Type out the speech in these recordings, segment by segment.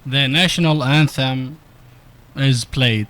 The national anthem is played.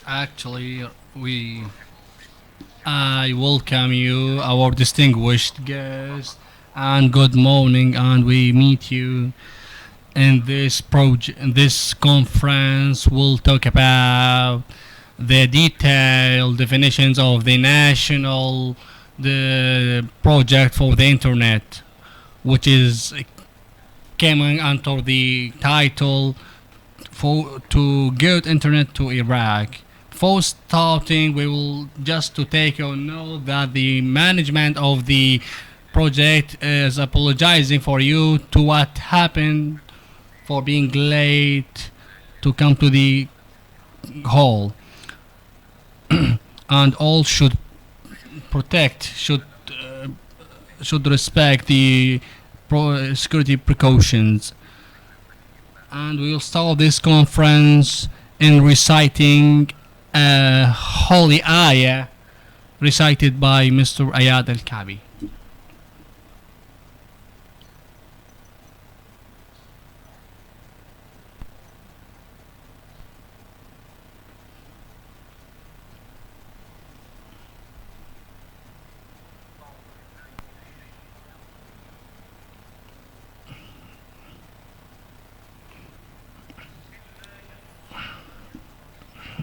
Actually, we I welcome you, our distinguished guest, and good morning. And we meet you in this project. In this conference, we'll talk about the detailed definitions of the project for the internet, which is coming under the title for to get internet to Iraq. For starting, we will just to take a note that the management of the project is apologizing for you to what happened for being late to come to the hall, and all should protect should respect the security precautions. And we'll start this conference in reciting a holy ayah recited by Mr. Ayad al-Kabi.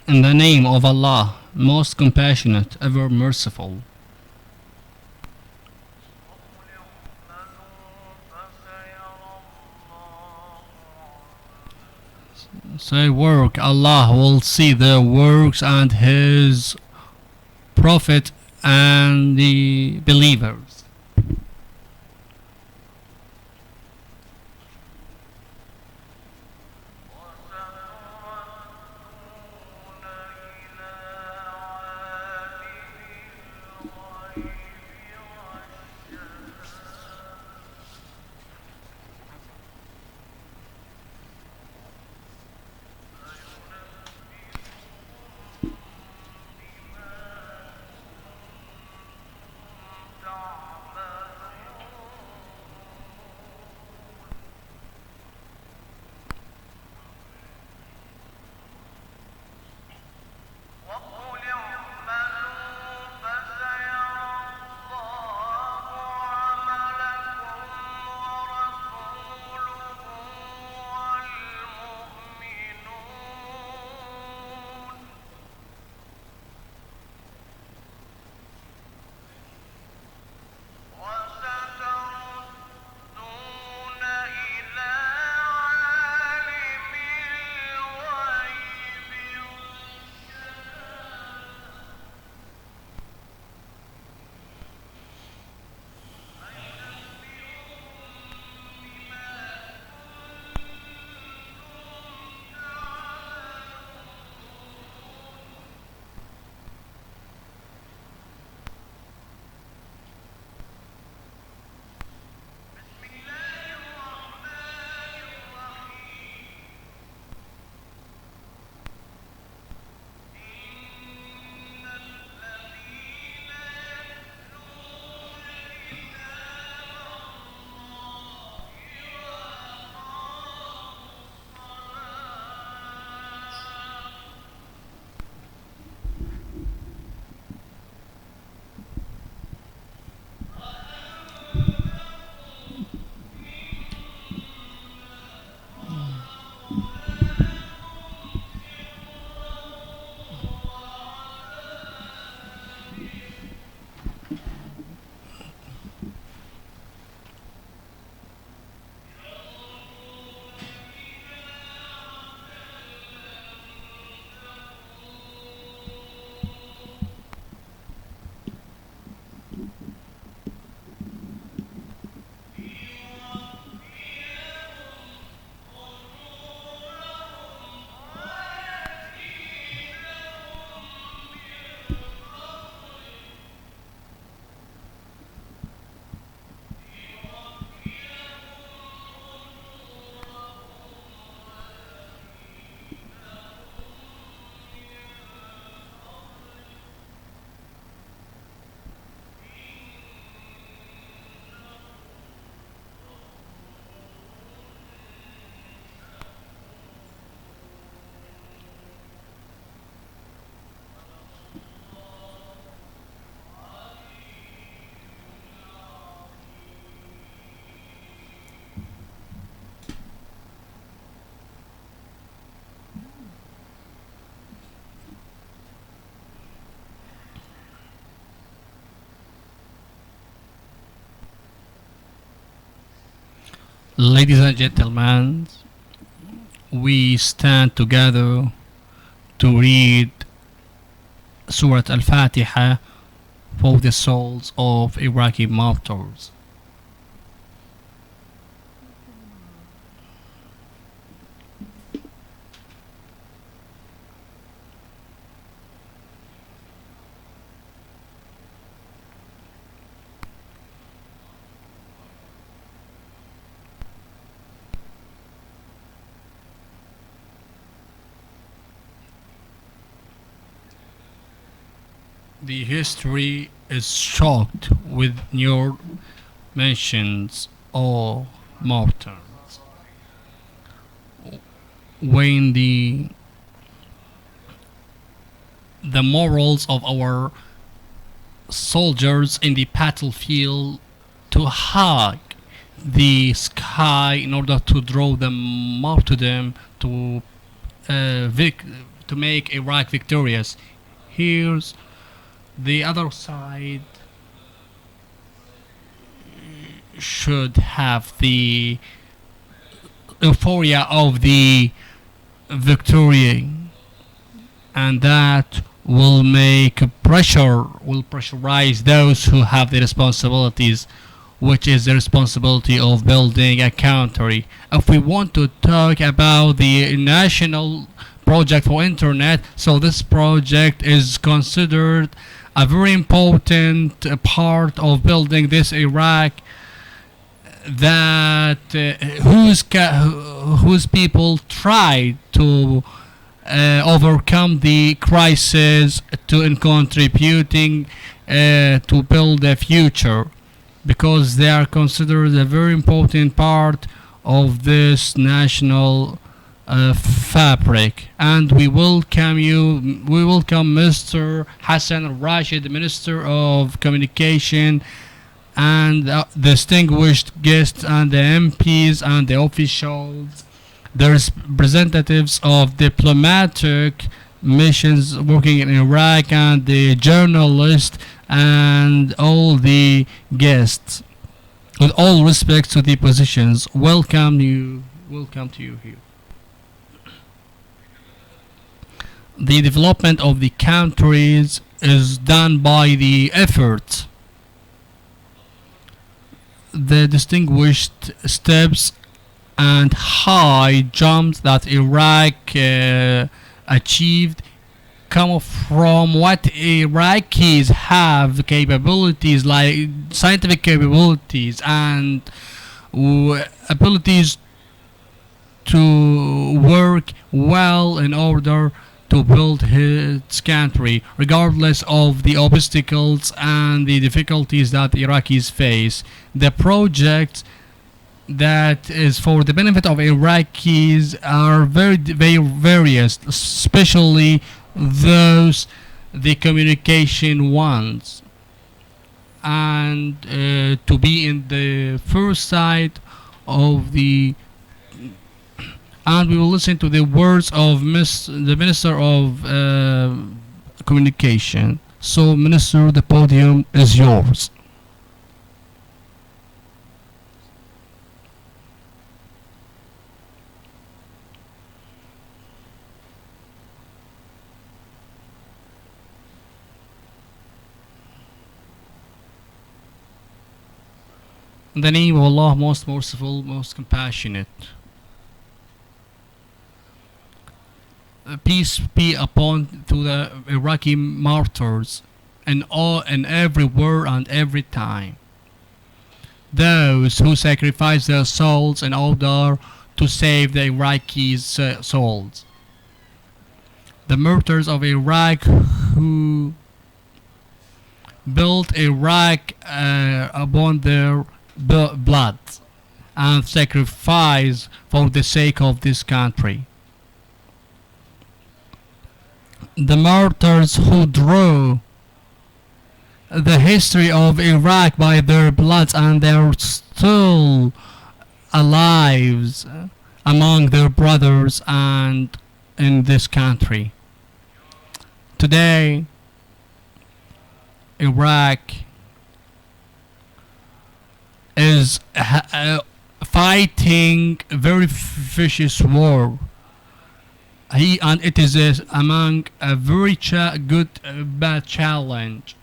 In the name of Allah, most compassionate, ever merciful. Say work, Allah will see their works and His Prophet and the believers. Ladies and gentlemen, we stand together to read Surah Al-Fatiha for the souls of Iraqi martyrs. The history is choked with new mentions or martyrs. When the morals of our soldiers in the battlefield to hug the sky in order to draw them up to them to make Iraq victorious. Here's the other side should have the euphoria of the victory, and that will pressurize those who have the responsibilities, which is the responsibility of building a country. If we want to talk about the national project for internet, so this project is considered a very important part of building this Iraq, that whose people tried to overcome the crisis in contributing to build a future, because they are considered a very important part of this national fabric. And we welcome Mr. Hassan Rashid, Minister of Communication, and distinguished guests and the MPs and the officials, the representatives of diplomatic missions working in Iraq, and the journalists, and all the guests. With all respect to the positions, welcome to you here. The development of the countries is done by the effort, the distinguished steps and high jumps that Iraq achieved come from what Iraqis have capabilities, like scientific capabilities and abilities to work well in order to build his country, regardless of the obstacles and the difficulties that Iraqis face. The projects that is for the benefit of Iraqis are very various, especially the communication ones, and to be in the first side of the. And we will listen to the words of the Minister of Communication. So, Minister, the podium is yours. In the name of Allah, most merciful, most compassionate. Peace be upon to the Iraqi martyrs in everywhere and every time. Those who sacrifice their souls in order to save the Iraqis' souls. The martyrs of Iraq who built Iraq upon their blood and sacrifice for the sake of this country. The martyrs who drew the history of Iraq by their blood, and they are still alive among their brothers and in this country. Today, Iraq is fighting a very vicious war. And it is among a very good bad challenge.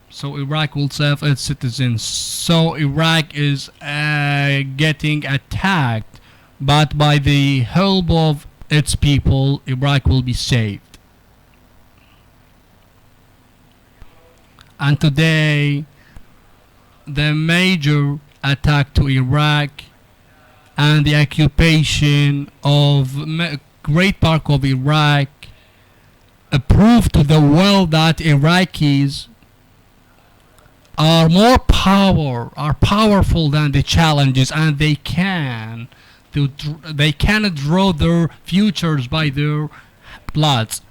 So Iraq will save its citizens. So Iraq is getting attacked, but by the help of its people, Iraq will be saved. And today, the major attack to Iraq and the occupation of great part of Iraq proved to the world that Iraqis are powerful than the challenges, and they can draw their futures by their bloods.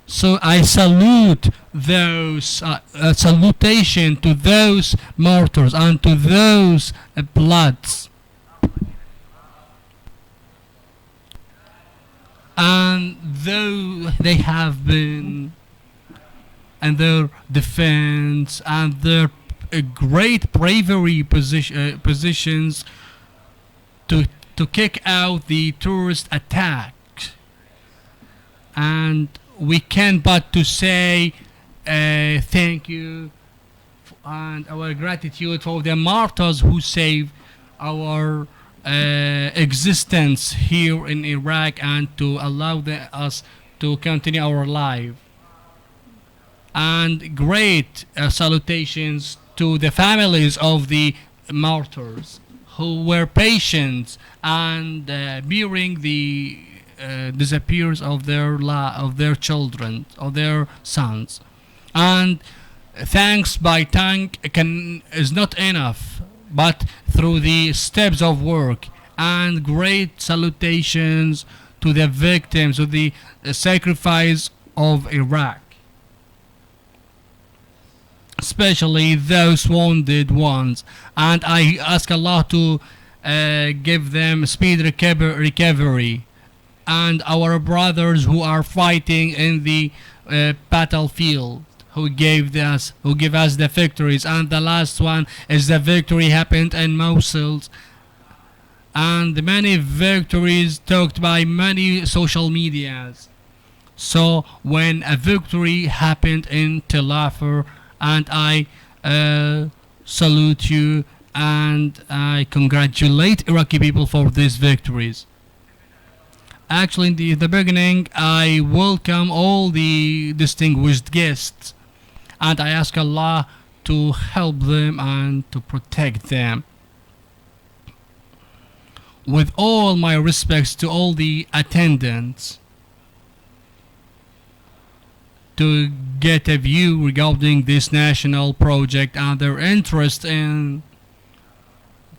So I salute those salutation to those martyrs and to those bloods. And though they have been, and their defense and their great bravery positions to kick out the terrorist attack, and we can but to say thank you and our gratitude for the martyrs who saved our existence here in Iraq and to allow us to continue our life. And great salutations to the families of the martyrs who were patient and bearing the disappearance of their children, of their sons. And thanks by tongue is not enough, but through the steps of work, and great salutations to the victims of the sacrifice of Iraq, especially those wounded ones. And I ask Allah to give them speed recovery, and our brothers who are fighting in the battlefield, who give us the victories. And the last one is the victory happened in Mosul, and many victories talked by many social medias. So when a victory happened in Tel Afar, and I salute you and I congratulate Iraqi people for these victories. Actually, in the beginning, I welcome all the distinguished guests, and I ask Allah to help them and to protect them. With all my respects to all the attendants, to get a view regarding this national project and their interest in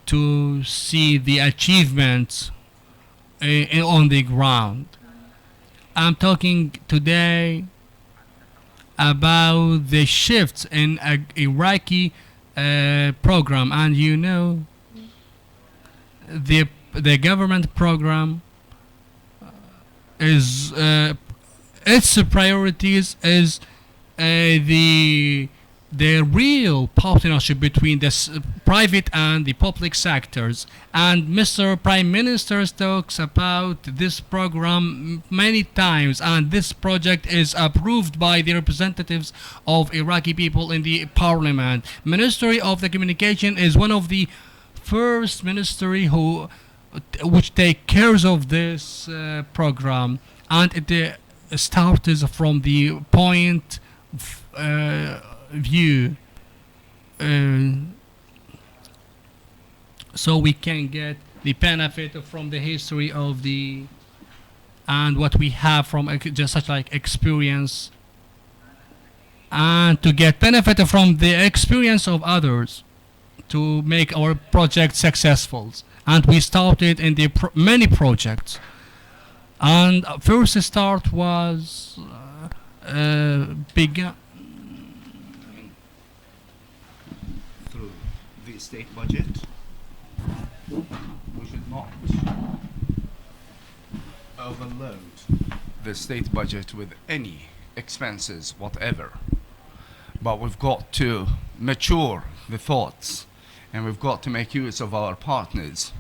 to see the achievements on the ground. I'm talking today about the shifts in Iraqi program, and you know the government program is its priorities is the real partnership between the private and the public sectors. And Mr. Prime Minister talks about this program many times, and this project is approved by the representatives of Iraqi people in the parliament. Ministry of the Communication is one of the first ministry which take care of this program, and it starts from the point view, so we can get the benefit from the history of the and what we have from just such like experience, and to get benefit from the experience of others to make our project successful. And we started in the many projects, and first start was began through the state budget. We should not overload the state budget with any expenses whatever, but we've got to mature the thoughts And we've got to make use of our partners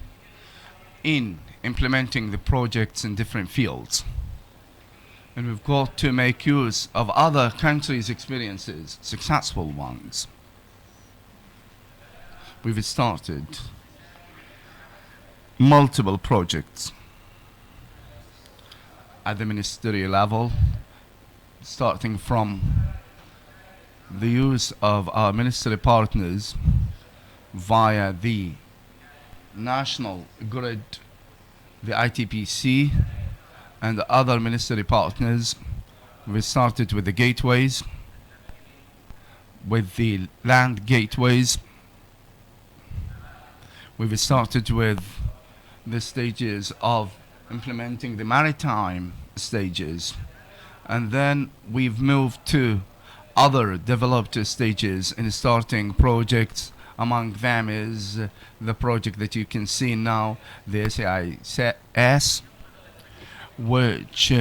in implementing the projects in different fields. And we've got to make use of other countries' experiences, successful ones. We've started multiple projects at the ministerial level, starting from the use of our ministry partners via the national grid, the ITPC, and the other ministry partners. We started with the gateways, with the land gateways. We've started with the stages of implementing the maritime stages, and then we've moved to other developed stages in starting projects. Among them is the project that you can see now, the SAIS, which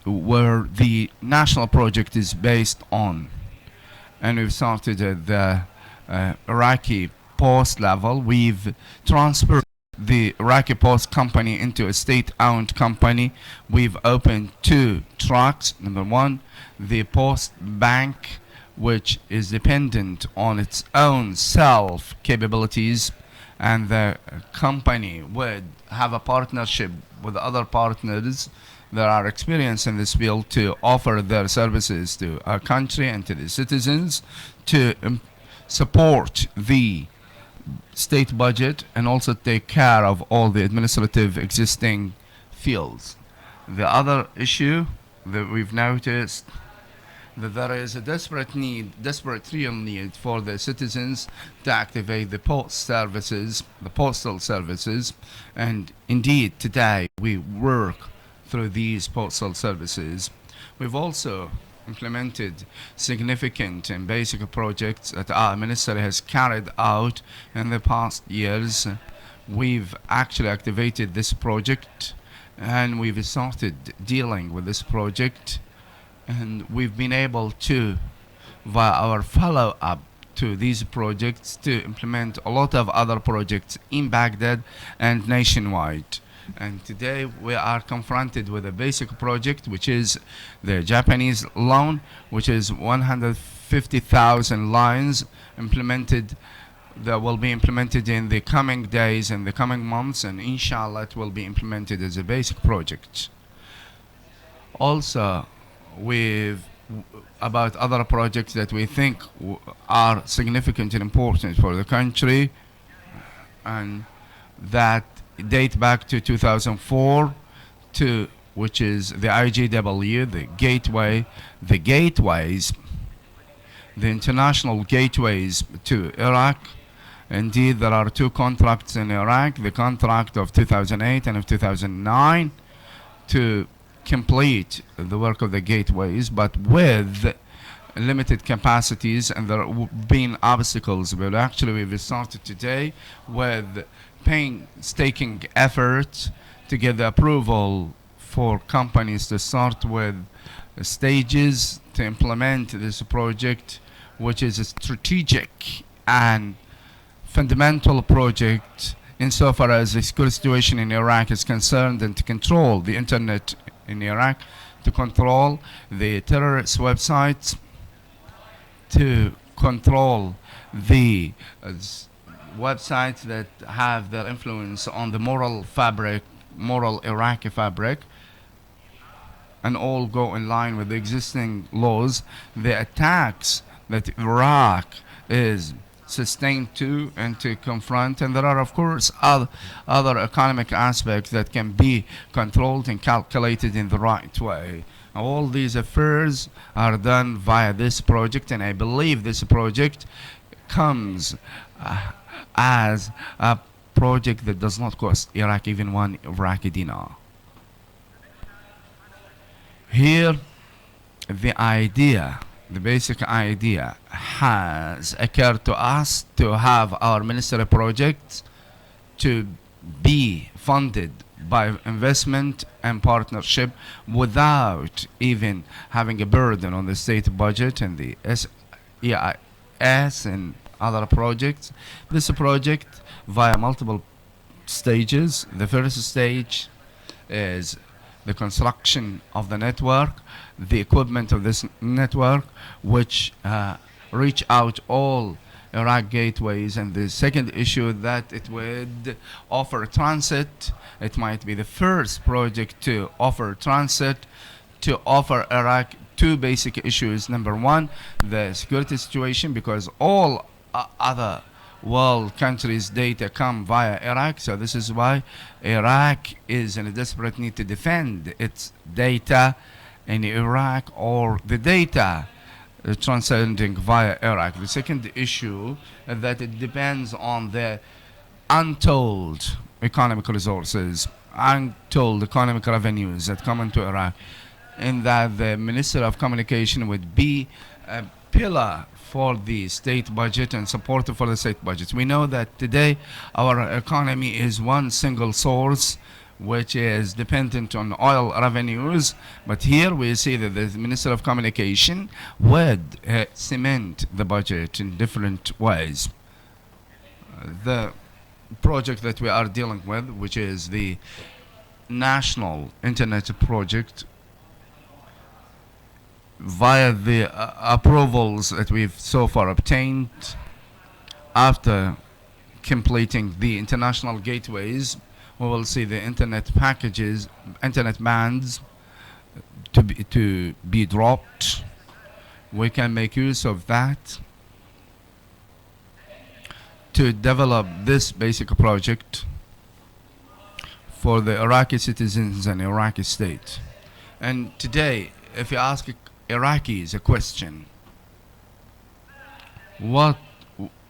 where the national project is based on. And we've started at the Iraqi post level. We've transferred the Iraqi Post Company into a state-owned company. We've opened 2 tracks. Number one, the Post Bank, which is dependent on its own self capabilities, and the company would have a partnership with other partners that are experienced in this field to offer their services to our country and to the citizens to support the state budget and also take care of all the administrative existing fields. The other issue that we've noticed that there is a desperate real need for the citizens to activate the post services, the postal services, and indeed today we work through these postal services. We've also implemented significant and basic projects that our ministry has carried out in the past years. We've actually activated this project and we've started dealing with this project, and we've been able to, via our follow-up to these projects, to implement a lot of other projects in Baghdad and nationwide. And today we are confronted with a basic project, which is the Japanese loan, which is 150,000 lines implemented, that will be implemented in the coming days and the coming months, and inshallah it will be implemented as a basic project. Also, about other projects that we think are significant and important for the country, and that date back to 2004, which is the IGW, the gateway, the gateways, the international gateways to Iraq. Indeed, there are 2 contracts in Iraq, the contract of 2008 and of 2009, to complete the work of the gateways, but with limited capacities, and there have been obstacles. But actually we've started today with painstaking effort to get the approval for companies to start with stages to implement this project, which is a strategic and fundamental project insofar as the security situation in Iraq is concerned, and to control the internet in Iraq, to control the terrorist websites, to control the websites that have their influence on the moral Iraqi fabric, and all go in line with the existing laws. The attacks that Iraq is sustained to and to confront, and there are of course other economic aspects that can be controlled and calculated in the right way. All these affairs are done via this project, and I believe this project comes as a project that does not cost Iraq even 1 Iraqi dinar. Here the basic idea has occurred to us to have our ministry projects to be funded by investment and partnership without even having a burden on the state budget and the SEIS and other projects. This project via multiple stages. The first stage is the construction of the network, the equipment of this network, which reach out all Iraq gateways. And the second issue that it would offer transit. It might be the first project to offer transit, to offer Iraq two basic issues. Number one, the security situation, because all other world countries' data come via Iraq. So this is why Iraq is in a desperate need to defend its data in Iraq, or the data transcending via Iraq. The second issue is that it depends on the untold economic resources, untold economic revenues that come into Iraq, in that the Minister of Communication would be a pillar for the state budget and support for the state budget. We know that today our economy is one single source, which is dependent on oil revenues, but here we see that the Minister of Communication would cement the budget in different ways. The project that we are dealing with, which is the National Internet Project, via the approvals that we've so far obtained after completing the international gateways, we will see the internet packages, internet bands to be dropped. We can make use of that to develop this basic project for the Iraqi citizens and Iraqi state. And today, if you ask Iraqis a question, what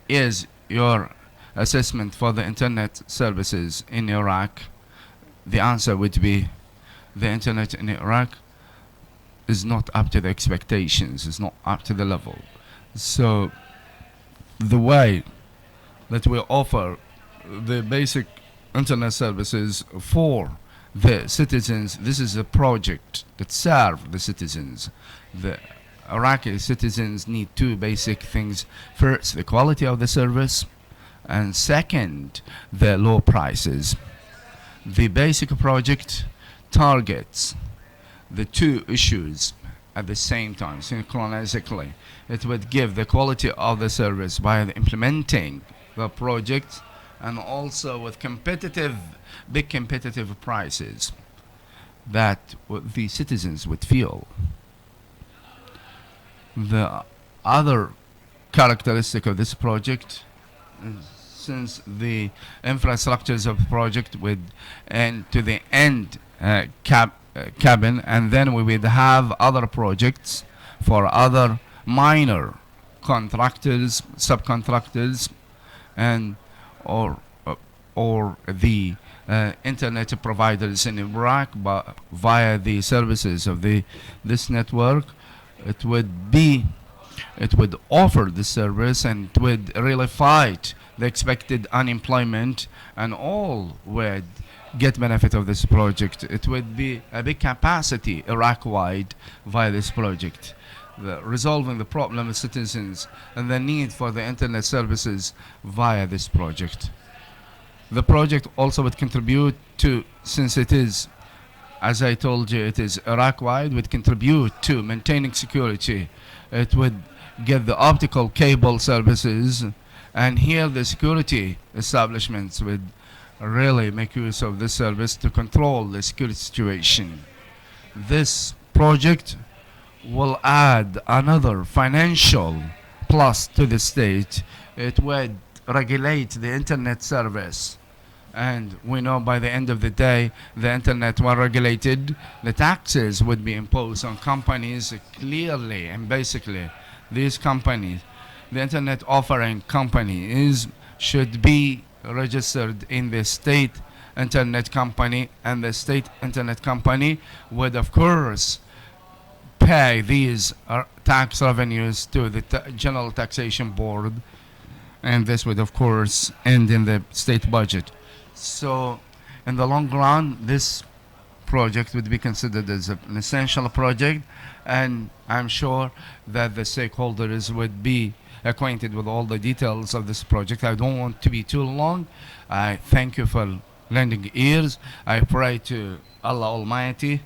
is your assessment for the internet services in Iraq? The answer would be the internet in Iraq is not up to the expectations, is not up to the level. So the way that we offer the basic internet services for the citizens, this is a project that serves the citizens. The Iraqi citizens need two basic things. First, the quality of the service, and second, the low prices. The basic project targets the two issues at the same time, synchronistically. It would give the quality of the service by implementing the project, and also with big competitive prices that the citizens would feel. The other characteristic of this project, since the infrastructures of the project would end to the end cabin, and then we would have other projects for other minor contractors, subcontractors, and or the internet providers in Iraq, but via the services of this network. It would offer the service, and it would really fight the expected unemployment, and all would get benefit of this project. It would be a big capacity Iraq-wide via this project, resolving the problem of citizens and the need for the internet services via this project. The project also would contribute to, since it is, as I told you, it is Iraq-wide, would contribute to maintaining security. It would get the optical cable services, and here the security establishments would really make use of this service to control the security situation. This project will add another financial plus to the state. It would regulate the internet service. And we know by the end of the day, the internet, when regulated, the taxes would be imposed on companies clearly. And basically, these companies, the internet offering companies, should be registered in the state internet company, and the state internet company would, of course, pay these tax revenues to the General Taxation Board, and this would, of course, end in the state budget. So in the long run, this project would be considered as an essential project, and I'm sure that the stakeholders would be acquainted with all the details of this project. I don't want to be too long. I thank you for lending ears. I pray to Allah Almighty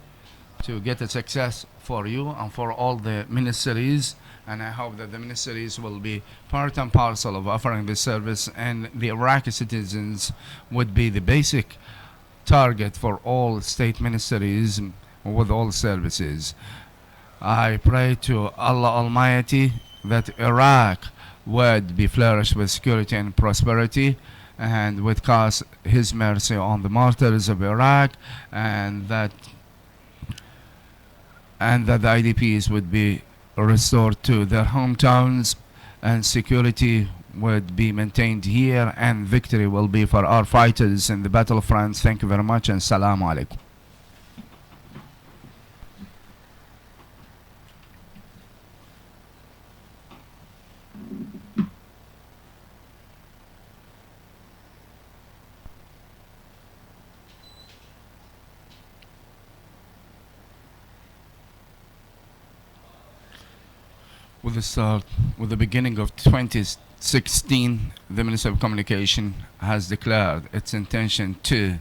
to get a success for you and for all the ministries, and I hope that the ministries will be part and parcel of offering this service, and the Iraqi citizens would be the basic target for all state ministries with all services. I pray to Allah Almighty that Iraq would be flourished with security and prosperity, and would cast His mercy on the martyrs of Iraq, and that the IDPs would be restored to their hometowns, and security would be maintained here, and victory will be for our fighters in the battlefronts. Thank you very much, and Assalamu alaikum. With the beginning of 2016, the Ministry of Communication has declared its intention to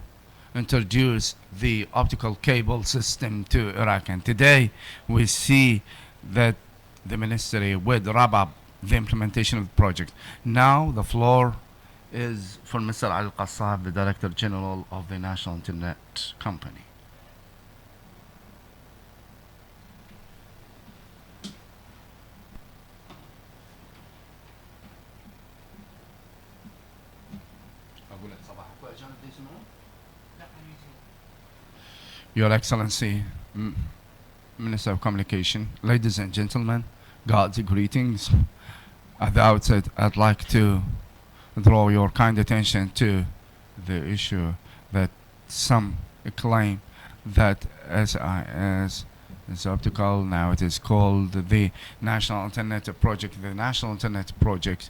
introduce the optical cable system to Iraq. And today we see that the ministry would wrap up the implementation of the project. Now the floor is for Mr. Al Qassab, the Director General of the National Internet Company. Your Excellency, Minister of Communication, ladies and gentlemen, God's greetings. At the outset, I'd like to draw your kind attention to the issue that some claim that SIS is optical. Now it is called the National Internet Project. The National Internet Project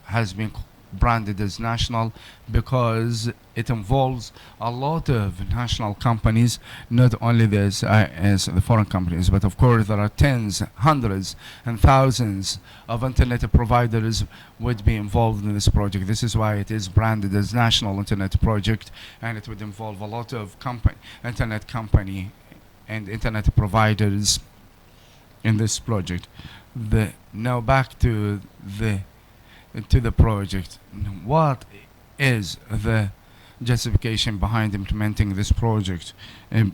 has been branded as national because it involves a lot of national companies, not only the SIS, the foreign companies, but of course there are tens, hundreds, and thousands of internet providers would be involved in this project. This is why it is branded as National Internet Project, and it would involve a lot of internet company and internet providers in this project. Now back to the project. What is the justification behind implementing this project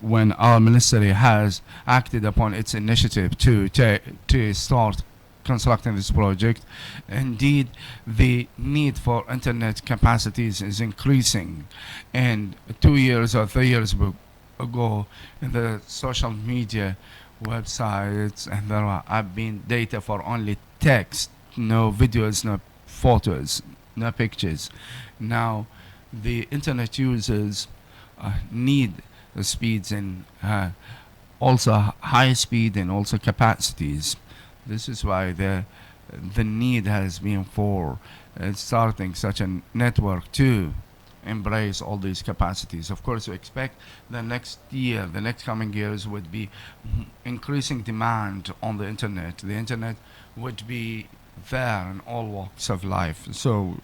when our ministry has acted upon its initiative to start constructing this project? Indeed, the need for internet capacities is increasing, and 2 years or 3 years ago in the social media websites, and there have been data for only text, no videos, no photos, no pictures. Now the internet users need speeds and also high speed and also capacities. This is why the need has been for starting such a network to embrace all these capacities. Of course, we expect the next coming years would be increasing demand on the internet. The internet would be there in all walks of life. So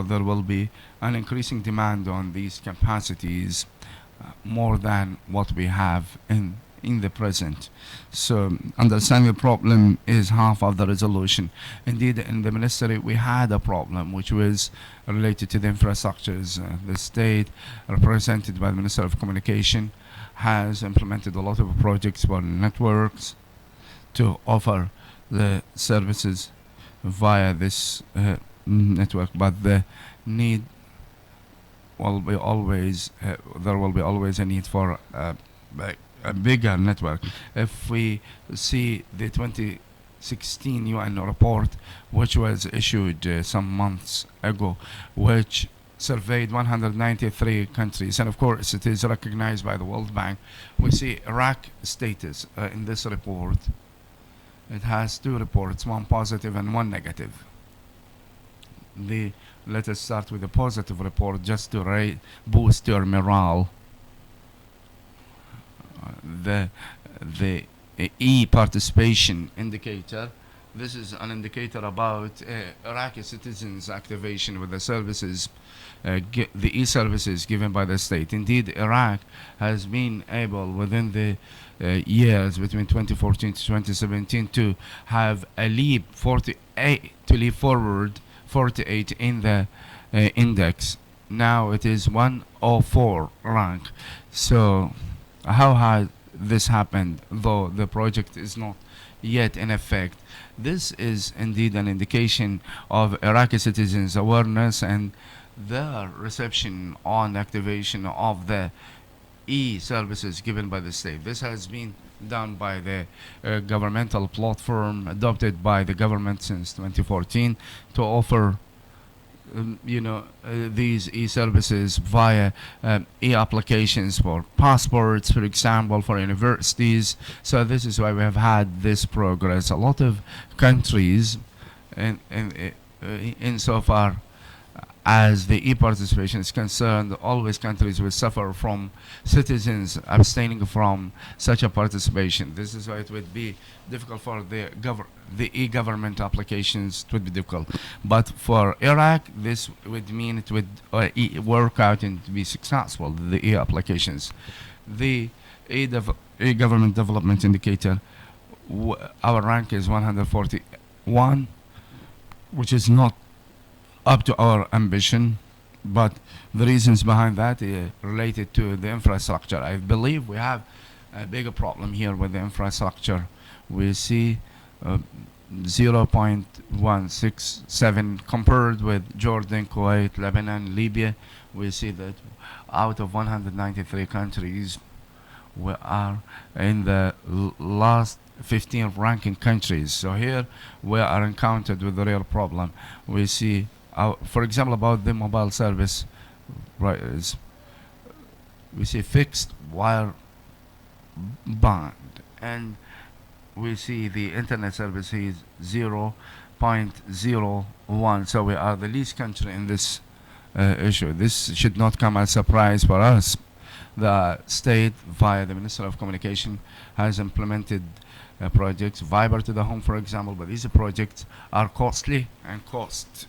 there will be an increasing demand on these capacities, more than what we have in the present. So understanding the problem is half of the resolution. Indeed, in the ministry we had a problem which was related to the infrastructures. The state, represented by the Minister of Communication, has implemented a lot of projects for networks to offer the services via this network, but the need will be always there will be always a need for a bigger network. If we see the 2016 UN report, which was issued some months ago, which surveyed 193 countries, and of course it is recognized by the World Bank, we see Iraq status in this report. It has two reports, one positive and one negative. the let us start with a positive report just to boost your morale. The the e-participation indicator. This is an indicator about Iraqi citizens' activation with the services, the e-services given by the state. Indeed, Iraq has been able within the years between 2014 to 2017 to have a leap 48 to leap forward 48 in the index. Now it is 104 rank. So how has this happened, though the project is not yet in effect? This is indeed an indication of Iraqi citizens' awareness and their reception on activation of the e-services given by the state. This has been done by the governmental platform adopted by the government since 2014 to offer these e-services via e-applications for passports, for example, for universities. So this is why we have had this progress. A lot of countries, insofar as the e-participation is concerned, always countries will suffer from citizens abstaining from such a participation. This is why it would be difficult for the e-government applications. It would be difficult. But for Iraq, this would mean it would work out and be successful, the e-applications. The e-government development indicator, our rank is 141, which is not up to our ambition, but the reasons behind that are related to the infrastructure. I believe we have a bigger problem here with the infrastructure. We see 0.167 compared with Jordan, Kuwait, Lebanon, Libya. We see that out of 193 countries, we are in the last 15 ranking countries. So here we are encountered with the real problem. We see for example, about the mobile service, right, we see fixed wire band, and we see the internet service is 0.01. So we are the least country in this issue. This should not come as a surprise for us. The state, via the Minister of Communication, has implemented projects, Fiber to the Home, for example, but these projects are costly and cost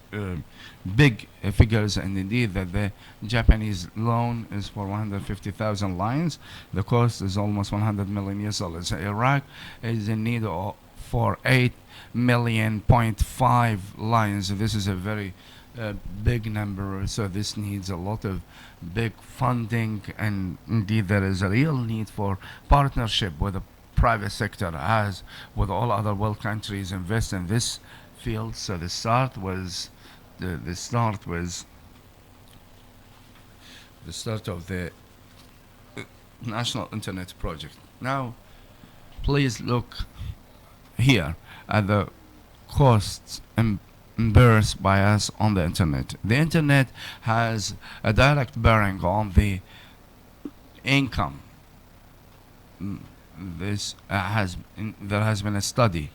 big figures, and indeed that the Japanese loan is for 150,000 lines. The cost is almost 100 million US dollars. Iraq is in need for 8 million point 5 lines. This is a very big number, so this needs a lot of big funding, and indeed there is a real need for partnership with the private sector, as with all other world countries invest in this field. So the start was the start of the National Internet Project. Now, please look here at the costs embarrassed by us on the internet. The internet has a direct bearing on the income. There has been a study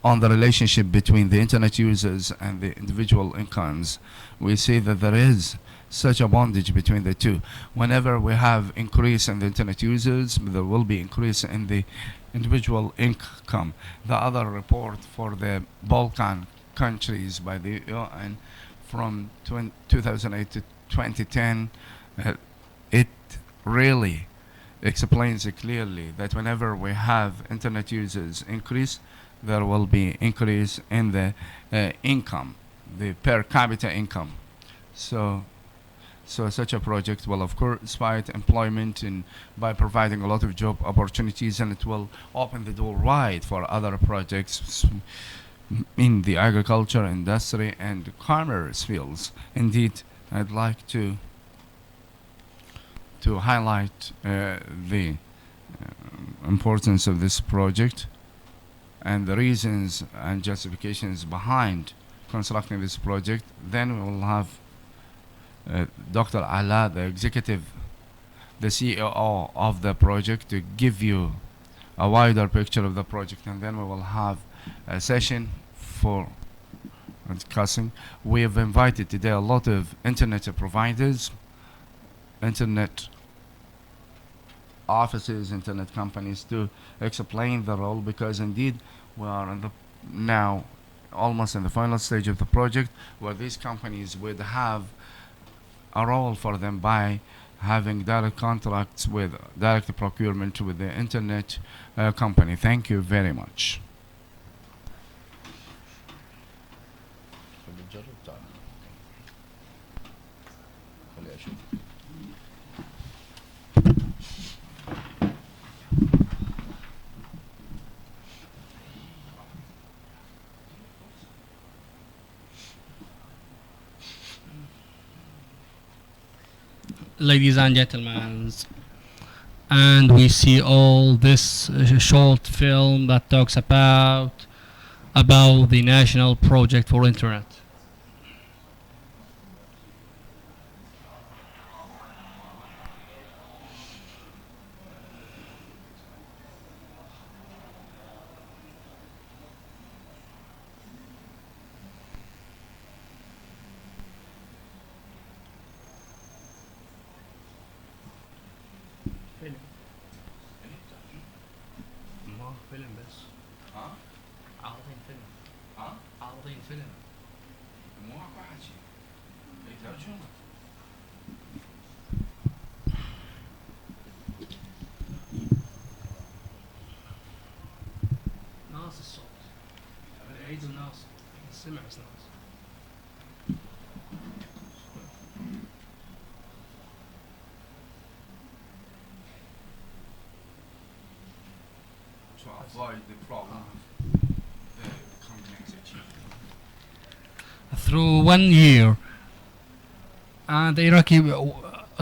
on the relationship between the internet users and the individual incomes. We see that there is such a bondage between the two. Whenever we have increase in the internet users, there will be increase in the individual income. The other report for the Balkan countries by the UN from 2008 to 2010, it really explains it clearly that whenever we have internet users increase, there will be increase in the income, the per capita income. So such a project will of course fight employment by providing a lot of job opportunities, and it will open the door wide for other projects in the agriculture, industry, and commerce fields. Indeed, I'd like to highlight the importance of this project and the reasons and justifications behind constructing this project. Then we will have Dr. Ala, the CEO of the project, to give you a wider picture of the project, and then we will have a session for discussing. We have invited today a lot of internet providers, internet offices, internet companies to explain the role, because indeed we are in the now almost in the final stage of the project where these companies would have a role for them by having direct contracts with direct procurement with the internet company. Thank you very much. Ladies and gentlemen, and we see all this short film that talks about the national project for internet. فيلم ما فيلم بس ها؟ عارضين فيلم ها؟ عارضين فيلم مو اكو حكي. ترجمة. ناس الصوت عيد الناس سمع بس ناس To avoid the problem of the complexity. through 1 year, and the Iraqi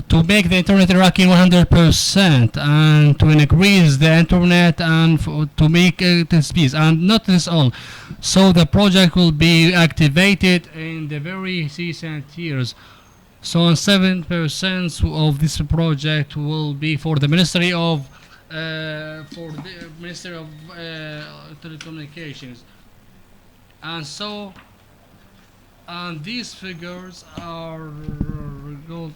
to make the internet Iraqi 100% and to increase the internet and to make it speed, and not this all. So the project will be activated in the very recent years. So 7% of this project will be for the Ministry of Telecommunications, and so and these figures are go.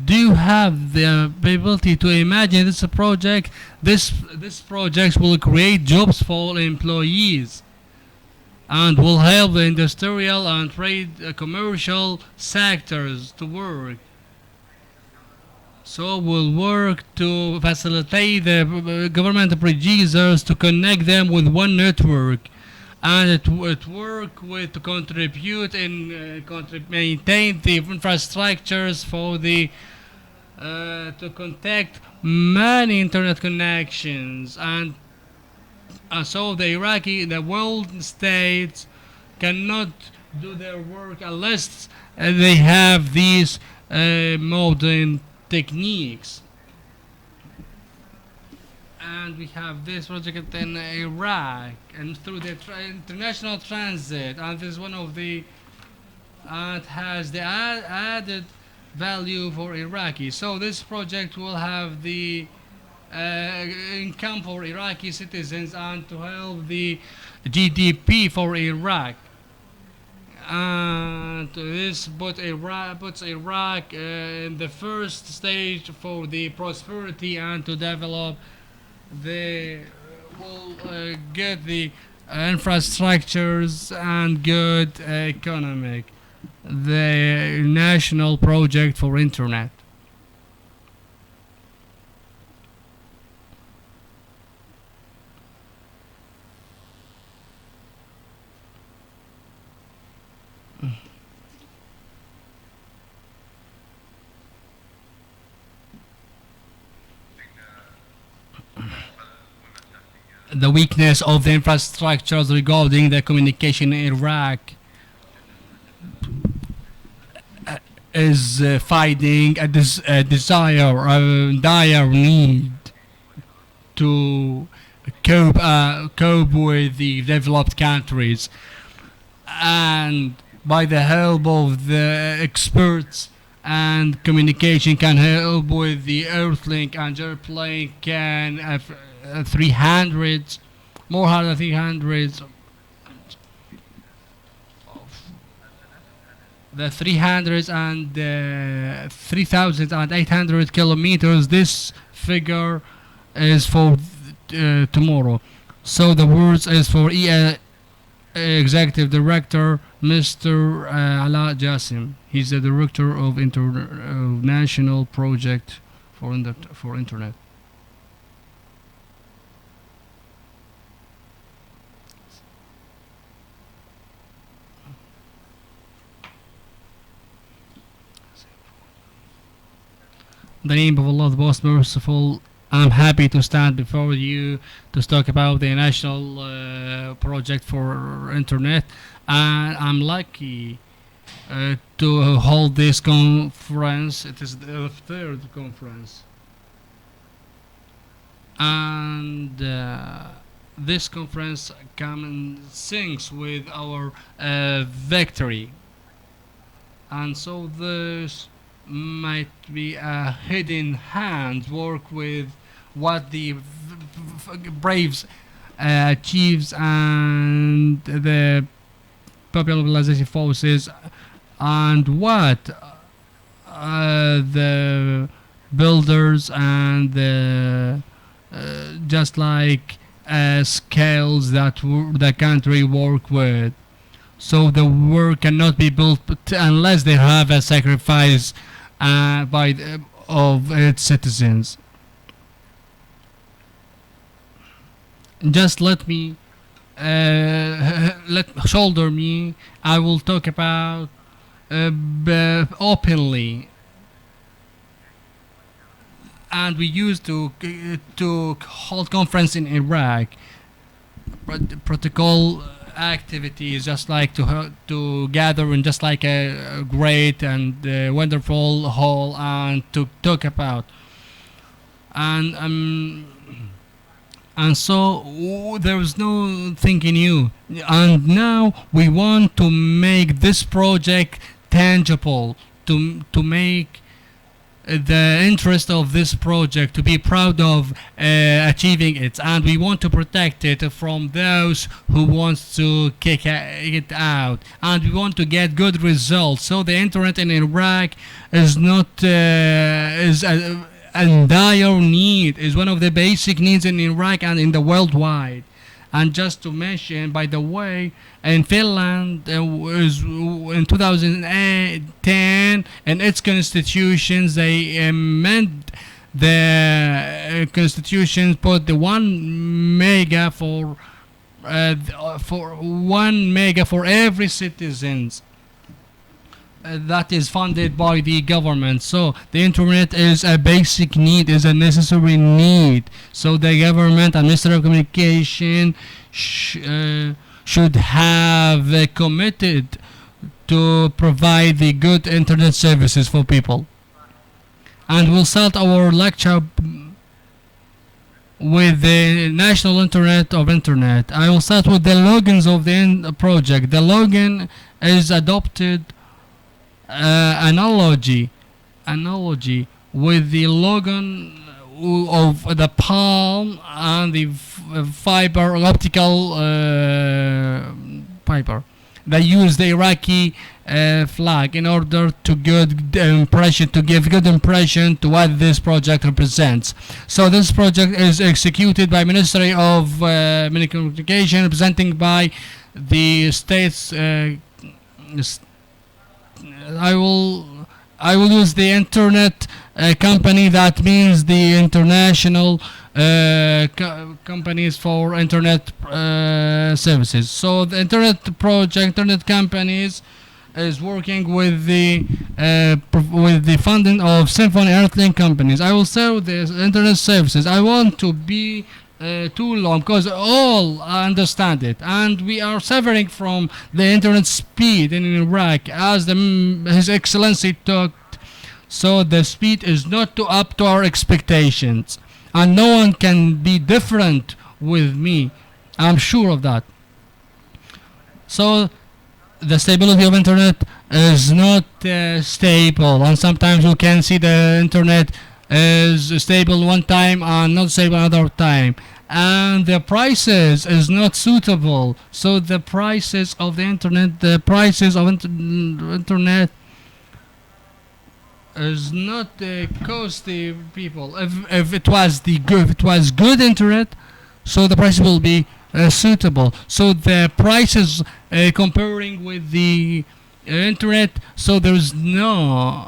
Do you have the ability to imagine this project? This project will create jobs for employees and will help the industrial and trade commercial sectors to work. So we'll work to facilitate the government producers to connect them with one network, and it work with to contribute and maintain the infrastructures for the to contact many internet connections, and so the world states cannot do their work unless they have these modern techniques. And we have this project in Iraq, and through the international transit, and this is one of the and has the added value for Iraqi. So this project will have the income for Iraqi citizens and to help the GDP for Iraq. And this puts Iraq in the first stage for the prosperity and to develop. They will get the infrastructures and good economic. The national project for internet. The weakness of the infrastructures regarding the communication in Iraq is fighting a desire, a dire need to cope with the developed countries, and by the help of the experts and communication can help with the Earthlink, and Earthlink can 300, more than 300, the 300 and 3,800 kilometers. This figure is for tomorrow. So the words is for Executive Director Mr. Ala Jassim. He's the Director of International Project for Internet. In the name of Allah, the most merciful, I'm happy to stand before you to talk about the national project for internet, and I'm lucky to hold this conference. It is the third conference, and this conference comes and syncs with our victory, and so this might be a hidden hand work with what the Braves achieves and the Popular Mobilization Forces, and what the builders and the just like scales that the country work with. So the work cannot be built unless they have a sacrifice of its citizens. Just let me shoulder me. I will talk about openly, and we used to hold conference in Iraq. Protocol activities, just like to gather in just like a great and wonderful hall and to talk about, and so there was no thinking new, and now we want to make this project tangible, to make the interest of this project, to be proud of achieving it, and we want to protect it from those who want to kick it out, and we want to get good results. So the internet in Iraq is not is a dire need, is one of the basic needs in Iraq and in the worldwide. And just to mention, by the way, in Finland, was in 2010, in its constitutions, they amend the constitution, put the 1 mega for 1 mega for every citizens. That is funded by the government. So the internet is a basic need, is a necessary need. So the government and Ministry of Communication should have committed to provide the good internet services for people. And we'll start our lecture with the National Internet of Internet. I will start with the logins of the project. The login is adopted analogy with the login of the palm and the fiber optical fiber. They use the Iraqi flag in order to give good impression to what this project represents. So this project is executed by Ministry of Communication, representing by the states. I will use the internet company. That means the international companies for internet services. So the internet companies is working with the funding of Symphony Earthlink companies. I will sell the internet services. I want to be too long because all understand it, and we are suffering from the internet speed in Iraq, as His Excellency talked. So the speed is not up to our expectations, and no one can be different with me. I'm sure of that. So the stability of internet is not stable, and sometimes you can see the internet is stable one time and not stable another time, and the prices is not suitable. So the prices of internet is not cost the people. If it was good internet, so the price will be suitable. So the prices comparing with the internet, so there's no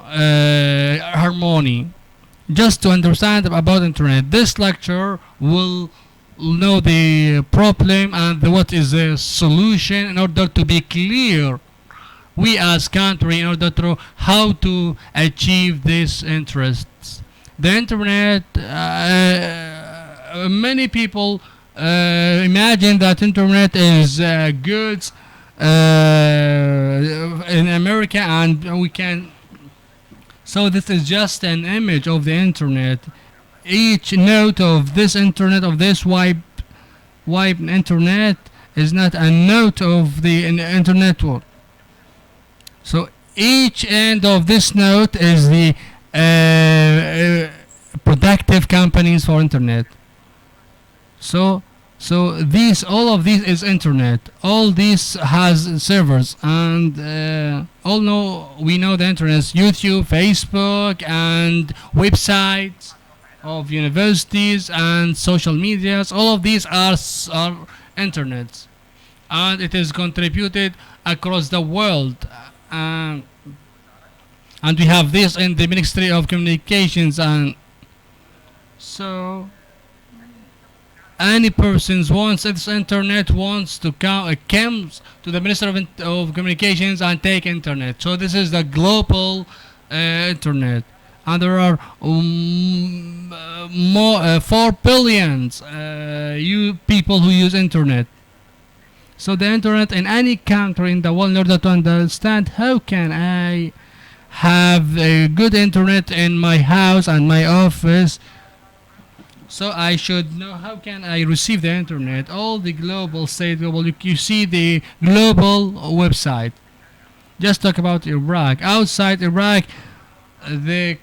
harmony. Just to understand about internet, this lecture will know the problem and what is the solution in order to be clear we as country in order to how to achieve these interests. The internet, many people imagine that internet is goods in America, and we can. So this is just an image of the internet. Each note of this internet, of this wipe internet, is not a note of the internet world. So each end of this note is the productive companies for internet. So all of these is internet. All these has servers, and we know the internet is YouTube, Facebook, and websites of universities and social medias. All of these are internets, and it is contributed across the world. And we have this in the Ministry of Communications, and so any person wants this internet wants to comes to the Minister of Communications and take internet. So this is the global internet, and there are more 4 billion people who use internet. So the internet in any country in the world, in order to understand how can I have a good internet in my house and my office, so I should know how can I receive the internet. All the global you see the global website. Just talk about Iraq. Outside Iraq, the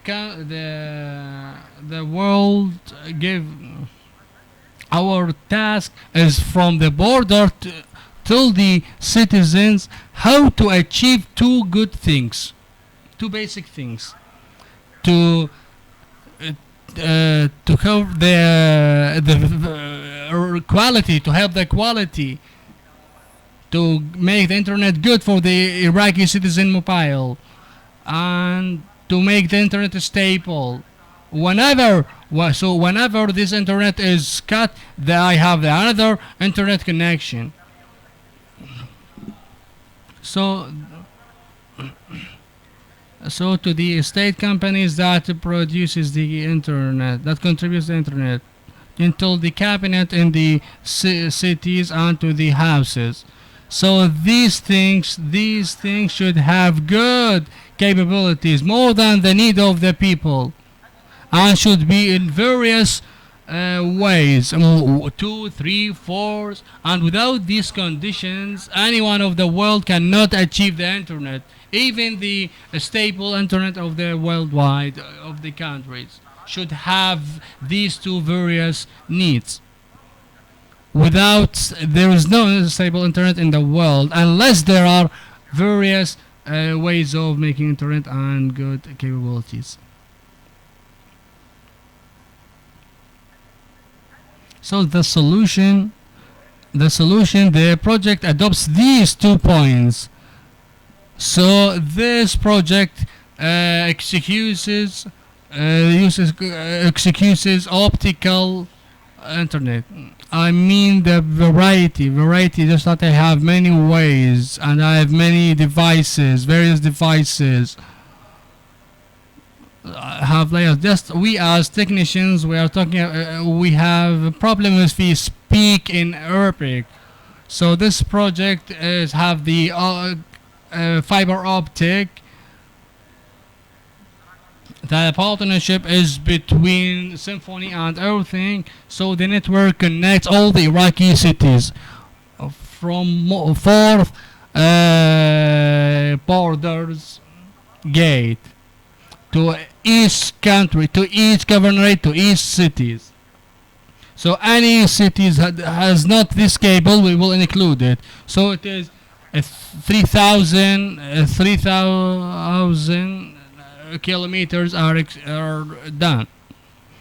world give our task is from the border till the citizens how to achieve two basic things to have the quality, to have the quality, to make the internet good for the Iraqi citizen mobile, and to make the internet stable. Whenever this internet is cut, I have another internet connection. So to the state companies that produces the internet, that contributes the internet, until the cabinet in the cities and to the houses. So these things should have good capabilities, more than the need of the people, and should be in various ways, 2, 3, 4, and without these conditions, anyone of the world cannot achieve the internet. Even the stable internet of the worldwide of the countries should have these two various needs. Without, there is no stable internet in the world unless there are various ways of making internet and good capabilities. So the project adopts these 2 points. So this project executes optical internet. I mean the variety, just that I have many ways and I have many devices, various devices. Have layers. Just we as technicians, we are talking. We have a problem if we speak in Arabic. So this project is have the fiber optic. The partnership is between Symphony and everything. So the network connects all the Iraqi cities from 4th borders gate. to each country, to each governorate, to each cities. So any cities has not this cable, we will include it. So it is 3,000 kilometers are done.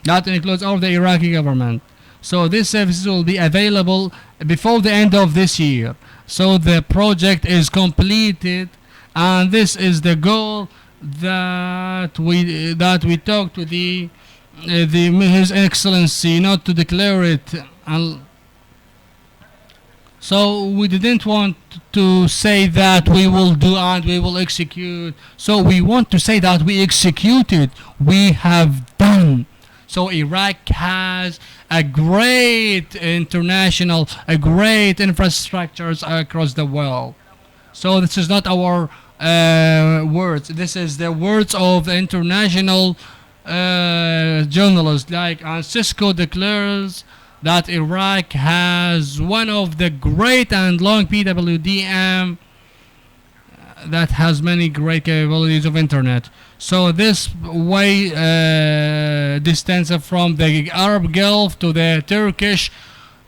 That includes all the Iraqi government. So these services will be available before the end of this year. So the project is completed, and this is the goal that we talked to the His Excellency, not to declare it. So we didn't want to say that we will do and we will execute. So we want to say that we executed. We have done. So Iraq has a great infrastructures across the world. So this is not our words. This is the words of the international journalists. Like Cisco declares that Iraq has one of the great and long PWDM that has many great capabilities of internet. So this way distance from the Arab Gulf to the Turkish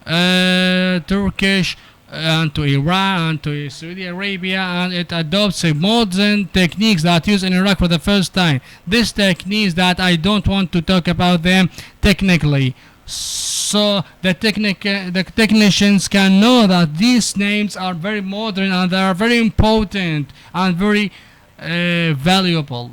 and to Iran and to Saudi Arabia, and it adopts modern techniques that used in Iraq for the first time. These techniques that I don't want to talk about them technically. So the technicians can know that these names are very modern and they are very important and very valuable.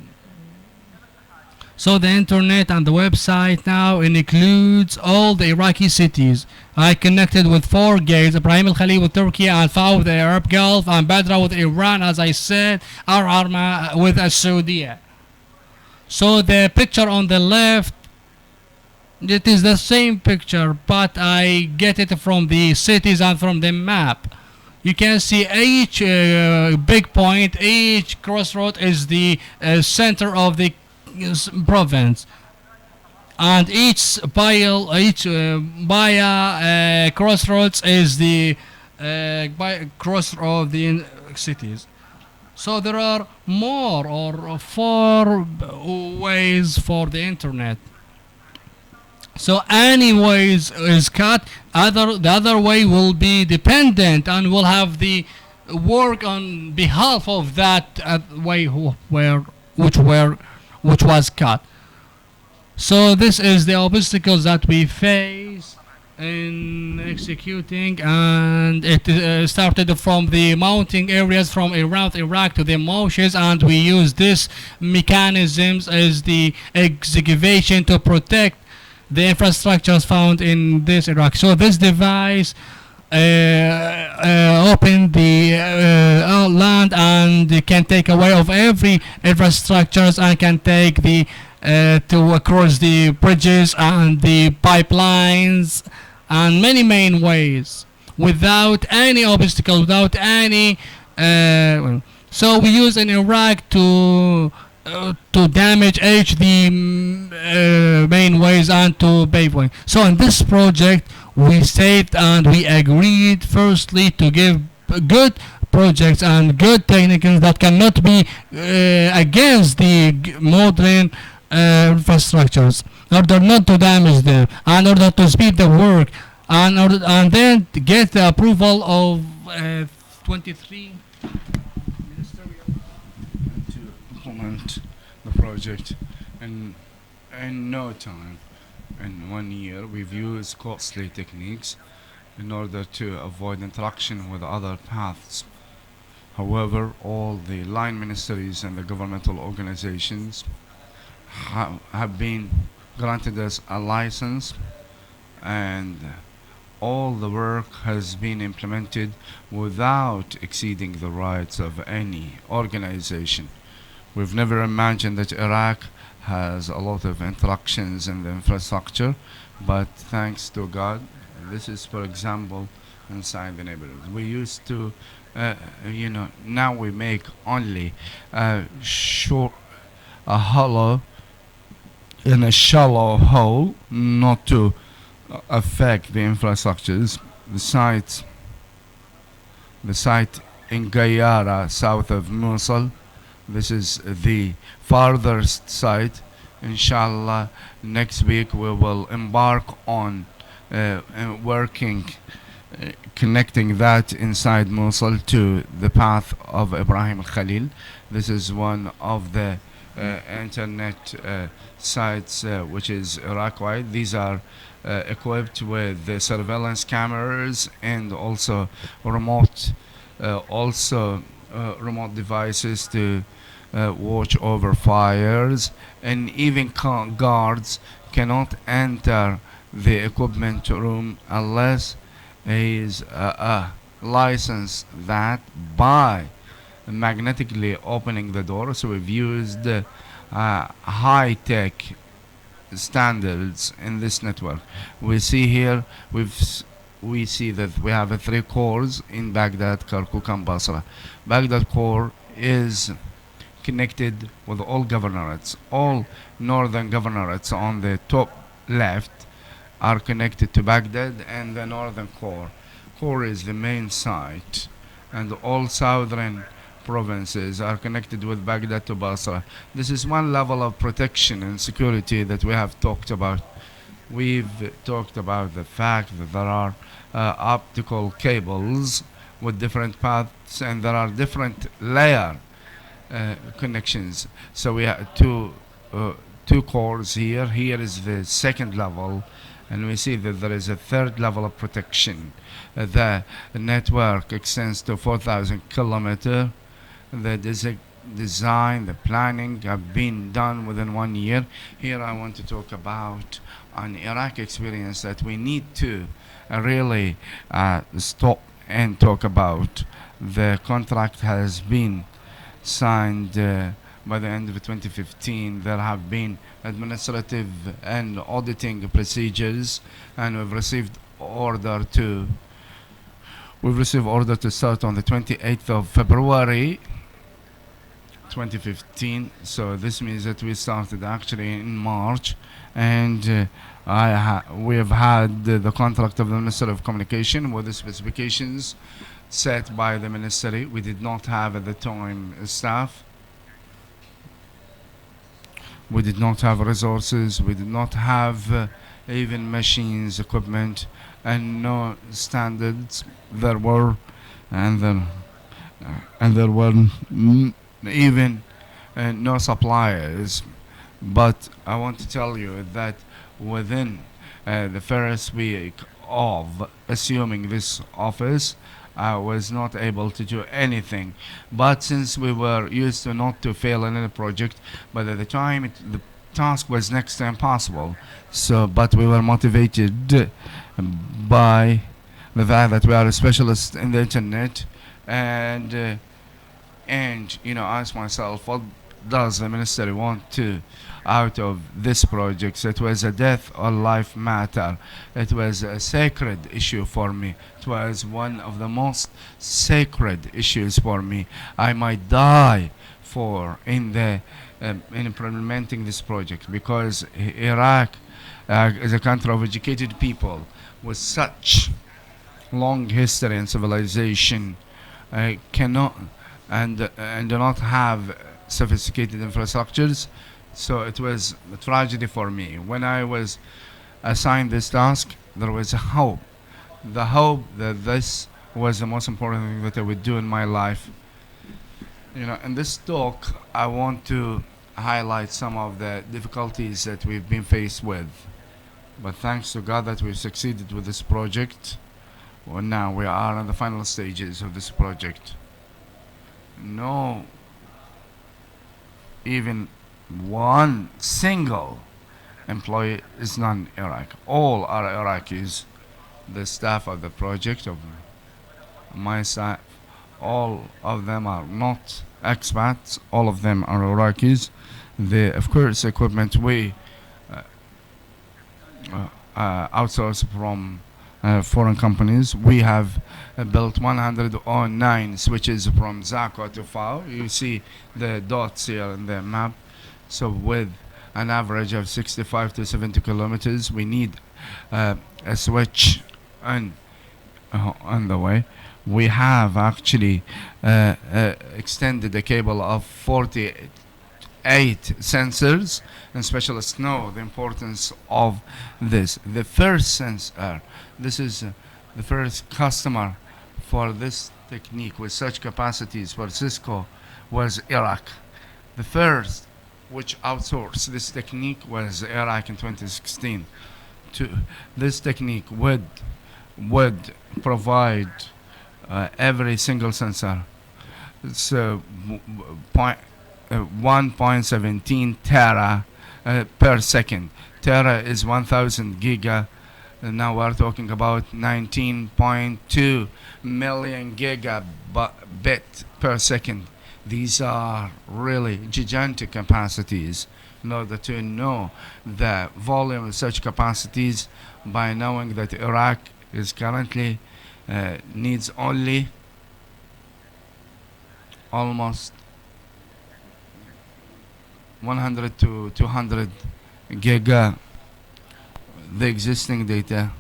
So the internet and the website now includes all the Iraqi cities. I connected with 4 gates: Ibrahim al-Khalil with Turkey, Al-Faw with the Arab Gulf, and Badra with Iran, as I said, Ar-Arma with Saudi. So the picture on the left, it is the same picture, but I get it from the cities and from the map. You can see each big point, each crossroad is the center of the province, and each crossroads is the crossroad of the cities. So there are more or 4 ways for the internet. So any ways is cut. The other way will be dependent and will have the work on behalf of that way which was cut. So this is the obstacles that we face in executing, and it started from the mounting areas from around Iraq to the marshes, and we use this mechanisms as the excavation to protect the infrastructures found in this Iraq. So this device open the land and can take away of every infrastructures and can take the to across the bridges and the pipelines and many main ways without any obstacle, without any so we use in Iraq to damage the main ways and to paving. So in this project we saved and we agreed firstly to give good projects and good techniques that cannot be against the modern infrastructures, in order not to damage them, in order to speed the work, and then to get the approval of 23 to implement the project in no time. In 1 year, we've used costly techniques in order to avoid interaction with other paths. However, all the line ministries and the governmental organizations have been granted us a license, and all the work has been implemented without exceeding the rights of any organization. We've never imagined that Iraq has a lot of interactions in the infrastructure, but thanks to God, this is, for example, inside the neighborhood. We used to, now we make only a hollow in a shallow hole, not to affect the infrastructures. The site in Gayara, south of Mosul, This is the farthest site. Inshallah, next week we will embark on working, connecting that inside Mosul to the path of Ibrahim al-Khalil. This is one of the internet sites which is Iraq-wide. These are equipped with the surveillance cameras and also remote, remote devices to watch over fires, and even guards cannot enter the equipment room unless he is licensed that by magnetically opening the door. So we've used high-tech standards in this network. We see here we see that we have 3 cores in Baghdad, Kirkuk, and Basra. Baghdad core is connected with all governorates. All northern governorates on the top left are connected to Baghdad and the northern core. Core is the main site, and all southern provinces are connected with Baghdad to Basra. This is one level of protection and security that we have talked about. We've talked about the fact that there are optical cables with different paths, and there are different layer connections. So we have two cores here. Here is the second level, and we see that there is a third level of protection. The network extends to 4,000 kilometers. The design, the planning have been done within 1 year. Here I want to talk about an Iraq experience that we need to really stop and talk about. The contract has been signed by the end of 2015. There have been administrative and auditing procedures, and we've received order to start on the 28th of February 2015. So this means that we started actually in March, and we have had the contract of the Ministry of Communication with the specifications set by the ministry. We did not have at the time staff. We did not have resources. We did not have even machines, equipment, and no standards. There were even no suppliers. But I want to tell you that within the first week of assuming this office, I was not able to do anything. But since we were used to not to fail in any project, but at the time the task was next to impossible. But we were motivated by the fact that we are a specialist in the internet, and ask myself, what does the ministry want to out of this project? So it was a death or life matter. It was a sacred issue for me. It was one of the most sacred issues for me. I might die in implementing this project, because Iraq is a country of educated people with such long history and civilization, cannot and do not have sophisticated infrastructures. So it was a tragedy for me. When I was assigned this task, there was a hope. The hope that this was the most important thing that I would do in my life. In this talk, I want to highlight some of the difficulties that we've been faced with. But thanks to God that we've succeeded with this project. Well, now we are in the final stages of this project. No, even one single employee is non-Iraq. All are Iraqis. The staff of the project, of my staff, all of them are not expats. All of them are Iraqis. Of course, equipment we outsource from foreign companies. We have built 109 switches from Zakwa to FAO. You see the dots here in the map. So with an average of 65 to 70 kilometers, we need a switch on the way. We have actually extended the cable of 48 sensors, and specialists know the importance of this. The first sensor, this is the first customer for this technique with such capacities for Cisco was Iraq. The first which outsourced this technique was Iraq in 2016. To this technique would provide every single sensor. It's 1.17 tera per second. Tera is 1000 giga. And now we're talking about 19.2 million gigabit per second. These are really gigantic capacities. In order to know the volume of such capacities, by knowing that Iraq is currently needs only almost 100 to 200 giga, the existing data.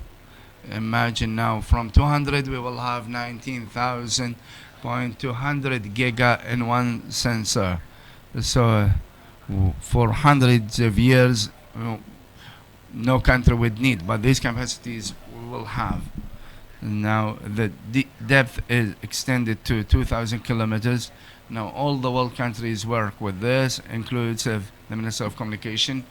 Imagine now from 200 we will have 19,200 giga in one sensor. So for hundreds of years no country would need, but these capacities we will have. Now the depth is extended to 2,000 kilometers. Now all the world countries work with this, inclusive the Minister of Communication.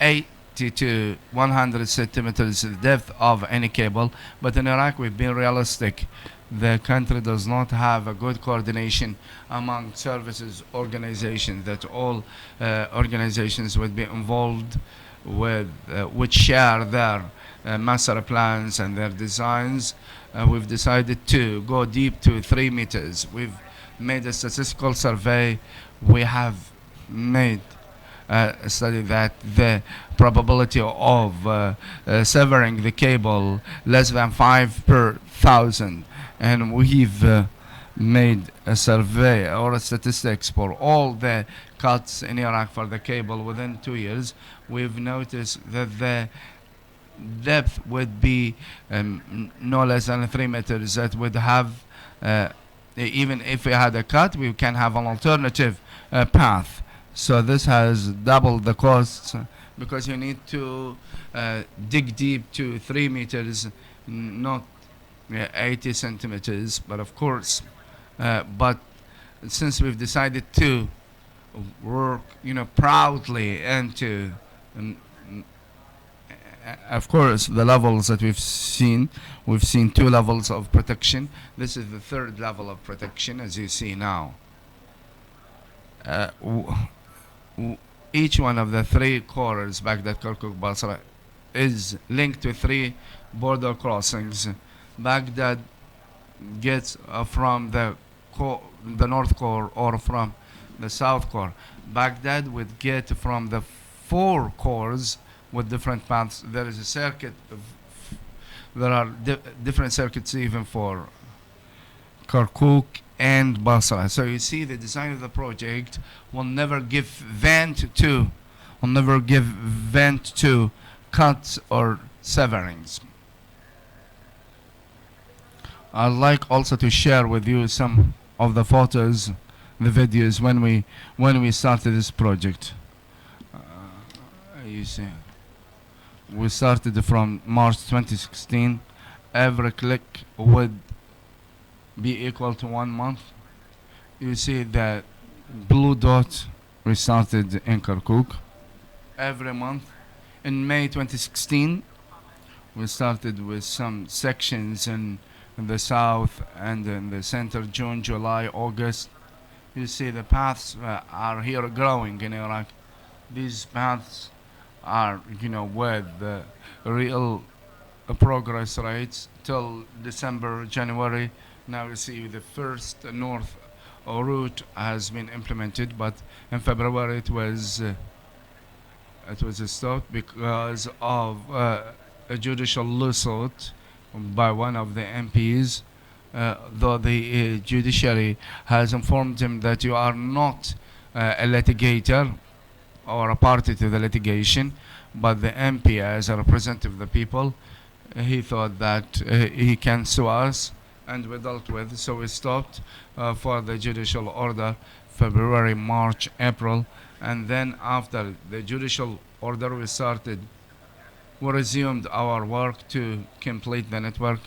80 to 100 centimeters the depth of any cable. But in Iraq we've been realistic. The country does not have a good coordination among services organizations, that all organizations would be involved with, which share their master plans and their designs. We've decided to go deep to 3 meters. We've made a statistical survey. We have made a study that the probability of severing the cable less than 5 per 1,000, and we've made a survey or a statistics for all the cuts in Iraq for the cable within 2 years. We've noticed that the depth would be no less than 3 meters. That would have, even if we had a cut, we can have an alternative path. So this has doubled the costs, because you need to dig deep to 3 meters, not 80 centimeters. But of course, but since we've decided to work, proudly into, of course, the levels that we've seen 2 levels of protection. This is the 3rd level of protection, as you see now. Each one of the 3 corridors, Baghdad, Kirkuk, Basra, is linked to 3 border crossings. Baghdad gets from the north core or from the south core. Baghdad would get from the 4 cores with different paths. There is a circuit. There are different circuits even for Kirkuk and Basra. So you see, the design of the project will never give vent to cuts or severings. I'd like also to share with you some of the photos, the videos when we started this project. You see, we started from March 2016. Every click would be equal to 1 month. You see that blue dot, we started in Kirkuk every month. In May 2016, we started with some sections in the south and in the center. June, July, August. You see the paths are here growing in Iraq. These paths are, with real progress rates till December, January. Now you see the first north route has been implemented, but in February it was stopped because of a judicial lawsuit by one of the MPs. Though the judiciary has informed him that you are not a litigator or a party to the litigation, but the MP, as a representative of the people, He thought that he can sue us, and we dealt with. So we stopped for the judicial order, February, March, April, and then after the judicial order, we resumed our work to complete the network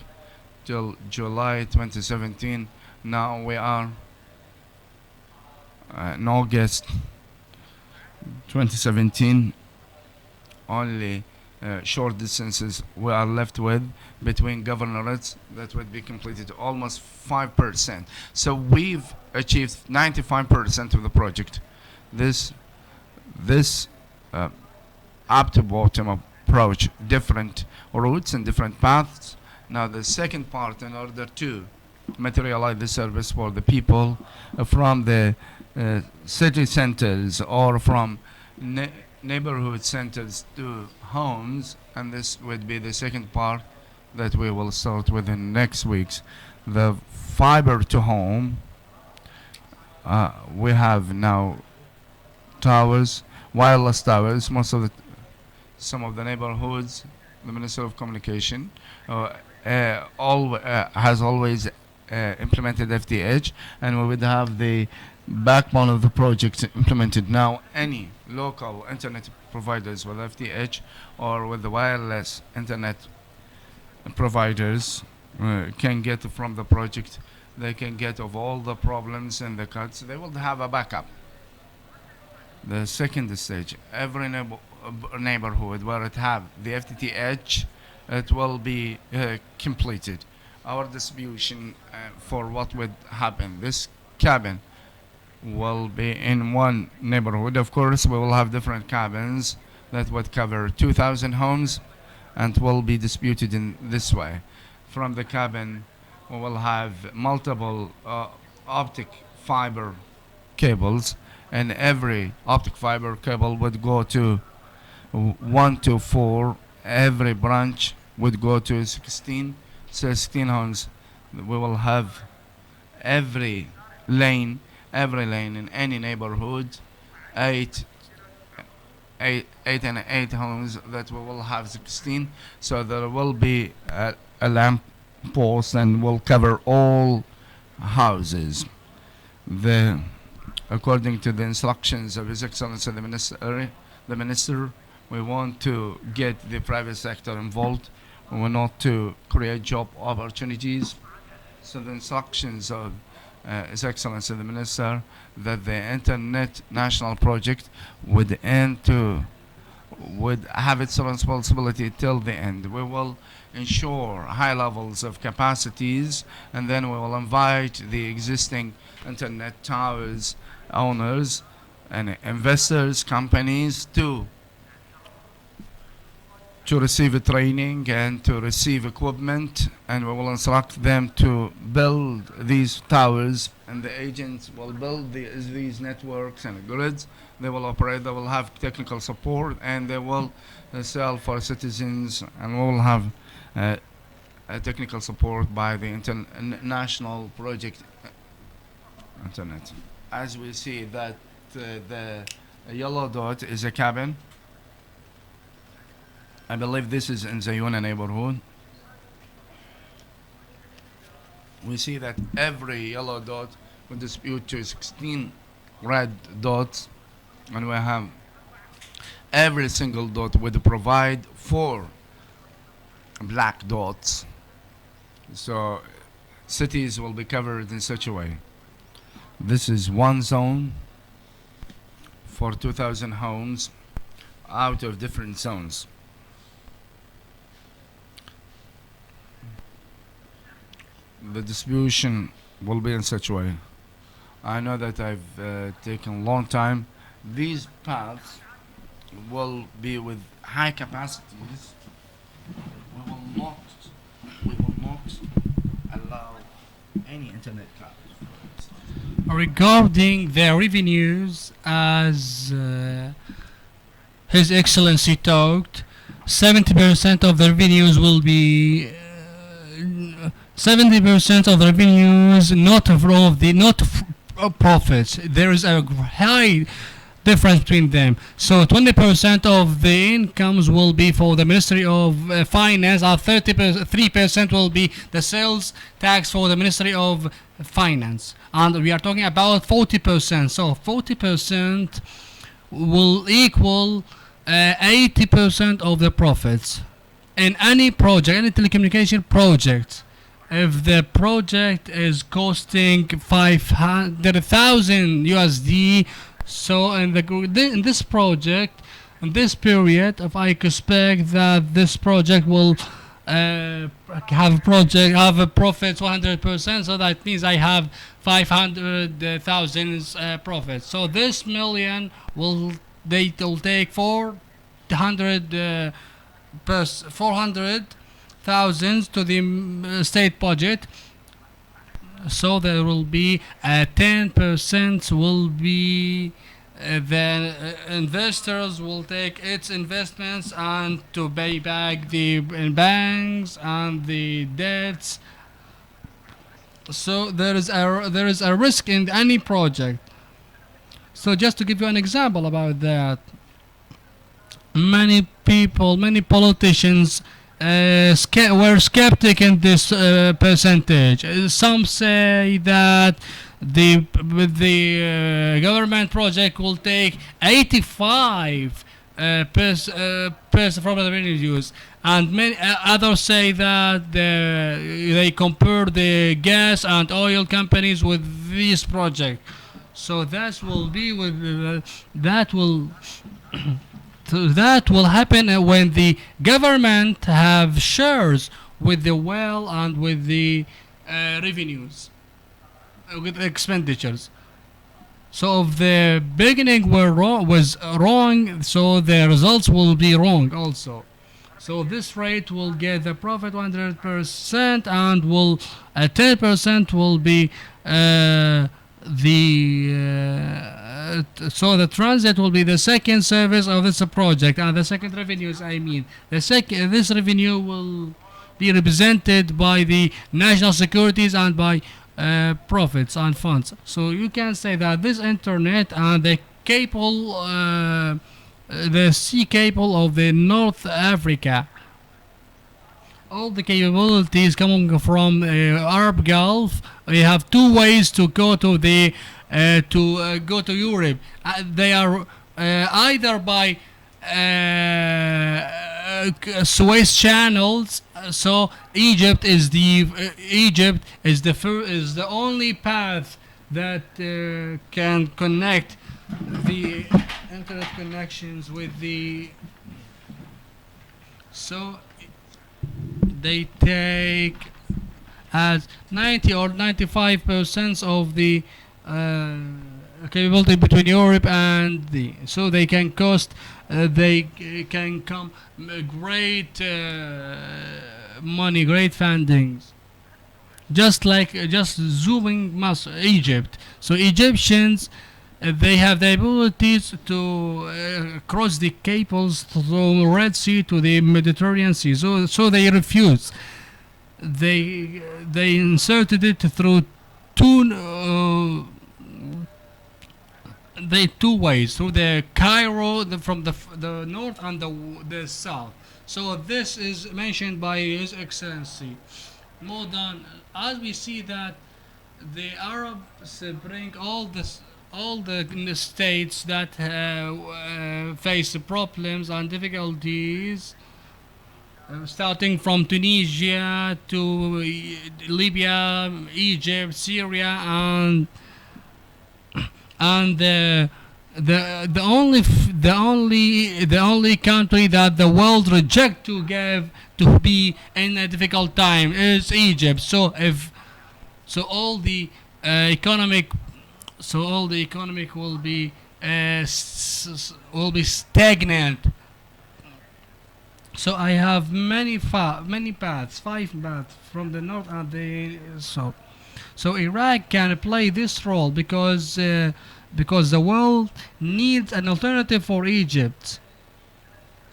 till July 2017. Now we are in August 2017. Only short distances we are left with between governorates that would be completed, almost 5%. So we've achieved 95% of the project. This up to bottom approach, different routes and different paths. Now the second part, in order to materialize the service for the people from the city centers or from neighborhood centers to homes, and this would be the second part that we will start within next weeks. The fiber to home, we have now towers, wireless towers. Some of the neighborhoods, the Minister of Communication has always implemented FTH, and we would have the backbone of the project implemented. Now any local internet providers with FTH or with the wireless internet providers can get from the project. They can get of all the problems and the cuts. They will have a backup. The second stage, every neighborhood where it have the FTTH, it will be completed. Our distribution for what would happen, this cabin will be in one neighborhood. Of course, we will have different cabins that would cover 2,000 homes and will be distributed in this way. From the cabin, we will have multiple optic fiber cables, and every optic fiber cable would go to 1 to 4. Every branch would go to 16 homes. We will have every lane in any neighborhood, eight and 8 homes that we will have 16. So there will be a lamp post and will cover all houses. According to the instructions of His Excellency the Minister, we want to get the private sector involved. We want not to create job opportunities. So the instructions of His Excellency the Minister that the Internet National Project would have its responsibility till the end. We will ensure high levels of capacities, and then we will invite the existing internet towers owners and investors, companies to receive training and to receive equipment, and we will instruct them to build these towers, and the agents will build these networks and grids. They will operate, they will have technical support, and they will sell for citizens, and we will have technical support by the international project internet. As we see that the yellow dot is a cabin. I believe this is in Zayuna neighborhood. We see that every yellow dot will distribute to 16 red dots, and we have every single dot would provide 4 black dots. So cities will be covered in such a way. This is one zone for 2,000 homes out of different zones. The distribution will be in such a way. I know that I've taken a long time. These paths will be with high capacities. We will not allow any internet cables. Regarding the revenues, as His Excellency talked, 70% of the revenues will be 70% of the revenues not profits. There is a high difference between them. So 20% of the incomes will be for the Ministry of Finance, and 3% will be the sales tax for the Ministry of Finance. And we are talking about 40%. So 40% will equal 80% of the profits in any project, any telecommunication project. If the project is costing 500,000 USD, so in this project, in this period, if I expect that this project will have a profit 100%, so that means I have 500,000 profit. So this million will take 400,000 to the state budget. So there will be 10% will be the investors will take its investments and to pay back the banks and the debts. So there is a risk in any project. So just to give you an example about that, many people, many politicians were skeptic in this percentage. Some say that the government project will take 85 percent from the revenues, and many others say that they compare the gas and oil companies with this project. So that will be with that will. So that will happen when the government have shares with the well and with the revenues, with expenditures. So if the beginning was wrong, so the results will be wrong also. So this rate will get the profit 100%, and will 10% will be so the transit will be the second service of this project, and the second revenues, I mean this revenue will be represented by the national securities and by profits and funds. So you can say that this internet and the cable, the sea cable of the North Africa, all the capabilities coming from Arab Gulf. We have two ways to go to the go to Europe. They are either by Suez channels. So Egypt is the only path that can connect the internet connections with the. So they take as 90 or 95% of the capability between Europe and the. So they can cost. They can come great money, great fundings. Just zooming Egypt. So Egyptians, they have the abilities to cross the cables through Red Sea to the Mediterranean Sea. So they refuse. They inserted it through two ways, through the Cairo, from the north and the south. So this is mentioned by His Excellency. More than, as we see that the Arabs bring all the states that face problems and difficulties, starting from Tunisia to Libya, Egypt, Syria, and the only country that the world reject to be in a difficult time is Egypt. So all the economic will be stagnant. So I have many paths, 5 paths from the north and the south. So Iraq can play this role because the world needs an alternative for Egypt.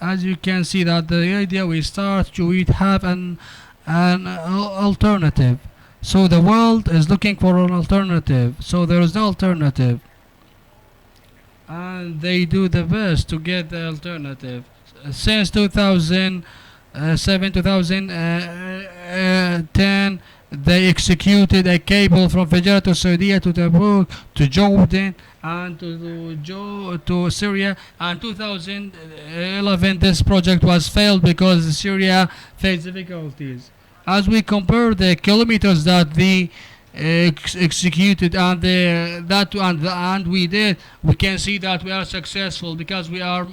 As you can see that the idea we have an alternative. So the world is looking for an alternative. So there is no alternative. and they do the best to get the alternative. Since 2007, 2010, they executed a cable from Fajr to Saudi to Tabuk to Jordan and to Syria. And 2011, this project was failed because Syria faced difficulties. As we compare the kilometers that the executed and and we did, we can see that we are successful because we are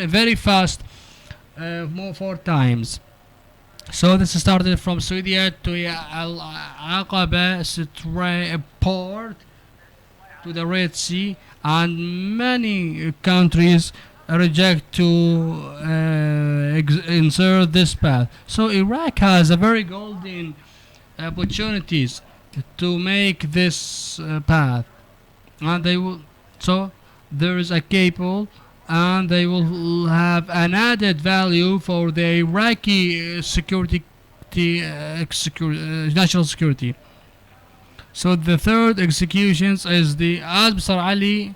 very fast, more 4 times. So this started from Saudi to Al Aqaba port to the Red Sea, and many countries reject to insert this path. So Iraq has a very golden opportunities to make this path, and they will. So there is a cable, and they will have an added value for the Iraqi national security. So the third executions is the as Mr. Ali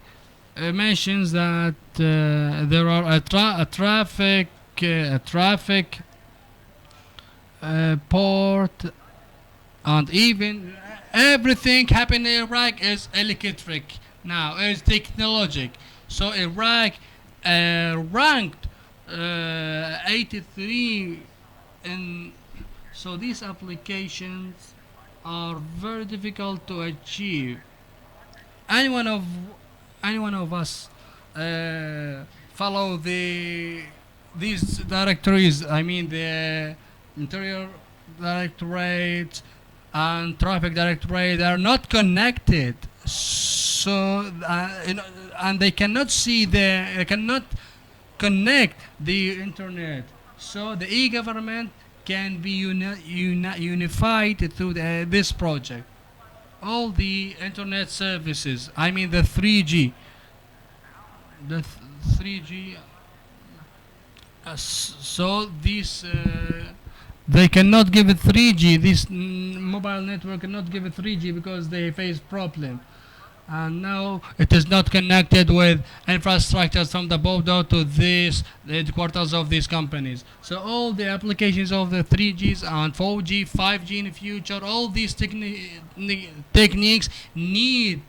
mentions that there are a traffic port, and even everything happening in Iraq is electric now, is technologic. So Iraq ranked 83 in. So these applications are very difficult to achieve. Anyone of us follow these directories. I mean the interior directorate and traffic directorate are not connected. So and they cannot they cannot connect the internet. So the e-government can be unified through this project. All the internet services, I mean the 3G, the 3G. So these they cannot give it 3G. This mobile network cannot give it 3G because they face problem. And now it is not connected with infrastructures from the border to the headquarters of these companies. So all the applications of the 3Gs and 4G, 5G in the future, all these techniques need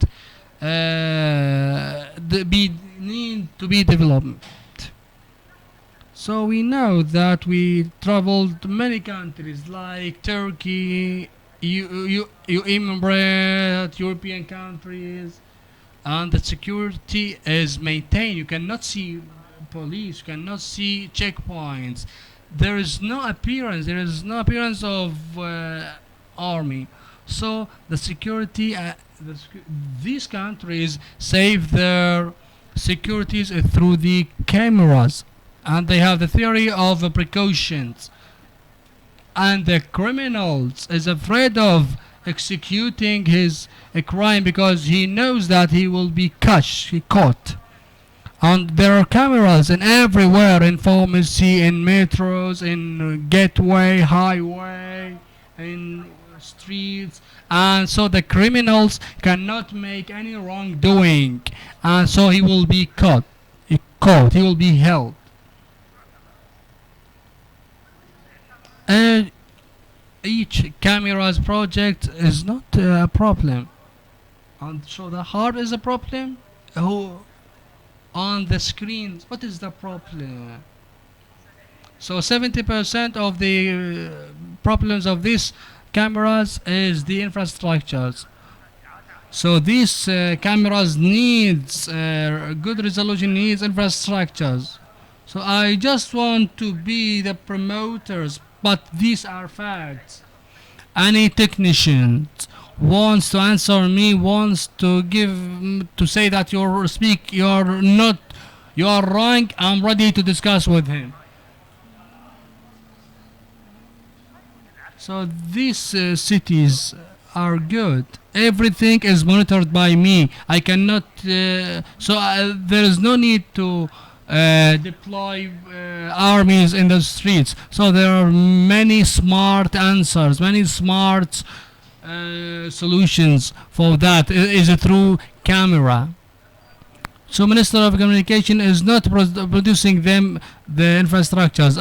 to be developed. So we know that we traveled to many countries like Turkey, you Emirates, European countries, and the security is maintained. You cannot see police, you cannot see checkpoints. There is no appearance. There is no appearance of army. So the security, these countries save their securities through the cameras, and they have the theory of precautions. And the criminals is afraid of executing his crime because he knows that he will be caught. And there are cameras in everywhere, in pharmacy, in metros, in gateway, highway, in streets, and so the criminals cannot make any wrongdoing, and so he will be caught. He will be held. Each camera's project is not a problem, and so the heart is a problem. Who on the screens? What is the problem? So 70% of the problems of these cameras is the infrastructures. So these cameras needs good resolution, needs infrastructures. So I just want to be the promoters, but these are facts. Any technician wants to answer me, wants to say that you are wrong, I'm ready to discuss with him. So these cities are good. Everything is monitored by me. I cannot. There is no need to deploy armies in the streets. So there are many smart answers, many smart solutions for that. Is it through camera? So Minister of Communication is not producing them the infrastructures.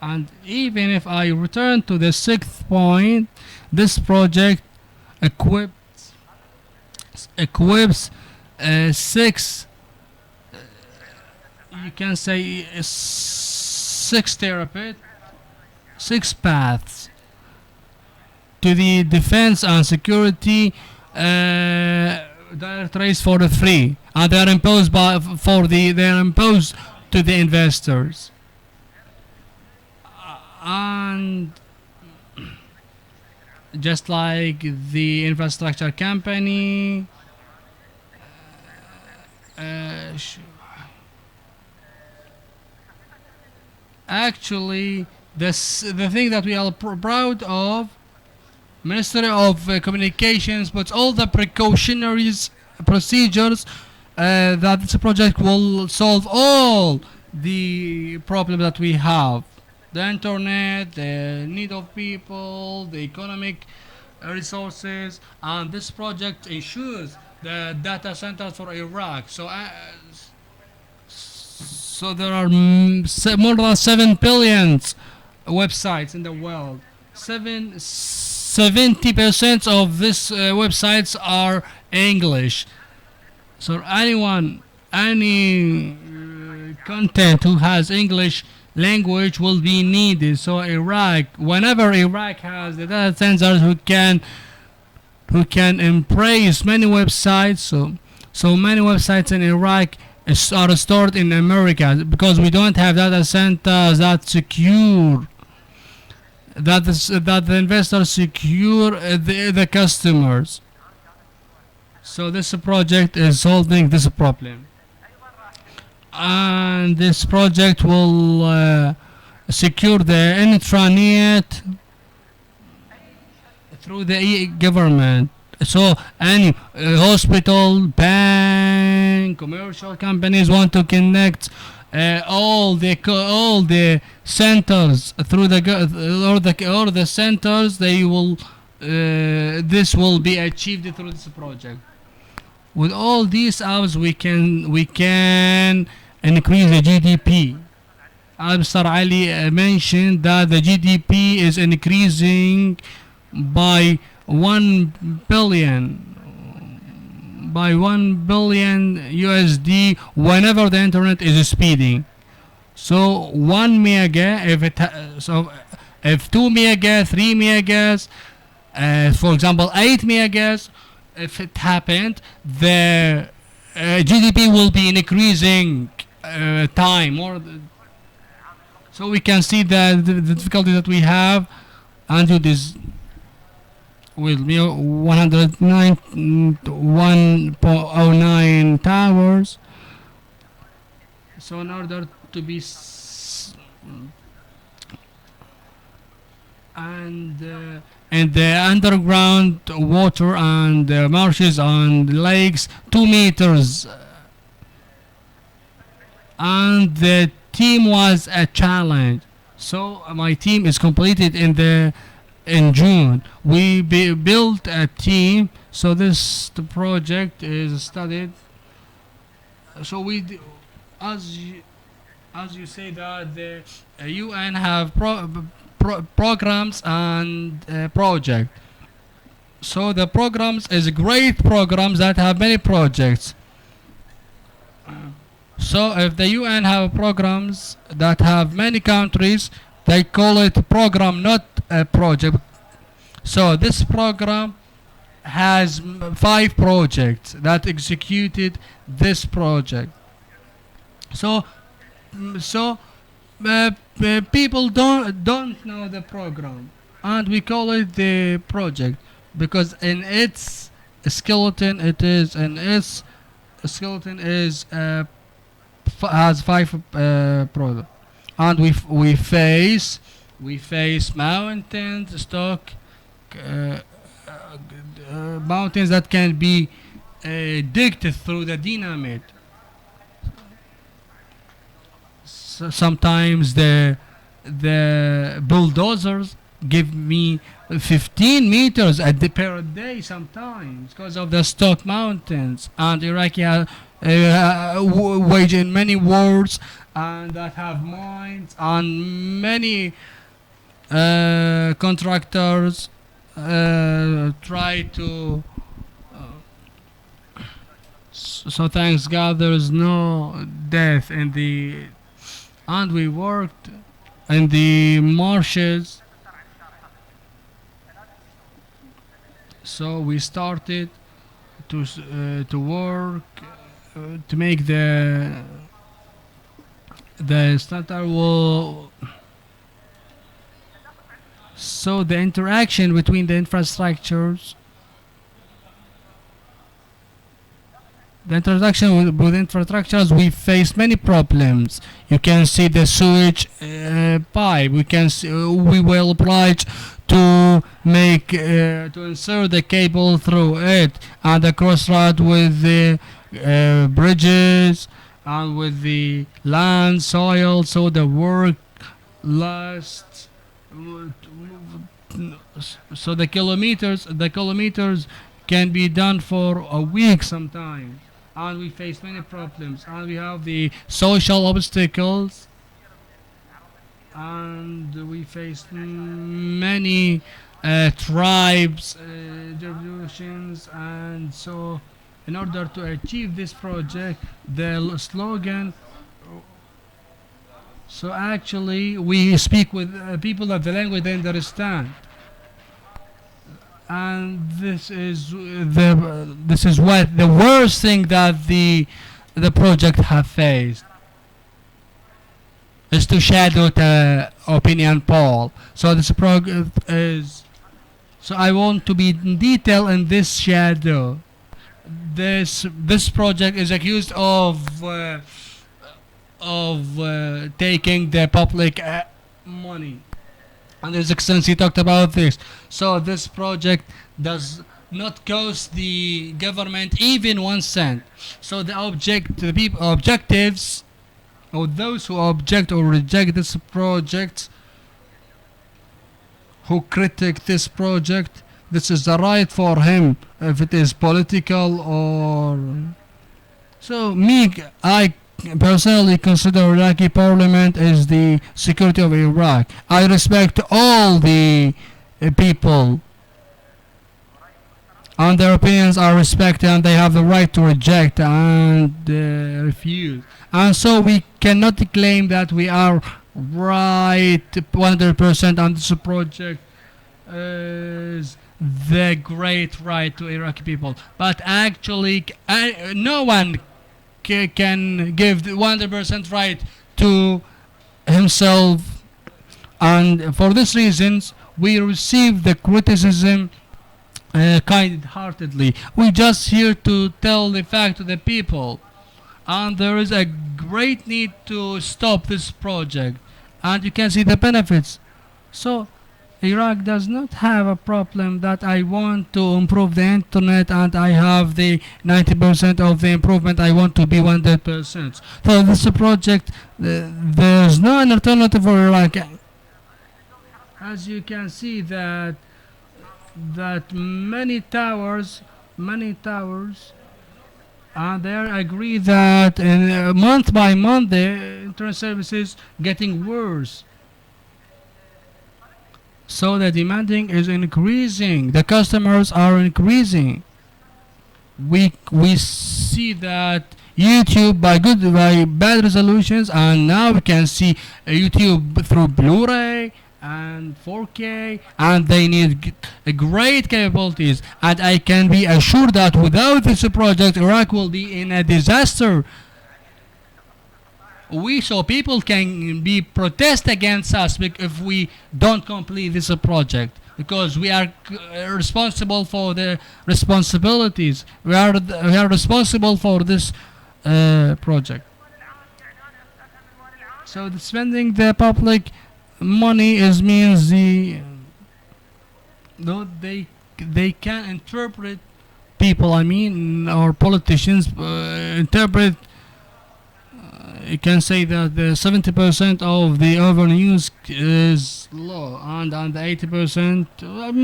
And even if I return to the sixth point, this project equips equips six, you can say six therapists, six paths to the defense and security directories for the free, and they are imposed to the investors. And just like the infrastructure company, actually the thing that we are proud of, Ministry of Communications puts all the precautionary procedures that this project will solve all the problems that we have. The internet, the need of people, the economic resources, and this project ensures the data centers for Iraq. So there are more than 7 billion websites in the world. 70% of these websites are English. So any content who has English language will be needed. So whenever Iraq has the data centers who can embrace many websites, so many websites in Iraq are stored in America because we don't have data centers that secure that the investors secure the customers. So this project is solving this problem, and this project will secure the intranet through the government. So any hospital, bank, commercial companies want to connect all the centers through the centers. They will this will be achieved through this project. With all these apps, we can increase the GDP. As Mr. Ali mentioned that the GDP is increasing by 1 billion USD whenever the internet is speeding. So 1 mega, if 2 mega, 3 megas, for example 8 megas, if it happened, the GDP will be increasing time. So we can see that the difficulty that we have, and do this with 109 towers. So in order to be and the underground water and marshes and lakes 2 meters, and the team was a challenge. So my team is completed in June. We built a team. So the project is studied. So as you say that the UN have programs and project. So the programs is great programs that have many projects. So if the UN have programs that have many countries, they call it program, not a project. So this program has 5 projects that executed this project. So people don't know the program, and we call it the project because in its skeleton has 5 products, and we face mountains, mountains that can be digged through the dynamite. Sometimes the bulldozers give me 15 meters per day sometimes because of the stock mountains, and Iraqi waging many wars and that have mines and many contractors try to so thanks God there is no death in the, and we worked in the marshes. So we started to work to make the starter wall. So the interaction between the infrastructures, with infrastructures, we face many problems. You can see the sewage pipe. We will oblige to insert the cable through it, and the crossroad with the bridges and with the land soil, so the work lasts. So the kilometers can be done for a week sometimes, and we face many problems, and we have the social obstacles, and we face many tribes revolutions. And so in order to achieve this project, the slogan, so actually we speak with people of the language they understand, and this is what the worst thing that the project have faced is to shadow the opinion poll. So this project is, so I want to be in detail in this shadow. This project is accused of taking the public money, and His Excellency talked about this. So this project does not cost the government even 1 cent. So the objectives, or those who object or reject this project, who critic this project, this is the right for him, if it is political or. So I personally consider Iraqi parliament as the security of Iraq. I respect all the people, and their opinions are respected, and they have the right to reject and refuse. And so we cannot claim that we are right 100% on this project is the great right to Iraqi people. But actually, no one can give the 100% right to himself, and for these reasons we receive the criticism kind-heartedly. We just here to tell the fact to the people, and there is a great need to stop this project, and you can see the benefits. So Iraq does not have a problem that I want to improve the internet and I have the 90% of the improvement, I want to be 100%. So this project, there's no alternative for Iraq. As you can see that many towers, and they agree that month by month the internet services getting worse. So the demanding is increasing. The customers are increasing. We see that YouTube by bad resolutions, and now we can see YouTube through Blu-ray and 4K, and they need great capabilities. And I can be assured that without this project, Iraq will be in a disaster. So people can be protest against us if we don't complete this project, because we are responsible for the responsibilities. We are responsible for this project. So spending the public money means they can interpret people. I mean, or politicians interpret you can say that the 70% of the revenues is low, and the 80%,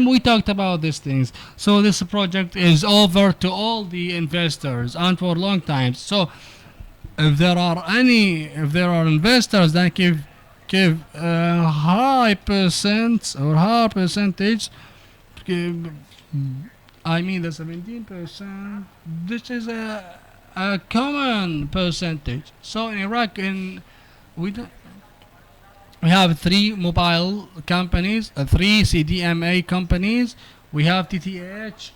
we talked about these things. So this project is over to all the investors and for a long time. So if there are investors that give high percent or high percentage, give, I mean the 17%. This is a common percentage. So in Iraq, we do, we have three mobile companies, three CDMA companies. We have TTH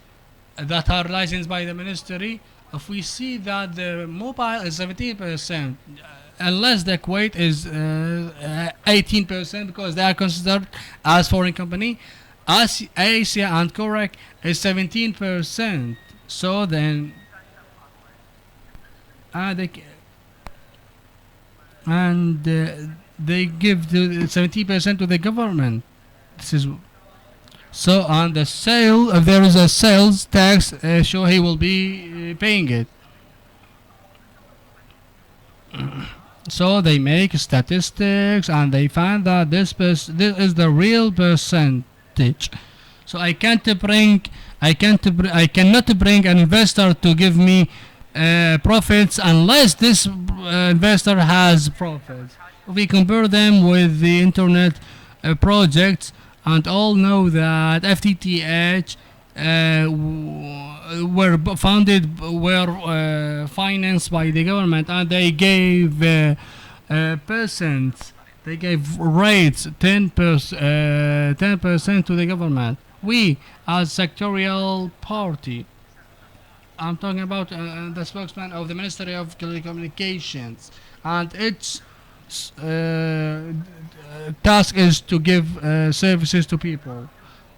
that are licensed by the ministry. If we see that the mobile is 17%, unless the Kuwait is 18% because they are considered as foreign company, as Asia and Korek is 17%. So then, they and they give the 70% to the government. This is so on the sale. If there is a sales tax, sure he will be paying it. So they make statistics and they find that this is the real percentage. So I cannot bring an investor to give me profits unless this investor has profits. We compare them with the internet projects, and all know that FTTH were financed by the government, and they gave percent. They gave rates 10% to the government. We, as sectorial party, I'm talking about the spokesman of the Ministry of Telecommunications, and its task is to give services to people.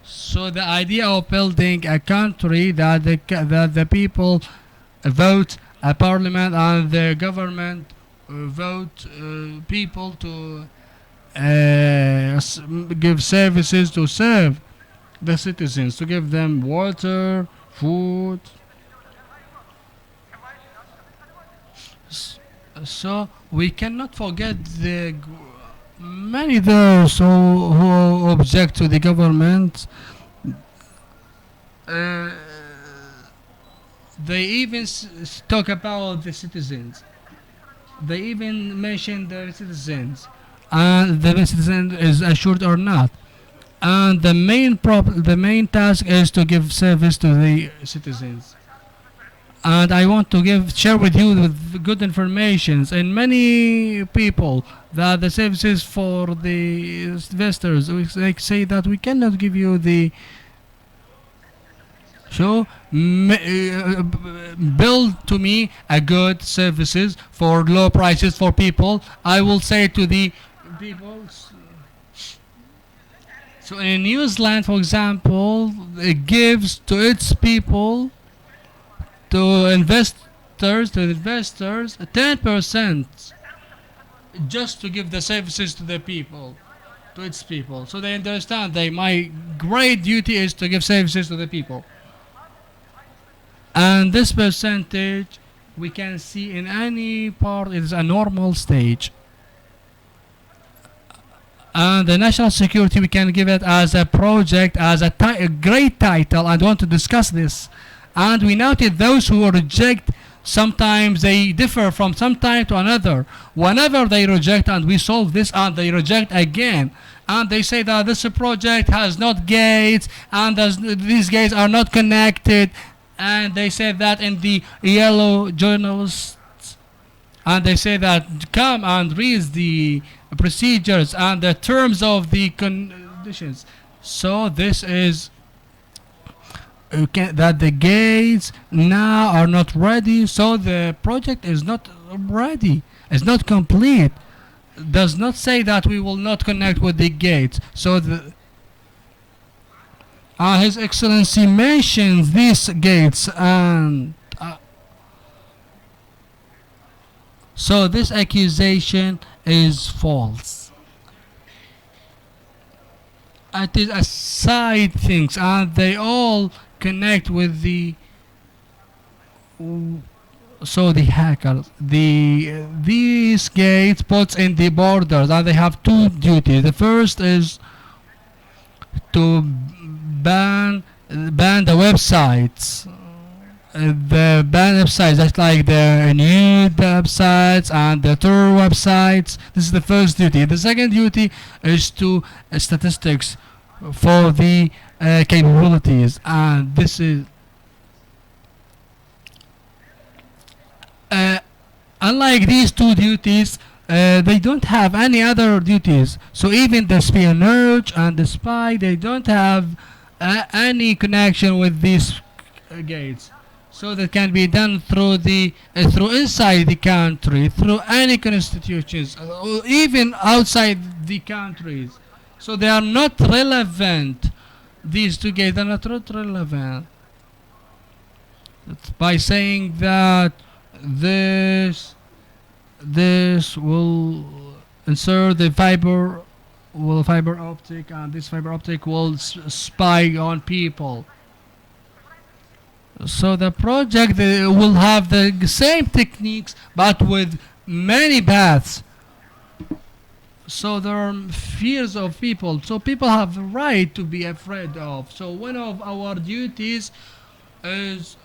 So the idea of building a country that the people vote a parliament and the government vote people to give services to serve the citizens, to give them water, food. So we cannot forget the many those who object to the government. Uh, they even talk about the citizens. They even mention the citizens, and the citizen is assured or not. And the main task is to give service to the citizens. And I want to share with you with good informations and many people that the services for the investors, they say that we cannot give you the so build to me a good services for low prices for people. I will say to the people. So in New Zealand, for example, it gives to its people, to investors 10% just to give the services to the people, to its people. So they understand that my great duty is to give services to the people. And this percentage we can see in any part is a normal stage. And the national security, we can give it as a project, as a great title, and want to discuss this. And we noted those who reject, sometimes they differ from some time to another. Whenever they reject, and we solve this, and they reject again, and they say that this project has not gates, and these gates are not connected, and they say that in the yellow journals, and they say that come and read the procedures and the terms of the conditions. So this is that the gates now are not ready, so the project is not ready, it's not complete. Does not say that we will not connect with the gates. So His Excellency mentions these gates, and so this accusation is false. It is a side things, and they all connect with the So the hackers, these gates puts in the borders, and they have two duties. The first is to ban the websites. The ban websites, that's like the nude websites and the terror websites. This is the first duty. The second duty is to statistics for the capabilities, and this is uh, unlike these two duties. They don't have any other duties. So even the espionage and the spy, they don't have any connection with these gates. So that can be done through the through inside the country, through any constitutions, or even outside the countries. So they are not relevant. These two gates are not relevant. It's by saying that this this will insert the fiber optic, and this fiber optic will spy on people. So the project will have the same techniques but with many paths. So there are fears of people. So people have the right to be afraid of. So one of our duties is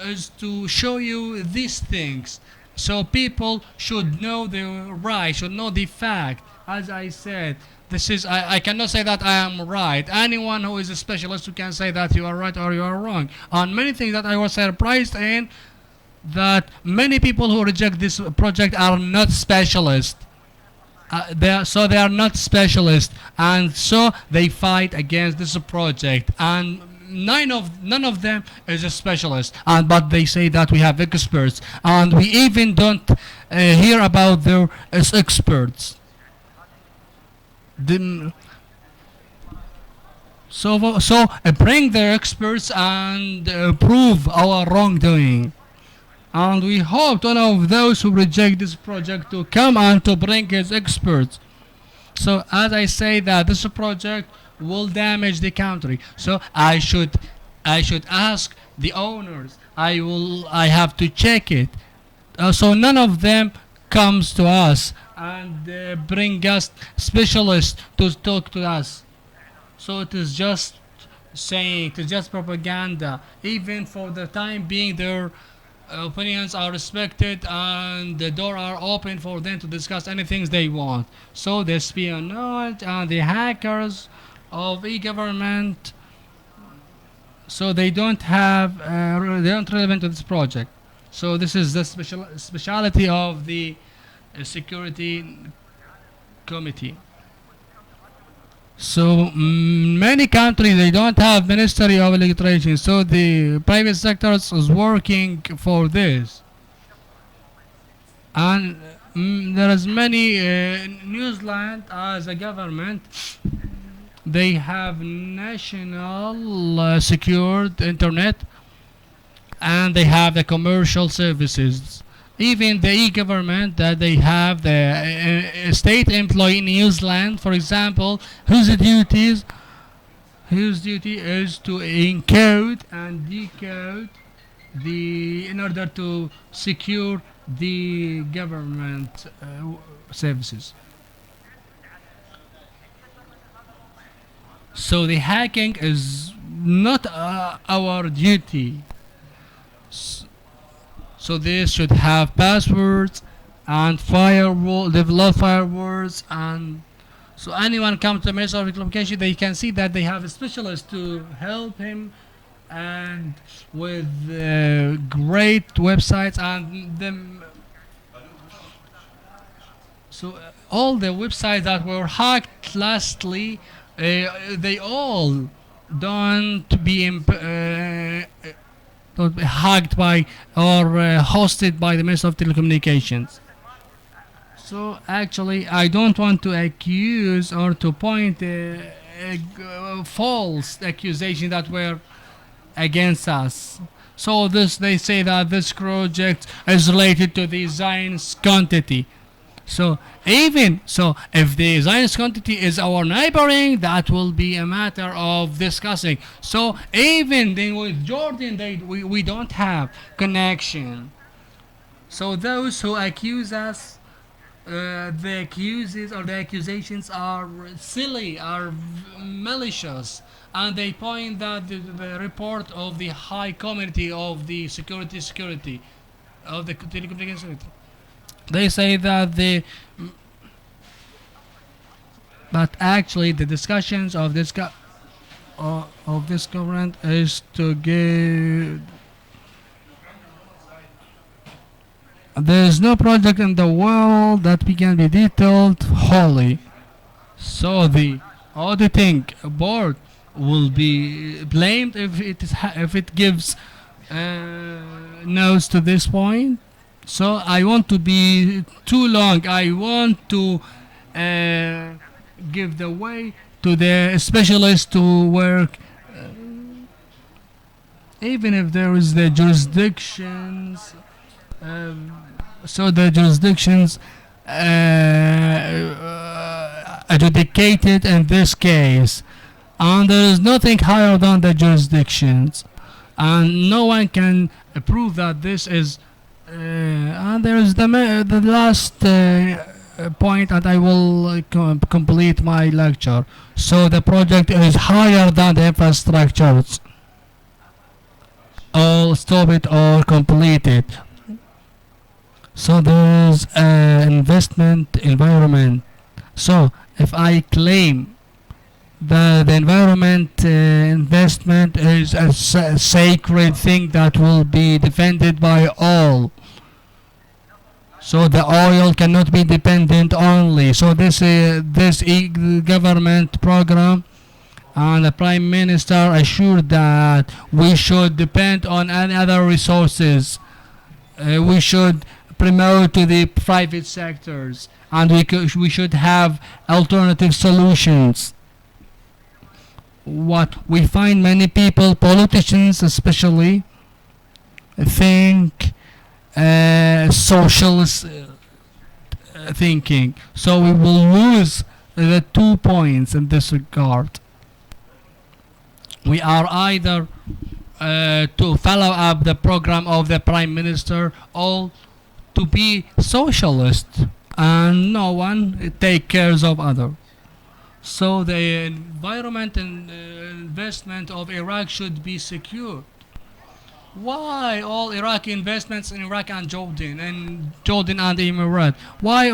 is to show you these things. So people should know the right, should know the fact. As I said, this is I cannot say that I am right. Anyone who is a specialist who can say that you are right or you are wrong. On many things that I was surprised in, that many people who reject this project are not specialists. They are not specialists, and so they fight against this project. And none of them is a specialist, and but they say that we have experts, and we even don't hear about their as experts. The, bring their experts and prove our wrongdoing. And we hope one of those who reject this project to come and to bring his experts. So as I say that this project will damage the country. So I should ask the owners. I have to check it. So none of them comes to us and bring us specialists to talk to us. So it is just saying, it is just propaganda. Even for the time being, their opinions are respected and the door are open for them to discuss anything they want. So the espionage and the hackers of e-government, so they don't have they aren't relevant to this project. So this is the speciality of the security committee. So many countries they don't have Ministry of Electricity, so the private sector is working for this. And there is many New Zealand as a government. They have national secured internet, and they have the commercial services. Even the e-government that they have the state employee in New Zealand, for example, whose duty is to encode and decode the in order to secure the government services. So the hacking is not our duty. So this should have passwords and firewall, develop firewalls, and so anyone comes to the Ministry of Communication, they can see that they have a specialist to help him, and with great websites and them. So all the websites that were hacked lastly, they all don't be hacked by or hosted by the Ministry of Telecommunications. So actually, I don't want to accuse or to point false accusations that were against us. So this they say that this project is related to the Zionist quantity. So even so, if the Zionist quantity is our neighboring, that will be a matter of discussing. So even then with Jordan, we don't have connection. So those who accuse us, the accuses or the accusations are silly, are malicious, and they point that the report of the high committee of the security of the telecommunication security. They say that but actually the discussions of of this government is to give. There is no project in the world that can be detailed wholly. So the auditing board will be blamed if it gives notes to this point. So I want to be too long. I want to uh, give the way to the specialists to work, even if there is the jurisdictions. So the jurisdictions adjudicated in this case, and there is nothing higher than the jurisdictions, and no one can prove that this is. And there is the last point, and I will complete my lecture. So the project is higher than the infrastructures. All stop it or complete it. So there is an investment environment. So if I claim that the environment investment is a sacred thing that will be defended by all, so the oil cannot be dependent only. So this government program and the Prime Minister assured that we should depend on any other resources. We should promote to the private sectors, and we should have alternative solutions. What we find many people, politicians especially, think socialist thinking. So we will lose the 2 points in this regard. We are either to follow up the program of the Prime Minister or to be socialist, and no one take cares of other. So the environment and investment of Iraq should be secured. Why all Iraqi investments in Iraq and Jordan and Emirates? Why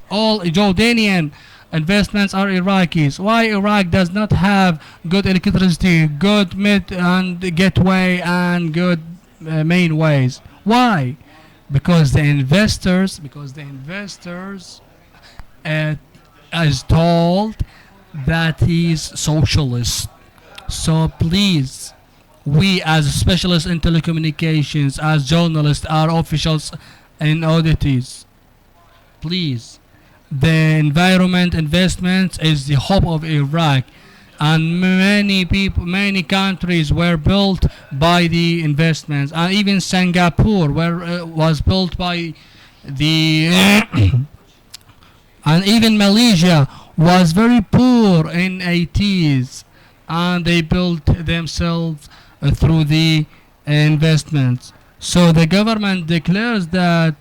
all Jordanian investments are Iraqis? Why Iraq does not have good electricity, good mid and gateway, and good main ways? Why? Because the investors is told that he's socialist. So please, we as specialists in telecommunications, as journalists, are officials and auditors, please, the environment investments is the hope of Iraq, and many countries were built by the investments, and even Singapore was built by the and even Malaysia was very poor in 80s, and they built themselves through the investments. So the government declares that.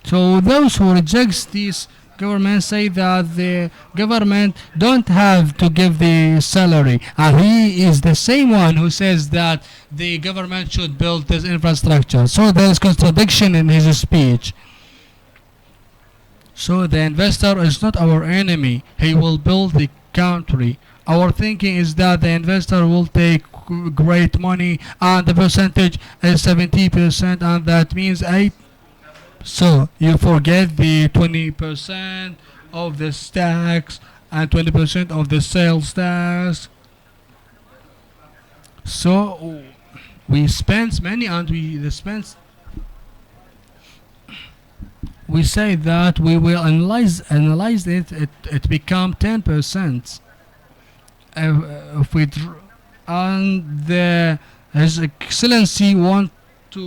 So those who rejects these governments say that the government don't have to give the salary, and he is the same one who says that the government should build this infrastructure. So there is contradiction in his speech. So the investor is not our enemy. He will build the country. Our thinking is that the investor will take great money, and the percentage is 70%, and that means 8. So you forget the 20% of the tax and 20% of the sales tax. So we spend money, and we say that we will analyze it become 10%. If we and His Excellency want to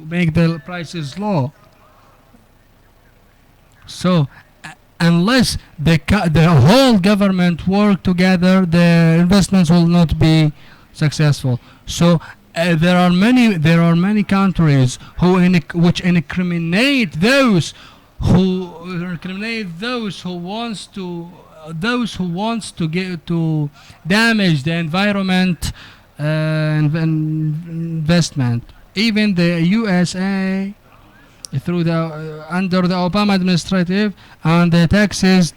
make the prices low. So unless the whole government work together, the investments will not be successful. So there are many countries which incriminate those who wants to get to damage the environment, investment. Even the USA, through the under the Obama administrative, and the taxes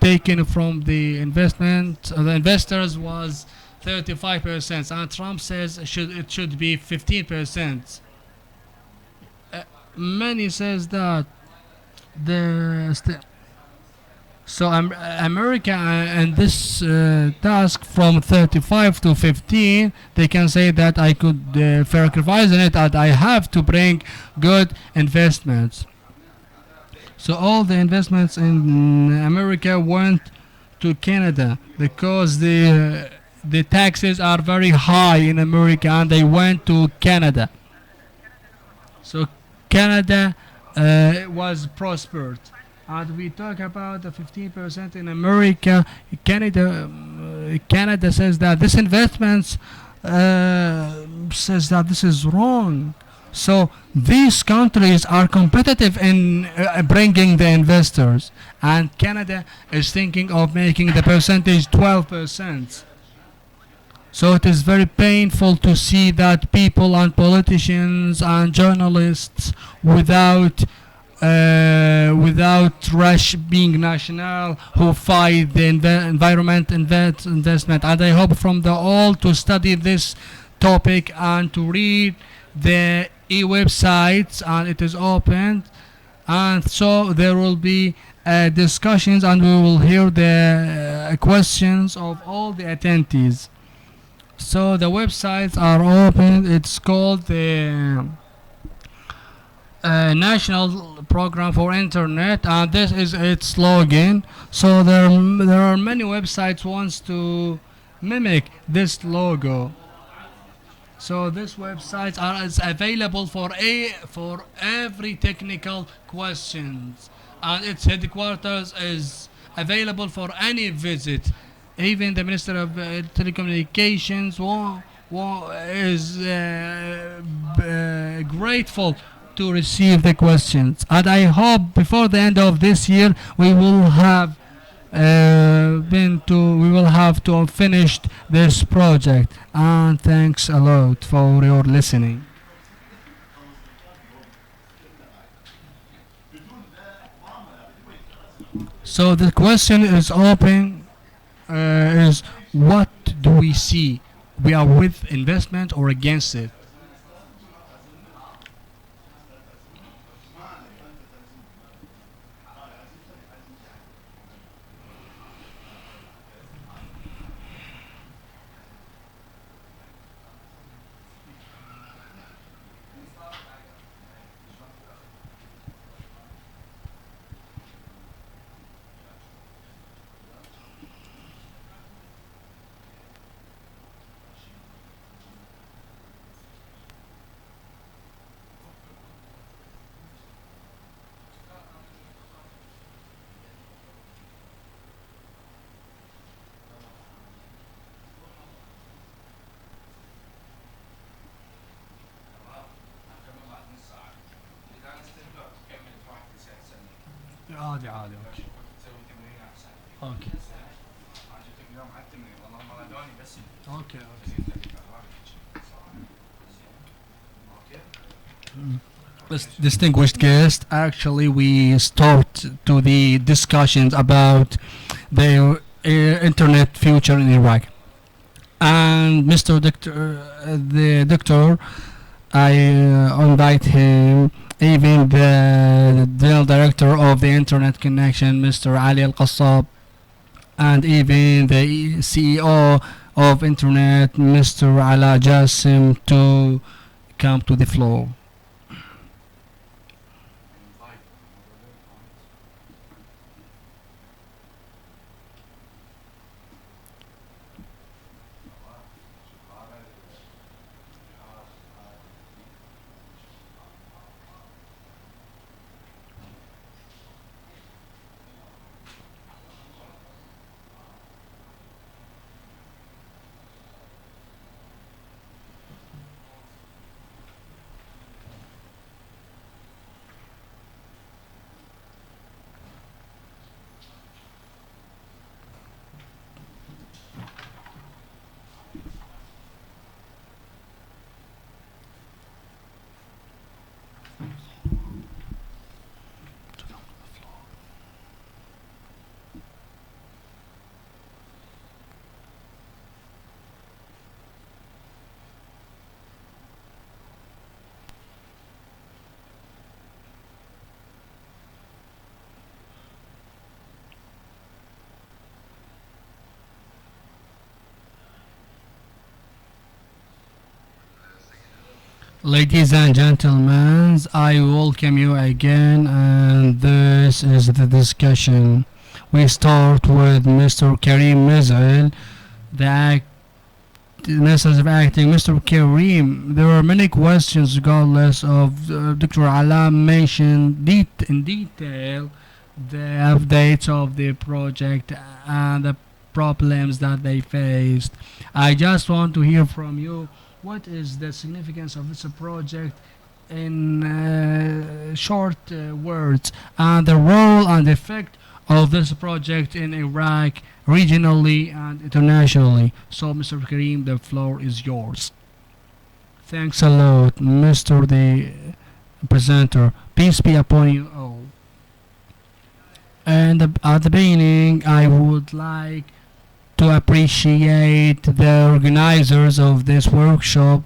taken from the investors was 35%, and Trump says it should be 15%. Many says that the so America, and this task from 35 to 15, they can say that I could sacrifice in it, and I have to bring good investments. So all the investments in America went to Canada because the taxes are very high in America, and they went to Canada. So Canada was prospered. And we talk about the 15% in America. Canada says that this investments says that this is wrong. So these countries are competitive in bringing the investors, and Canada is thinking of making the percentage 12%. So it is very painful to see that people and politicians and journalists, without rush being national, who fight the environment investment. And I hope from the all to study this topic and to read the e-websites, and it is open, and so there will be discussions, and we will hear the questions of all the attendees. So the websites are open. It's called the National Program for Internet, and this is its login. So there are many websites wants to mimic this logo. So this website is available for every technical questions, and its headquarters is available for any visit. Even the Minister of Telecommunications is grateful to receive the questions. And I hope before the end of this year we will have to finished this project. And thanks a lot for your listening. So the question is open, is what do we see? We are with investment or against it? عادي عادي اوكي. اوكي اوكي Distinguished guest, actually we start to the discussions about the internet future in Iraq. And Mr. Doctor, the doctor, I invite him, even the general director of the internet connection, Mr. Ali Al Qassab, and even the CEO of internet, Mr. Ala Jassim, to come to the floor. Ladies and gentlemen, I welcome you again, and this is the discussion. We start with Mr. Karim Mizal, the necessary of acting. Mr. Karim, there are many questions regardless of Dr. Alam mentioned in detail the updates of the project and the problems that they faced. I just want to hear from you what is the significance of this project in short words, and the role and effect of this project in Iraq regionally and internationally. So, Mr. Karim, the floor is yours. Thanks a lot, Mr. the presenter. Peace be upon you all. And at the beginning, I would like to appreciate the organizers of this workshop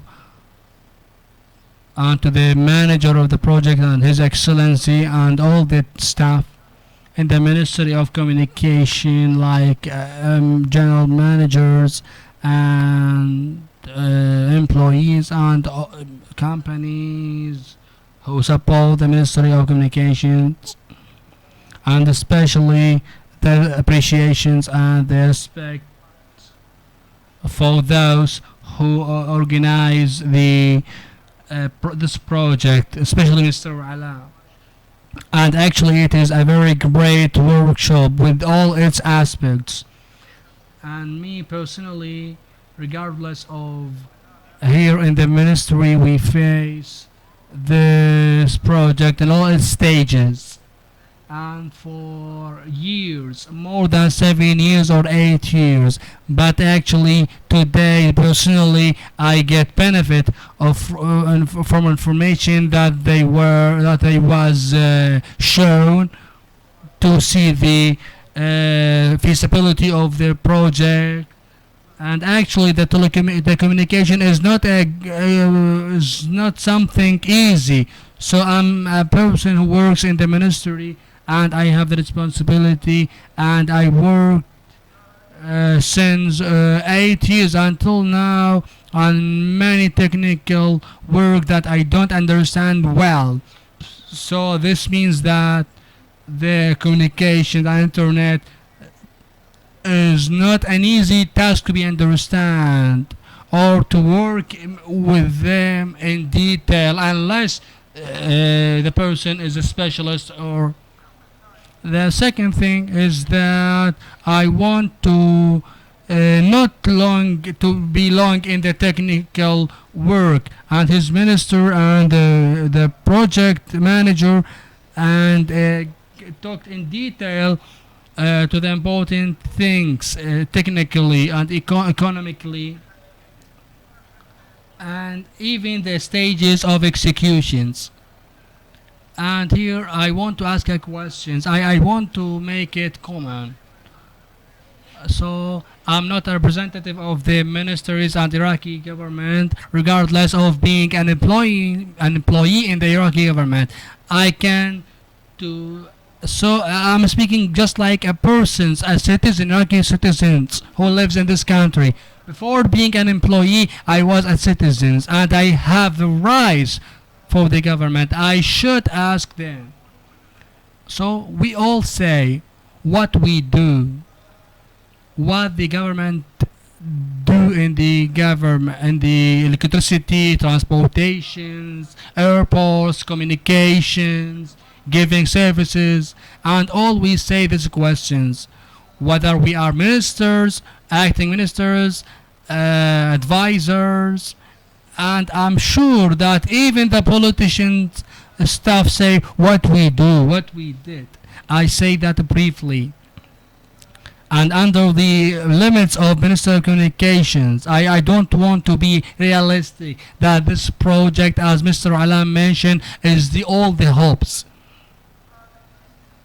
and to the manager of the project and His Excellency and all the staff in the Ministry of Communication, like general managers and employees and companies who support the Ministry of Communications, and especially the appreciations and the respect for those who organize this project, especially Mr. Ala. And actually, it is a very great workshop with all its aspects. And me personally, regardless of here in the ministry, we face this project in all its stages, and for years, more than 7 years or 8 years. But actually, today, personally, I get benefit of from information that they was shown to see the feasibility of the project. And actually, the communication is not something easy. So I'm a person who works in the ministry, and I have the responsibility, and I worked since 8 years until now on many technical work that I don't understand well. So this means that the communication, the internet, is not an easy task to be understand or to work with them in detail unless the person is a specialist. Or the second thing is that I want to not long to belong in the technical work, and his minister and the project manager and talked in detail to the important things technically and economically, and even the stages of executions. And here I want to ask a questions. I want to make it common. So I'm not a representative of the ministries and Iraqi government, regardless of being an employee in the Iraqi government. I can do so. I'm speaking just like a person, a citizen, Iraqi citizens who lives in this country. Before being an employee, I was a citizen, and I have the rights for the government. I should ask them. So we all say what we do, what the government do in the electricity, transportations, airports, communications, giving services, and all we say these questions, whether we are ministers, acting ministers, advisors, and I'm sure that even the politicians stuff say what we do, what we did. I say that briefly. And under the limits of Minister of Communications, I don't want to be realistic that this project, as Mr. Alam mentioned, is all the hopes.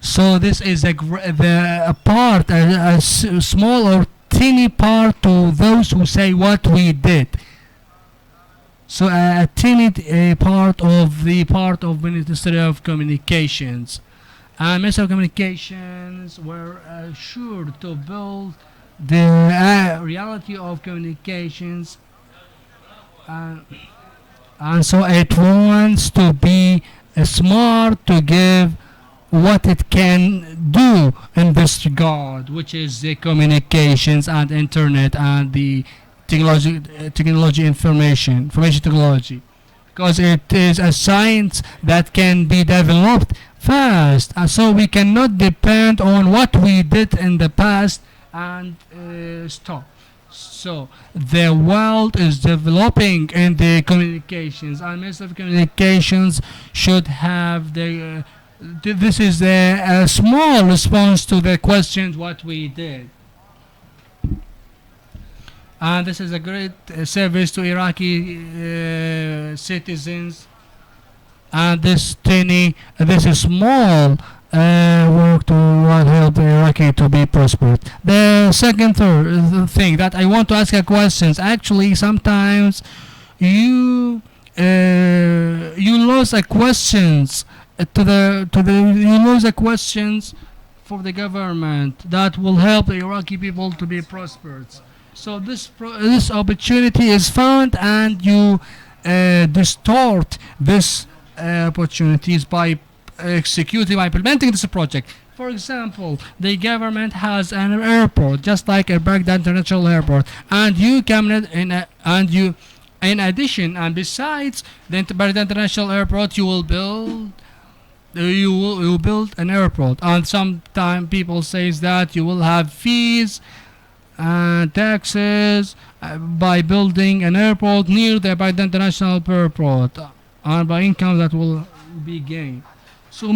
So this is a part, a small or teeny part to those who say what we did. So a teeny part of Ministry of Communications. And Ministry of Communications were sure to build the reality of communications and so it wants to be smart to give what it can do in this regard, which is the communications and internet and the technology information technology, because it is a science that can be developed fast, and so we cannot depend on what we did in the past and stop. So the world is developing in the communications, and Minister of Communications should have the. This is a small response to the questions what we did, and this is a great service to Iraqi citizens. And this is small work to help Iraqi to be prosperous. The second thing that I want to ask a questions. Actually, sometimes you lose a questions you lose a questions for the government that will help the Iraqi people to be prosperous. So this opportunity is found, and you distort this opportunities by executing, by implementing this project. For example, the government has an airport, just like a Baghdad International Airport, and you come in addition and besides the Baghdad International Airport, you will build an airport, and sometimes people says that you will have fees and taxes by building an airport near the Baghdad International Airport, and by income that will be gained. So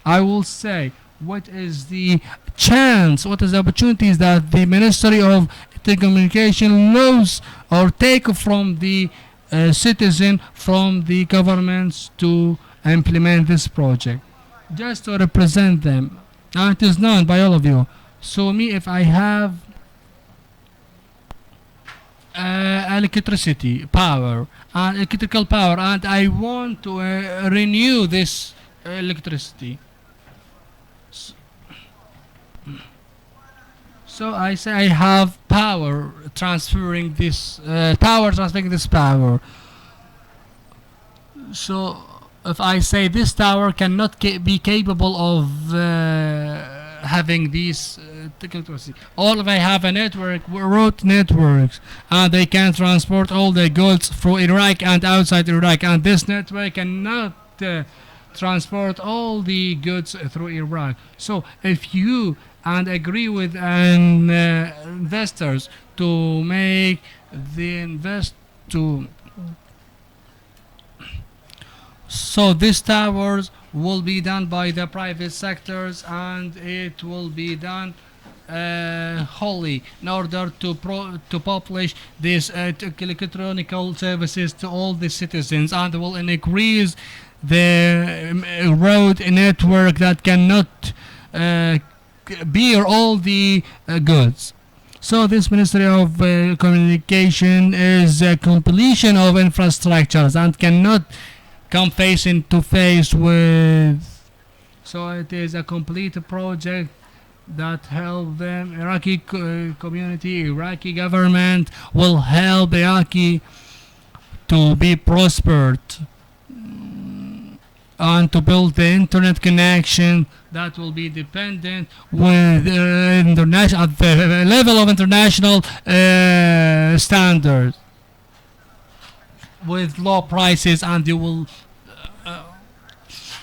I will say, what is the chance, what is the opportunities that the Ministry of Telecommunication lose or take from the citizen, from the governments to implement this project, just to represent them. And it is known by all of you. So if I have electricity power and electrical power, and I want to renew this electricity, so I say I have power transferring this power. So if I say this tower cannot be capable of having these electricity, or if I have a network, road networks, and they can transport all the goods through Iraq and outside Iraq, and this network cannot transport all the goods through Iraq. So if you and agree with investors to make the invest to, so these towers will be done by the private sectors, and it will be done wholly in order to publish these electronic services to all the citizens, and will increase the road network that cannot bear all the goods. So this Ministry of Communication is a completion of infrastructures and cannot come face to face with. So it is a complete project that help them. Iraqi community, Iraqi government will help Iraqi to be prospered and to build the internet connection that will be dependent with international, at the level of international standards, with low prices, and you will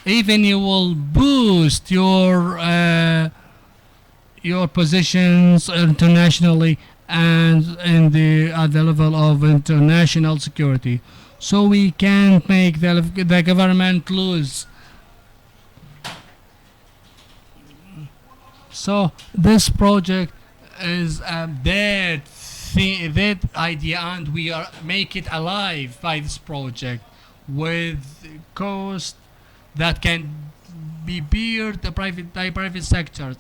even you will boost your positions internationally and in at the level of international security. So we can't make the government lose. So this project is a dead idea, and we are make it alive by this project with cost that can be beared by private sectors.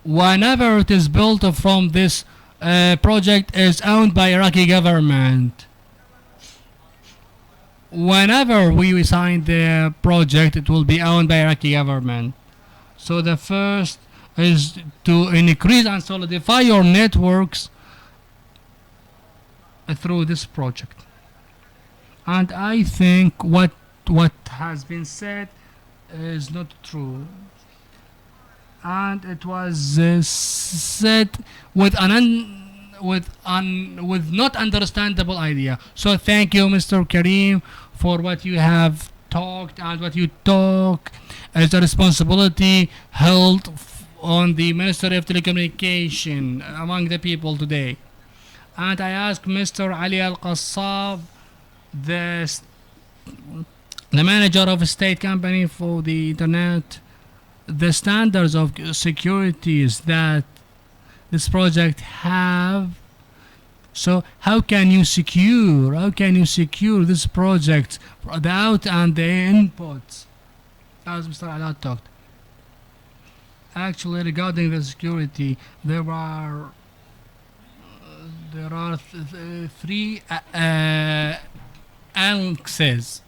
Whenever it is built from this project is owned by Iraqi government. Whenever we sign the project, it will be owned by Iraqi government. So the first is to increase and solidify your networks through this project. And I think what has been said is not true, and it was said with with not understandable idea. So thank you, Mr. Kareem, for what you have talked, and what you talk as a responsibility held on the Ministry of Telecommunication among the people today. And I ask Mr. Ali Al Qassab, the the manager of a state company for the internet, the standards of securities that this project have. So how can you secure this project, the out and the inputs, as Mr. Alad talked? Actually, regarding the security, there are three annexes.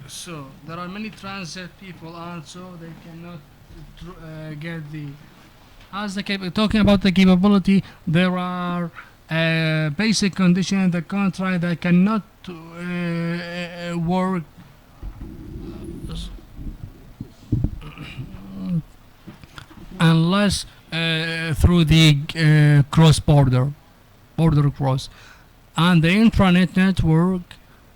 So there are many transit people, and so they cannot get the. As talking about the capability, there are basic conditions in the contract that cannot work unless through the border cross, and the intranet network,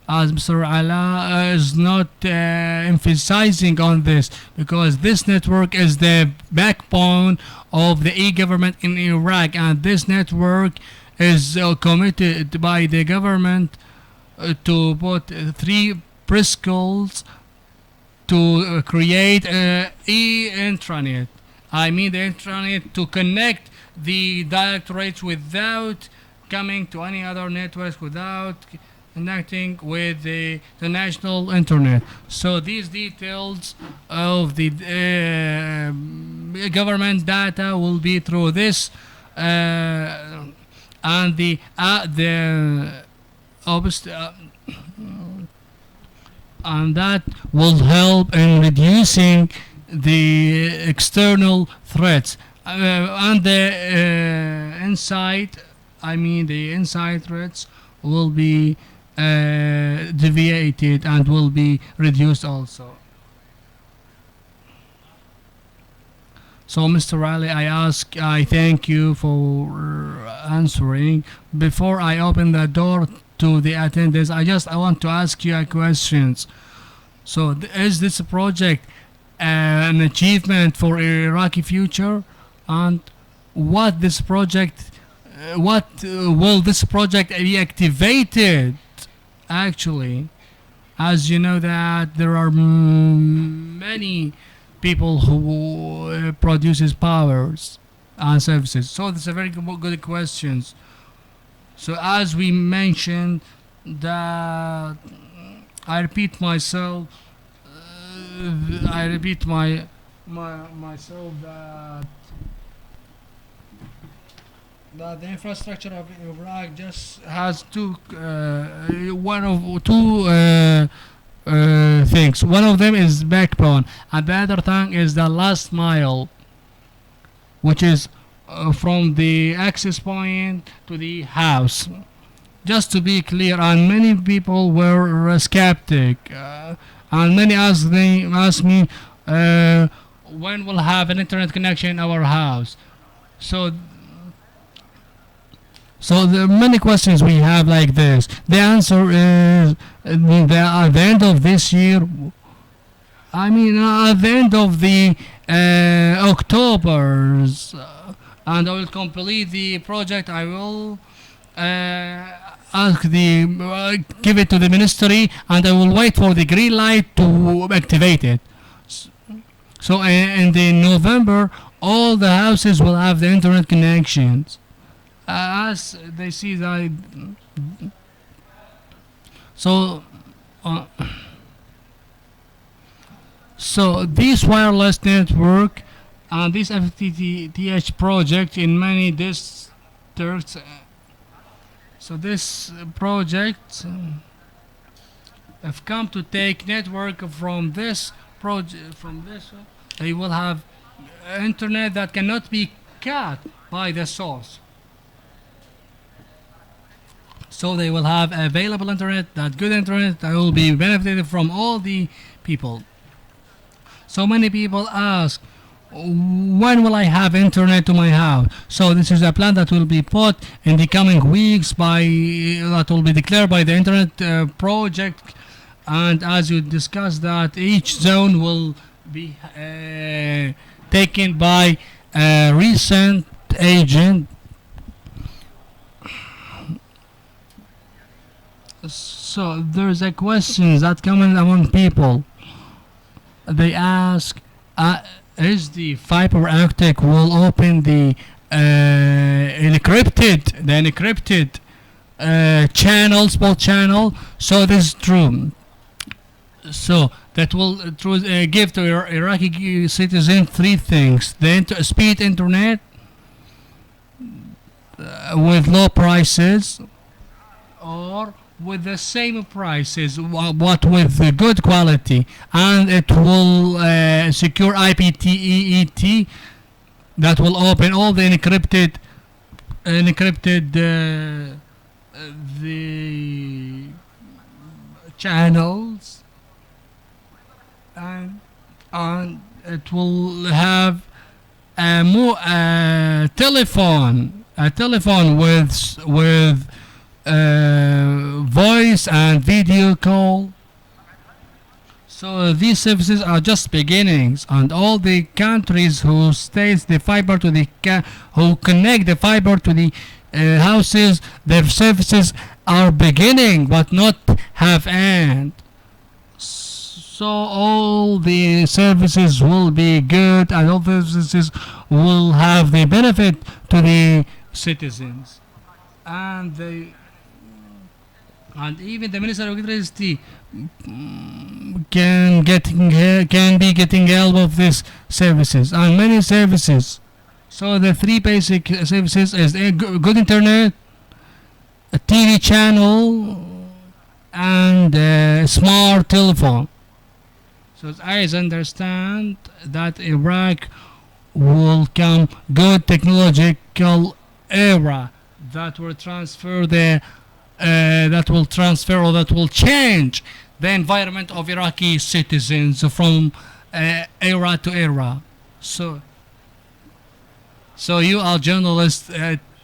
as Mr. Ala is not emphasizing on this, because this network is the backbone of the e-government in Iraq, and this network is committed by the government to put three preschools to create e-intranet. I mean the intranet to connect the directorates without coming to any other networks, without connecting with the national internet. So these details of the government data will be through this, and the and that will help in reducing the external threats, and the inside threats will be deviated and will be reduced also. So, Mr. Ali, I thank you for answering. Before I open the door to the attendants, I want to ask you a questions. So, is this project an achievement for Iraqi future, and what this project, what will this project be activated? Actually, as you know that there are many people who produces powers and services. So that's a very good questions. So as we mentioned, that I repeat myself. I repeat myself that the infrastructure of Iraq just has two things. One of them is backbone, and the other thing is the last mile, which is from the access point to the house. Just to be clear, and many people were skeptic, and many asked me when we'll have an internet connection in our house. So there are many questions we have like this. The answer is at the end of this year. I mean, at the end of the October's, and I will complete the project. I will give it to the ministry, and I will wait for the green light to activate it. So in the November, all the houses will have the internet connections. As they see that, so this wireless network and this FTTH project in many districts. So this project have come to take network from this project. They will have internet that cannot be cut by the source. So they will have available internet, that good internet that will be benefited from all the people. So many people ask, when will I have internet to my house? So this is a plan that will be put in the coming weeks by that will be declared by the internet project, and as you discussed that each zone will be taken by a recent agent. So there's a question that common among people. They ask, is the fiber optic will open the encrypted channel, small channel? So this is true. So that will give to Iraqi citizen three things: the speed internet with low prices, or with the same prices, but with good quality, and it will secure IPTEET that will open all the encrypted the channels, and it will have a telephone with voice and video call. So these services are just beginnings, and all the countries who states the fiber to the who connect the fiber to the houses, their services are beginning but not have end. So all the services will be good, and all the services will have the benefit to the citizens, and even the Minister of Electricity can be getting help of these services and many services. So the three basic services is a good internet, a TV channel, and a smart telephone. So as I understand that Iraq will come good technological era that will transfer that will change the environment of Iraqi citizens from era to era. So you are journalists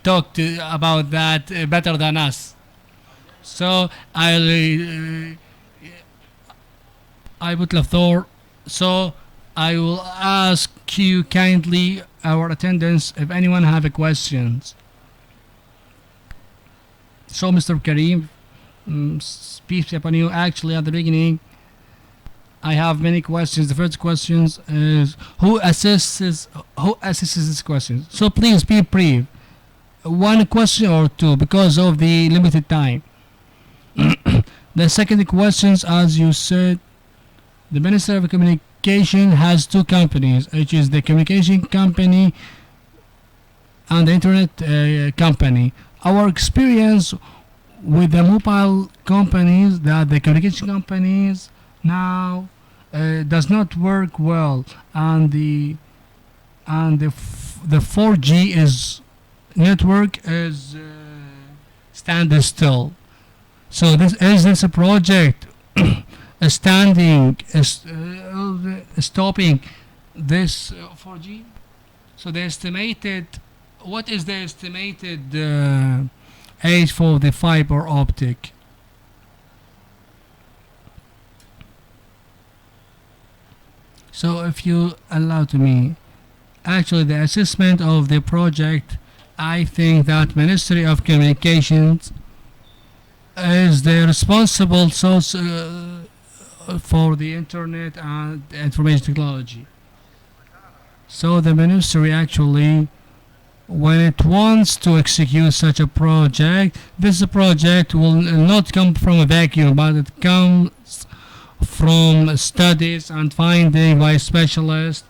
talk about that better than us. So I would love Thor. So I will ask you kindly, our attendants, if anyone have a questions. So Mr. Kareem, peace upon you. Actually, at the beginning, I have many questions. The first question is who assesses this question. So please be brief. One question or two because of the limited time. The second question, as you said, the Minister of Communication has two companies, which is the communication company and the internet company. Our experience with the mobile companies, that the communication companies now does not work well, and the 4G is network is standing still. So this a project stopping this 4G. So the estimated, what is the estimated age for the fiber optic? So if you allow to me, actually the assessment of the project, I think that Ministry of Communications is the responsible source for the internet and information technology. So the ministry actually, when it wants to execute such a project, this project will not come from a vacuum, but it comes from studies and finding by specialists.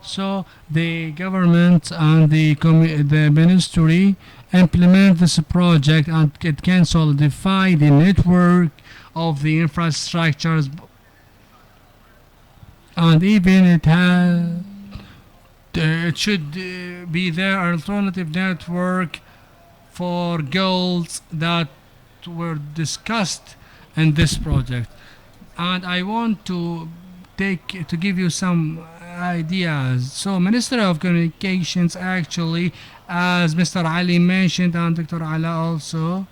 So the government and the ministry implement this project, and it can solidify the network of the infrastructures, and even it should be their alternative network for goals that were discussed in this project. And I want to give you some ideas. So Ministry of Communications actually, as Mr. Ali mentioned and Dr. Ala also,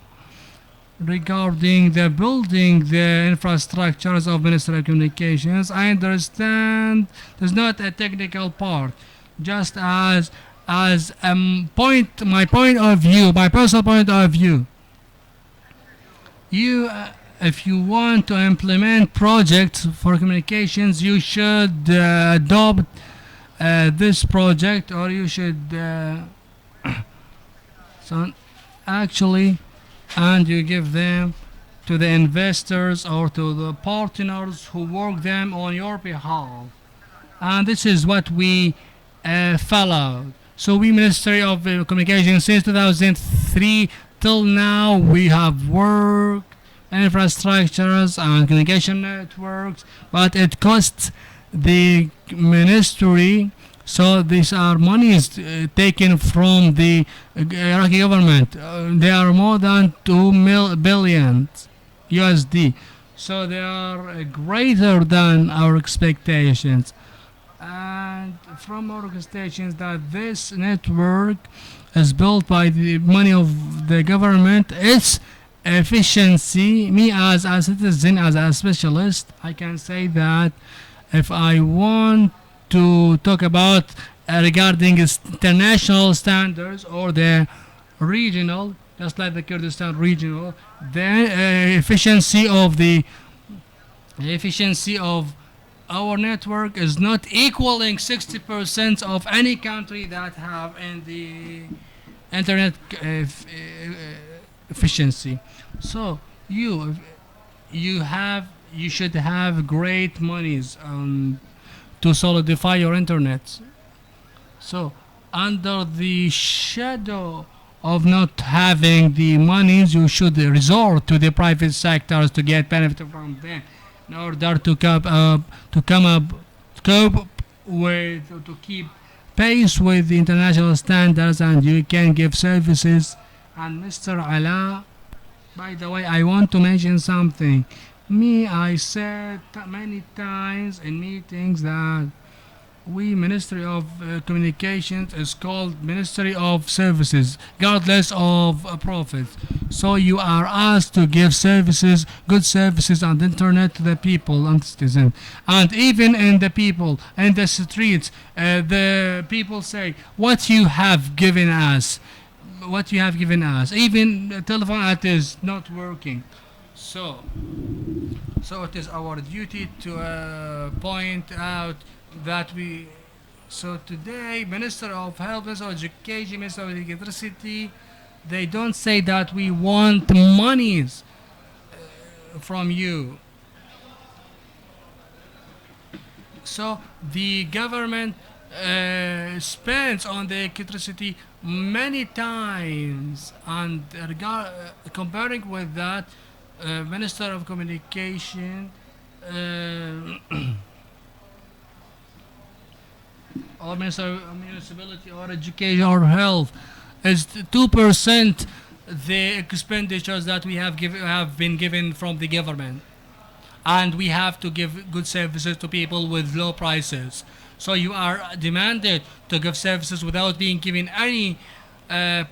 regarding the building the infrastructures of Ministry of Communications, I understand there's not a technical part, just as my point of view, my personal point of view. You if you want to implement projects for communications, you should adopt this project, or you should so actually, and you give them to the investors or to the partners who work them on your behalf. And this is what we followed. So we Ministry of Communications since 2003 till now, we have worked infrastructures and communication networks, but it costs the ministry. So these are monies taken from the Iraqi government. They are more than 2 billion USD. So they are greater than our expectations. And from our expectations that this network is built by the money of the government, its efficiency, me as a citizen, as a specialist, I can say that if I want to talk about regarding international standards or the regional, just like the Kurdistan regional, the efficiency of our network is not equaling 60% of any country that have in the internet efficiency. So you should have great monies to solidify your internet. So under the shadow of not having the monies, you should resort to the private sectors to get benefit from them in order to cope with, to keep pace with the international standards, and you can give services. And Mr. Ala, by the way, I want to mention something. I said many times in meetings that we Ministry of Communications is called Ministry of Services, regardless of profits. So you are asked to give services, good services on the internet to the people and citizens. And even in the people, in the streets, the people say, what you have given us, even the telephone that is not working. So it is our duty to point out that we. So today, Minister of Health, Minister of Education, Minister of Electricity, they don't say that we want monies from you. So the government spends on the electricity many times, and comparing with that, Minister of Communication or Minister of Municipality or Education or Health is 2% the expenditures that we have been given from the government, and we have to give good services to people with low prices. So you are demanded to give services without being given any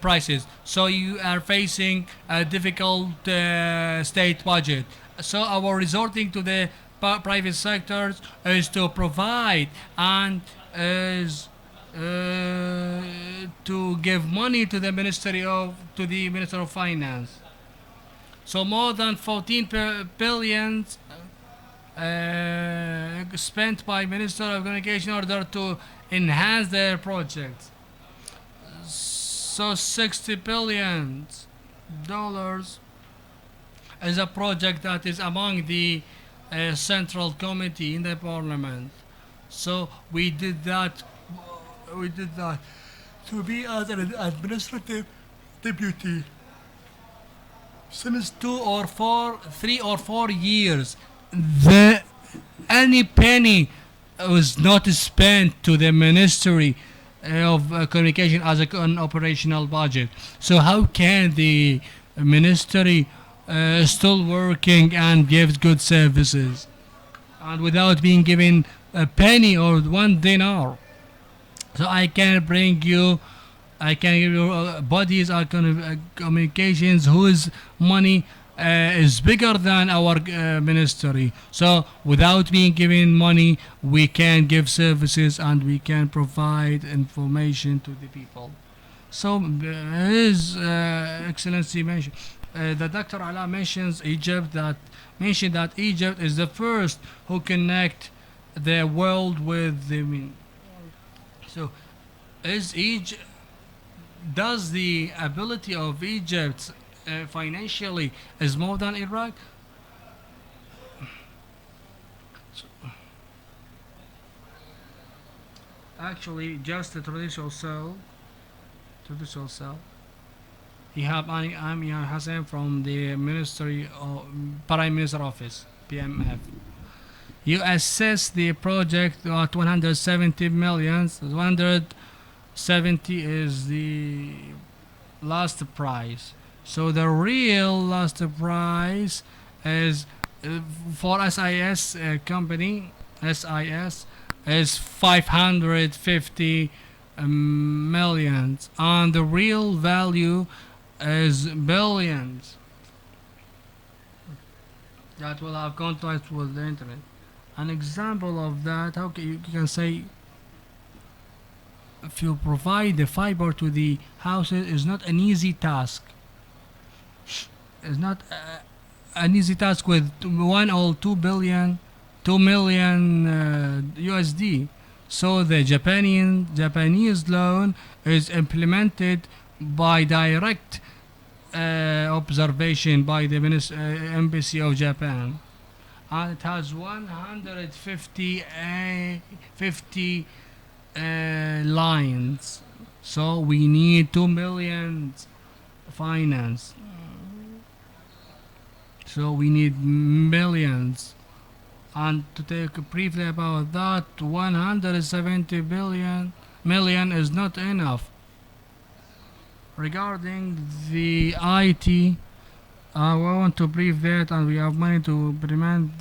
prices. So you are facing a difficult state budget. So our resorting to the private sectors is to provide and is to give money to the Minister of Finance. So more than 14 billion spent by Minister of Communication in order to enhance their projects. So $60 billion is a project that is among the Central Committee in the Parliament. So we did that to be as an administrative deputy since 3 or 4 years. Any penny was not spent to the Ministry of Communication as an operational budget. So how can the Ministry still working and gives good services, and without being given a penny or one dinar. So I can bring you, I can give you bodies or communications whose money is bigger than our ministry. So without being given money, we can give services and we can provide information to the people. So His Excellency mentioned, the Dr. Ala mentions Egypt, that mentioned that Egypt is the first who connect the world with the mean. So is Egypt, does the ability of Egypt financially is more than Iraq? Actually, just the traditional cell. You have Amir Hassan from the Ministry of Prime Minister Office, PMF. You assess the project at 170 million. 170 is the last price. So the real last price is for SIS company, SIS is 550 millions, and the real value is billions that will have contact with the internet. An example of that, how you can say, if you provide the fiber to the houses, is not an easy task. It's not an easy task with 2 million USD. So the Japanese loan is implemented by direct observation by the embassy of Japan, and it has 150 50 lines. So we need 2 million finance. So we need millions. And to take briefly about that, 170 million is not enough. Regarding the IT, I want to brief that, and we have money to implement.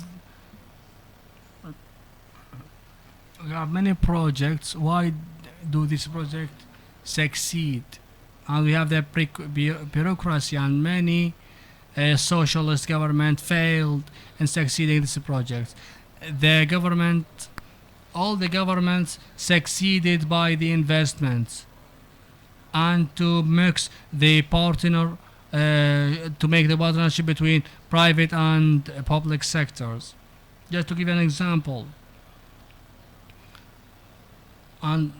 We have many projects. Why do this project succeed? And we have the bureaucracy, and many socialist government failed in succeeding this project. The government, all the governments succeeded by the investments and to mix the partner, to make the partnership between private and public sectors. Just to give an example, and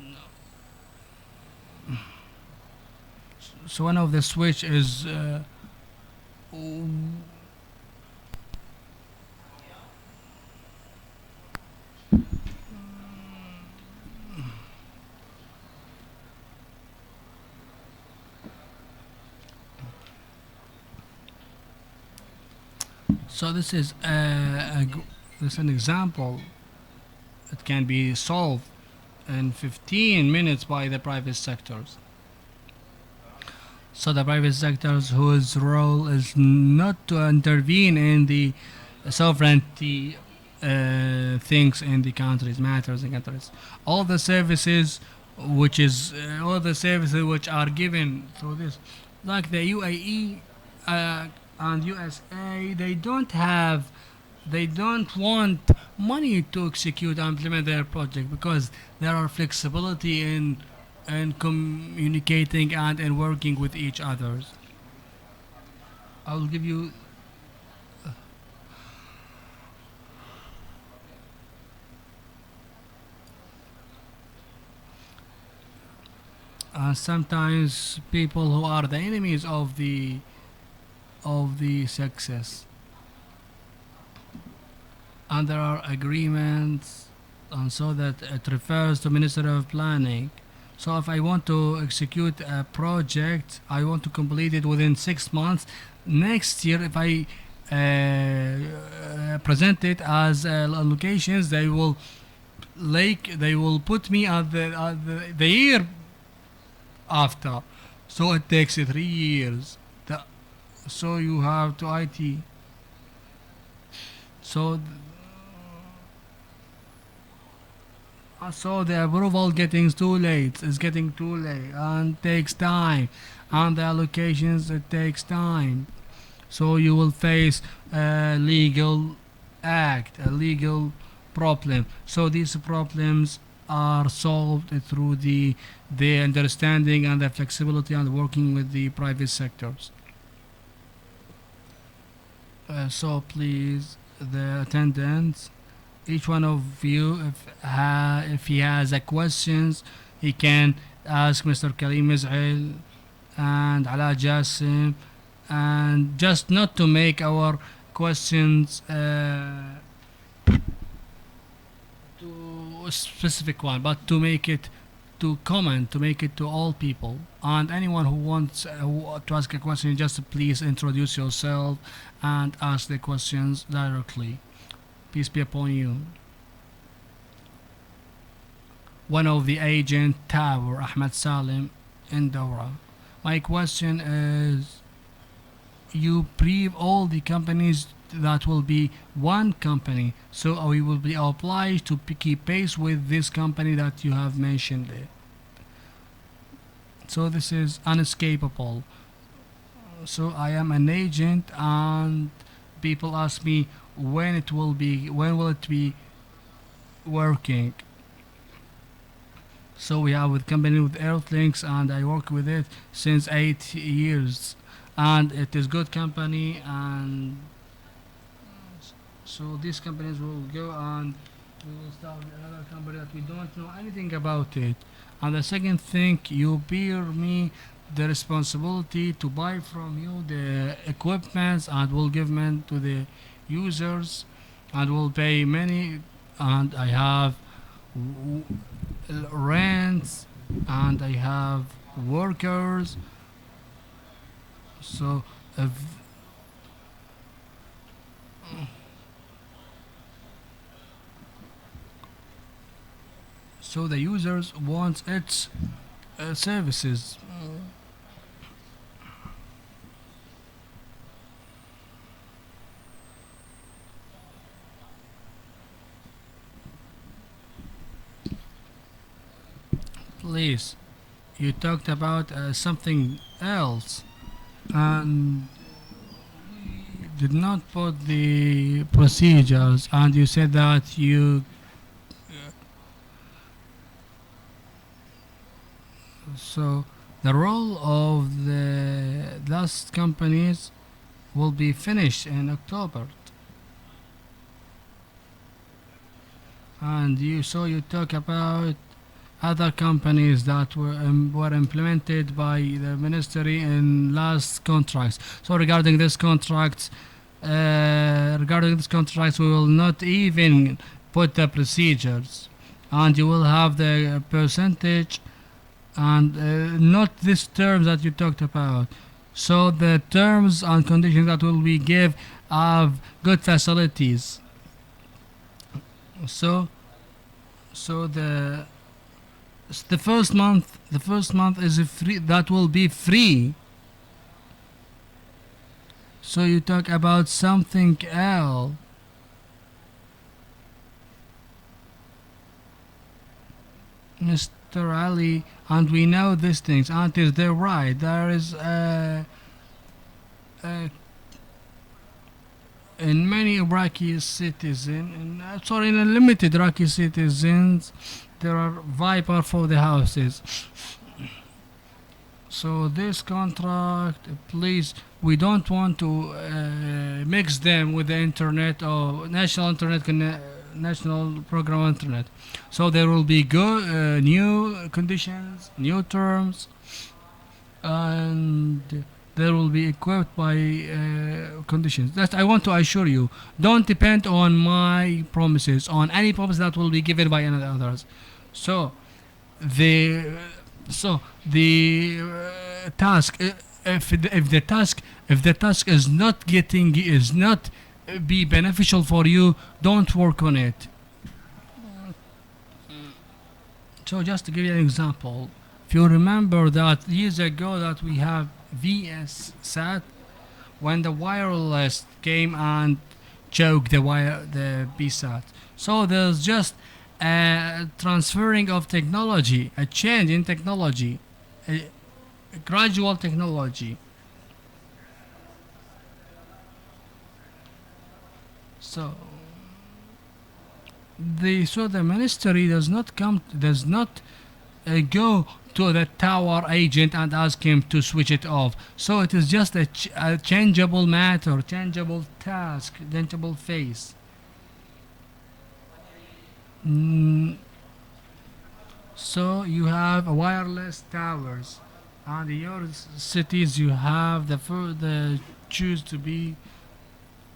so one of the switch is so this is this is an example. It can be solved in 15 minutes by the private sectors. So the private sectors, whose role is not to intervene in the sovereignty things in the countries, matters in countries. All the services all the services which are given through this, like the UAE and USA, they don't want money to execute and implement their project, because there are flexibility in communicating and in working with each others. I will give you sometimes people who are the enemies of the success, and there are agreements, and so that it refers to Minister of Planning. So if I want to execute a project, I want to complete it within 6 months. Next year, if I present it as allocations, they will put me at the year after. So it takes 3 years. So you have to IT. So so the approval getting too late. It's getting too late and takes time. And the allocations it takes time. So you will face a legal act, a legal problem. So these problems are solved through the understanding and the flexibility and working with the private sectors. So please, the attendants, each one of you, if he has a questions, he can ask Mr. Karim Izrail and Ala Jassim, and just not to make our questions to a specific one, but to make it to comment, to make it to all people. And anyone who wants to ask a question, just please introduce yourself and ask the questions directly. Peace be upon you. One of the agent Tower, Ahmed Salim in Dora. My question is, you brief all the companies that will be one company, so we will be obliged to keep pace with this company that you have mentioned there. So this is unescapable. So I am an agent, and people ask me when will it be working. So we have with company with Earthlinks, and I work with it since 8 years, and it is good company. And so these companies will go and we will start with another company that we don't know anything about it. And the second thing, you bear me the responsibility to buy from you the equipments and will give them to the users and will pay many. And I have w- rents and I have workers. So if so the users want its services. Please, you talked about something else and did not put the procedures, and you said that you so the role of the last companies will be finished in October. And you talk about other companies that were implemented by the ministry in last contracts. So regarding this contracts, we will not even put the procedures, and you will have the percentage and not this terms that you talked about. So the terms and conditions that will be give have good facilities. So so the first month is a free, that will be free. So you talk about something else, Mr. Ali, and we know these things, and is they right? There is a in many Iraqi citizens, sorry, in a limited Iraqi citizens, there are Viper for the houses. So this contract, please, we don't want to mix them with the internet or national program internet. So there will be new conditions, new terms, and they will be equipped by conditions. That I want to assure you. Don't depend on my promises, on any promise that will be given by any others. So the task, if the task is not be beneficial for you, don't work on it. So just to give you an example, if you remember that years ago that we have VS SAT, when the wireless came and choked the BSAT. So there's just a transferring of technology, a change in technology, a gradual technology. So the ministry does not go to the tower agent and ask him to switch it off. So it is just a changeable matter, changeable task, changeable phase. Mm, so you have wireless towers, and in your cities you have the choose to be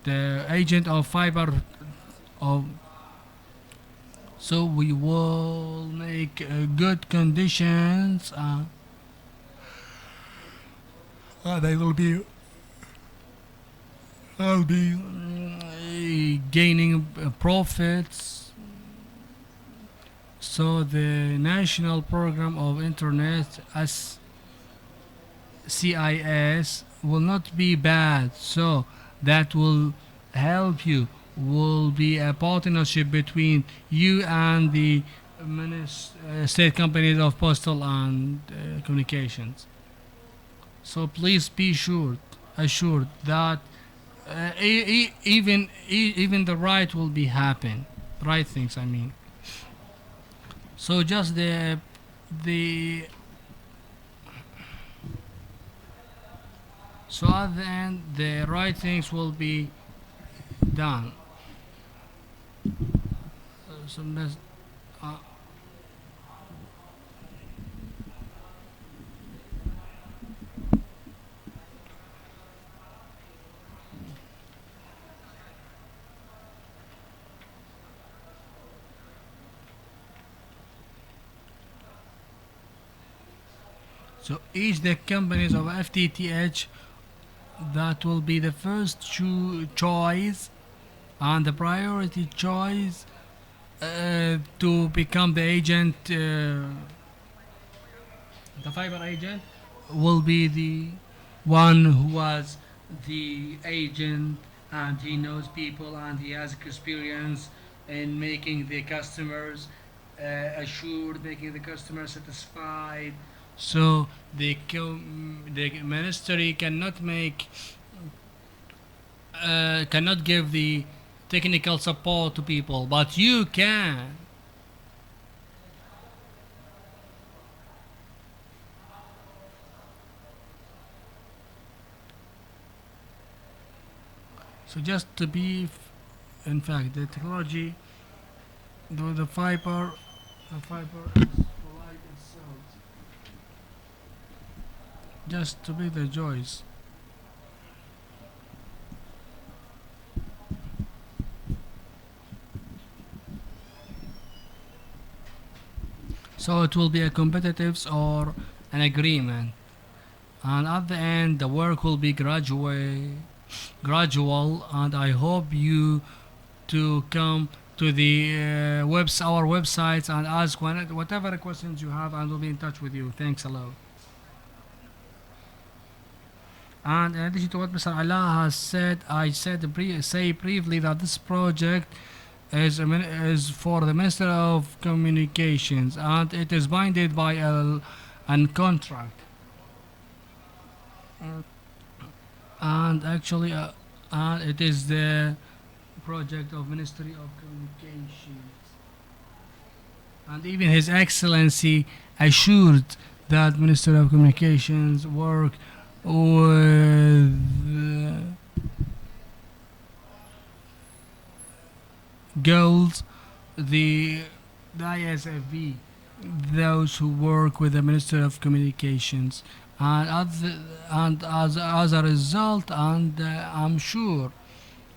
the agent of fiber of. So we will make good conditions. They will be gaining profits. So the national program of internet as CIS will not be bad. So that will help you. Will be a partnership between you and the state companies of postal and communications. So please be assured that even the right will be happen, right things. I mean, so just the so at the end the right things will be done. So let's, uh, so each the companies of FTTH that will be the first choice and the priority choice to become the agent, the fiber agent will be the one who was the agent and he knows people and he has experience in making the customers assured, making the customer satisfied. So the ministry cannot give the technical support to people, but you can. So just to be, in fact, the technology, the fiber is provide itself. Just to be the choice. So it will be a competitives or an agreement, and at the end the work will be gradual. And I hope you to come to the our websites and ask whatever questions you have, and we'll be in touch with you. Thanks a lot. And in addition to what Mr. Allah has said, say briefly that this project is for the Minister of Communications and it is binded by a contract. And actually, and it is the project of Ministry of Communications. And even His Excellency assured that Minister of Communications work with girls, the ISFV, those who work with the Minister of Communications, and as a result, and I'm sure,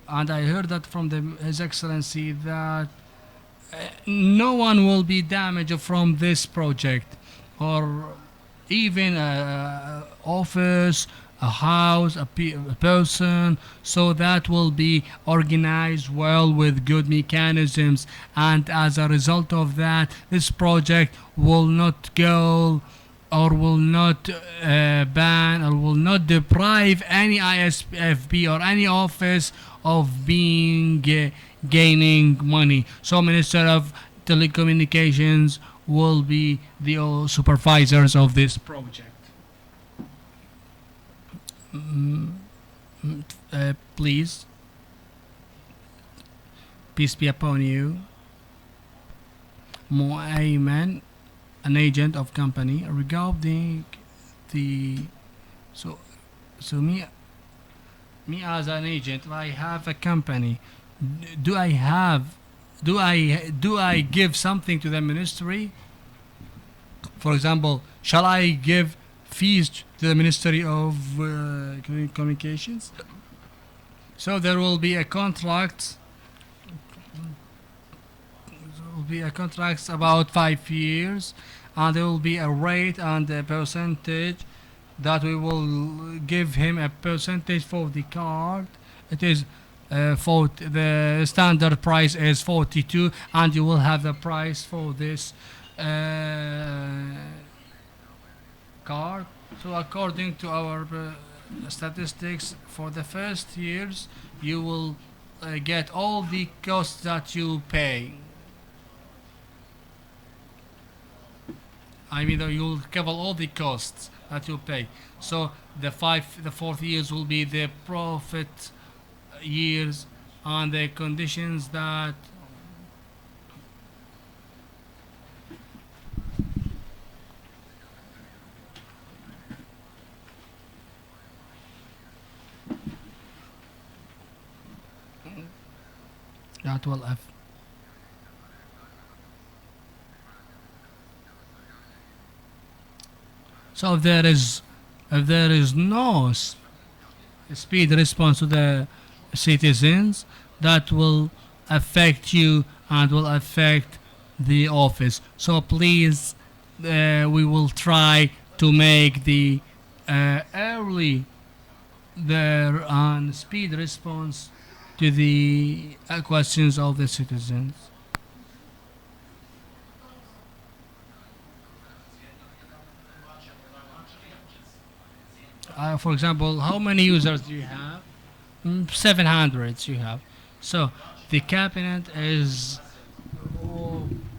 and I heard that from His Excellency that no one will be damaged from this project, or even a office, a house, a person. So that will be organized well with good mechanisms, and as a result of that, this project will not go or will not ban or will not deprive any ISFP or any office of being gaining money. So Minister of Telecommunications will be the supervisors of this project. Mm, please, peace be upon you. Muayman, an agent of company regarding the so me as an agent, I have a company. Do I have do I give something to the ministry? For example, shall I give fees to the Ministry of Communications? So there will be a contract. There will be a contract about 5 years, and there will be a rate and a percentage that we will give him a percentage for the card. It is the standard price is 42, and you will have the price for this card. So according to our statistics, for the first years, you will get all the costs that you pay. I mean, you'll cover all the costs that you pay. So the 4th years will be the profit years, and the conditions that will have. So if there is no speed response to the citizens, that will affect you and will affect the office. So please, we will try to make the early there and speed response to the questions of the citizens. For example, how many users do you have? 700 you have. So the cabinet is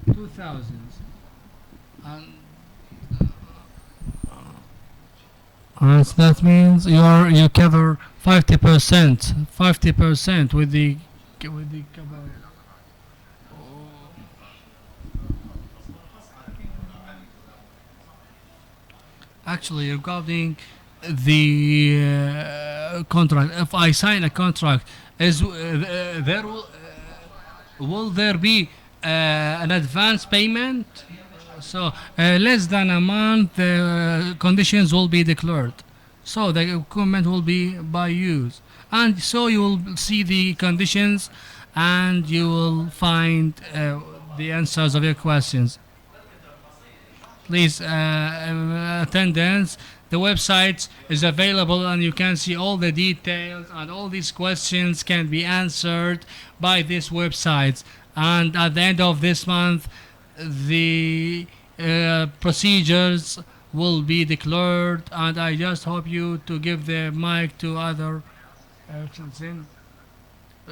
2000. And so that means you cover 50% with the cover. Actually, regarding the contract, if I sign a contract, is there will there be an advance payment? So less than a month, the conditions will be declared. So the equipment will be by use, and so you will see the conditions, and you will find the answers of your questions. Please, attendance. The website is available, and you can see all the details, and all these questions can be answered by this website. And at the end of this month, the procedures will be declared, and I just hope you to give the mic to other citizens.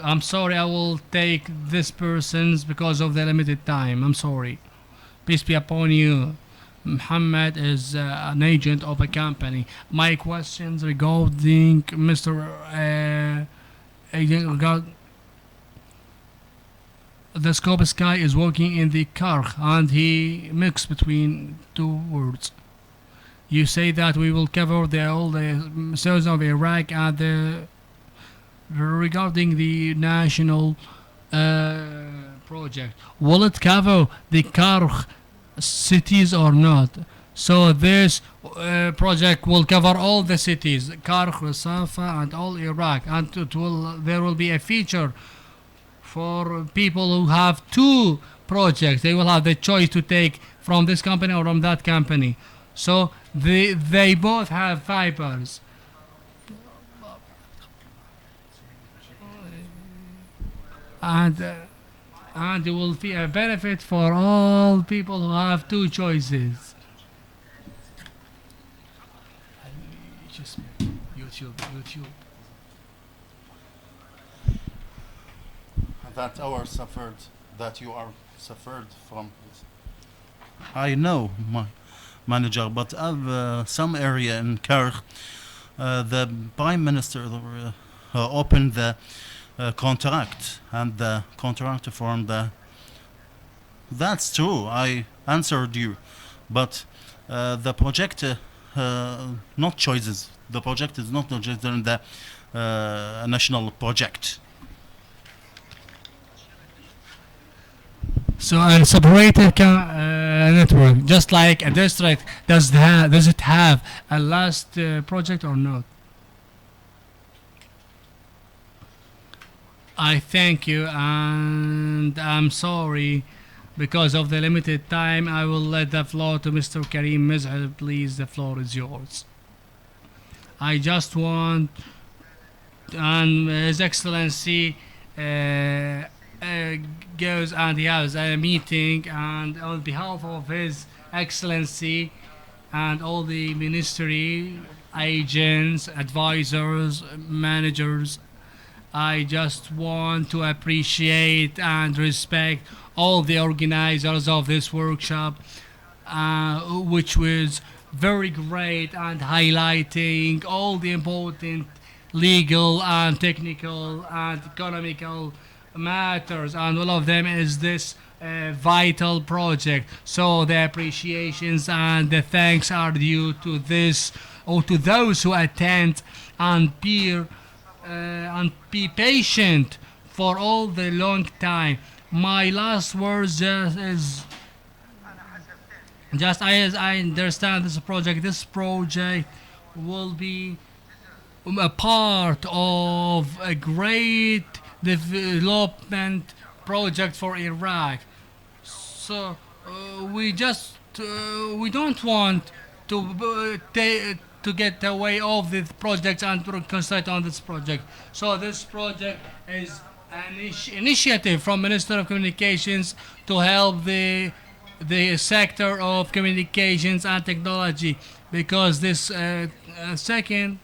I'm sorry, I will take this person's because of the limited time. I'm sorry. Peace be upon you. Muhammad is an agent of a company. My questions regarding Mr. Agent regard the scope sky is working in the car, and he mixed between two words. You say that we will cover all the south of Iraq, and regarding the national project, will it cover the Karkh cities or not? So this project will cover all the cities, Karkh, Safa, and all Iraq, and there will be a feature for people who have two projects. They will have the choice to take from this company or from that company. So they both have fibers. And it will be a benefit for all people who have two choices. Just YouTube, YouTube. That our suffered, that you are suffered from. I know, manager, but some area in Karch, the prime minister opened the contract, and the contract for the. That's true. I answered you, but the project, not choices. The project is not just in the national project. So a separated network, just like a district, does it have a last project or not? I thank you, and I'm sorry because of the limited time. I will let the floor to Mr. Karim Mizhar. Please, the floor is yours. I just want, and His Excellency goes and he has a meeting, and on behalf of His Excellency and all the ministry agents, advisors, managers, I just want to appreciate and respect all the organizers of this workshop, which was very great and highlighting all the important legal and technical and economical matters, and all of them is this vital project. So the appreciations and the thanks are due to this, or to those who attend and be patient for all the long time. My last words just as I understand this project. This project will be a part of a great development project for Iraq. So we don't want to get away of this project and to concentrate on this project. So this project is an initiative from Minister of Communications to help the sector of communications and technology, because this second,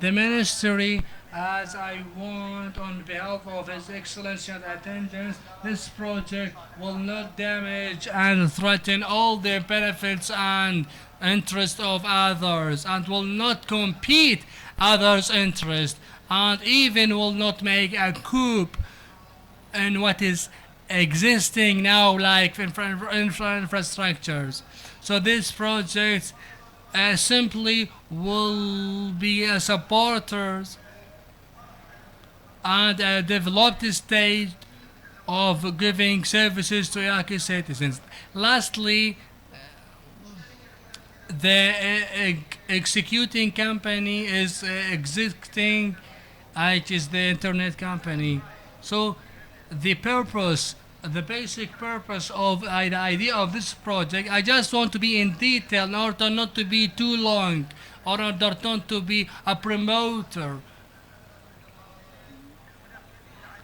the ministry, as I want on behalf of His Excellency and attendance, this project will not damage and threaten all the benefits and interest of others, and will not compete others' interest, and even will not make a coup in what is existing now, like infrastructures. So this project simply will be a supporters and a developed stage of giving services to Iraqi citizens. Lastly, the executing company is existing, which is the internet company. So the purpose, the basic purpose of the idea of this project, I just want to be in detail in order not to be too long, or in order not to be a promoter.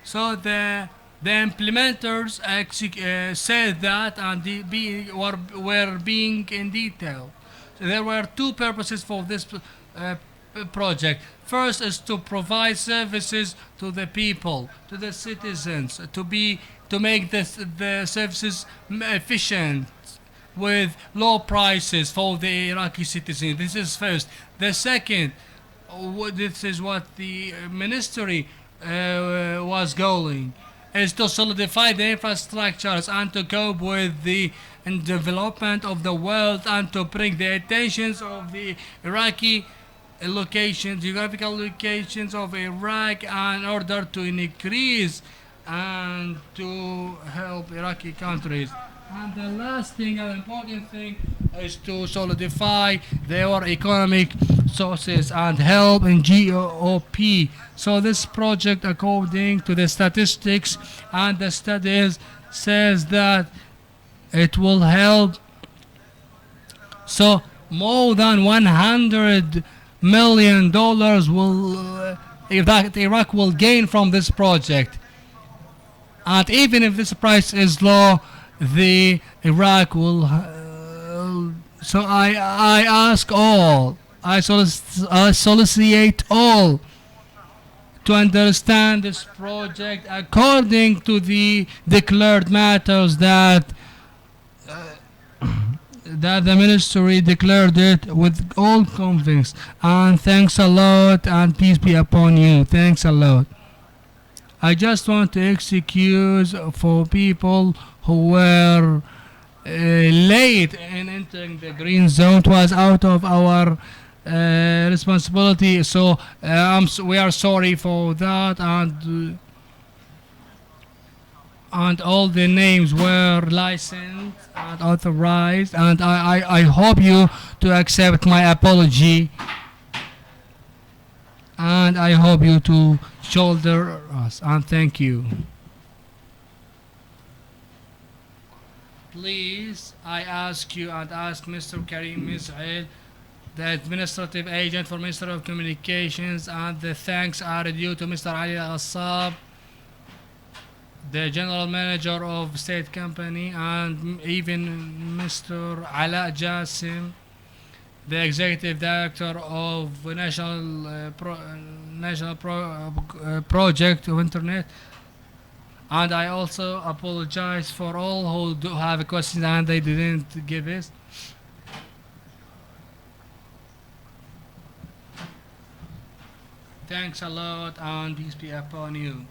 So the implementers said that, and were being in detail. So there were two purposes for this project. First is to provide services to the people, to the citizens, to make the services efficient with low prices for the Iraqi citizens. This is first. The second, this is what the ministry was going, is to solidify the infrastructures and to cope with the development of the world, and to bring the attentions of the Iraqi locations, geographical locations of Iraq, in order to increase and to help Iraqi countries. And the last thing, an important thing, is to solidify their economic sources and help in GOP. So this project, according to the statistics and the studies, says that it will help. So more than $100 million will Iraq will gain from this project. And even if this price is low, the Iraq will. So I I solicit all to understand this project according to the declared matters that the ministry declared it with all confidence. And thanks a lot, and peace be upon you. Thanks a lot. I just want to excuse for people who were late in entering the green zone. It was out of our responsibility. So we are sorry for that, and all the names were licensed and authorized, and I hope you to accept my apology, and I hope you to shoulder us, and thank you. Please, I ask you and ask Mr. Karim Miz'il, the administrative agent for Ministry of Communications, and the thanks are due to Mr. Ali Al-Assab, the general manager of state company, and even Mr. Ala Jassim, the executive director of national project of internet. And I also apologize for all who do have questions and they didn't give it. Thanks a lot, and peace be upon you.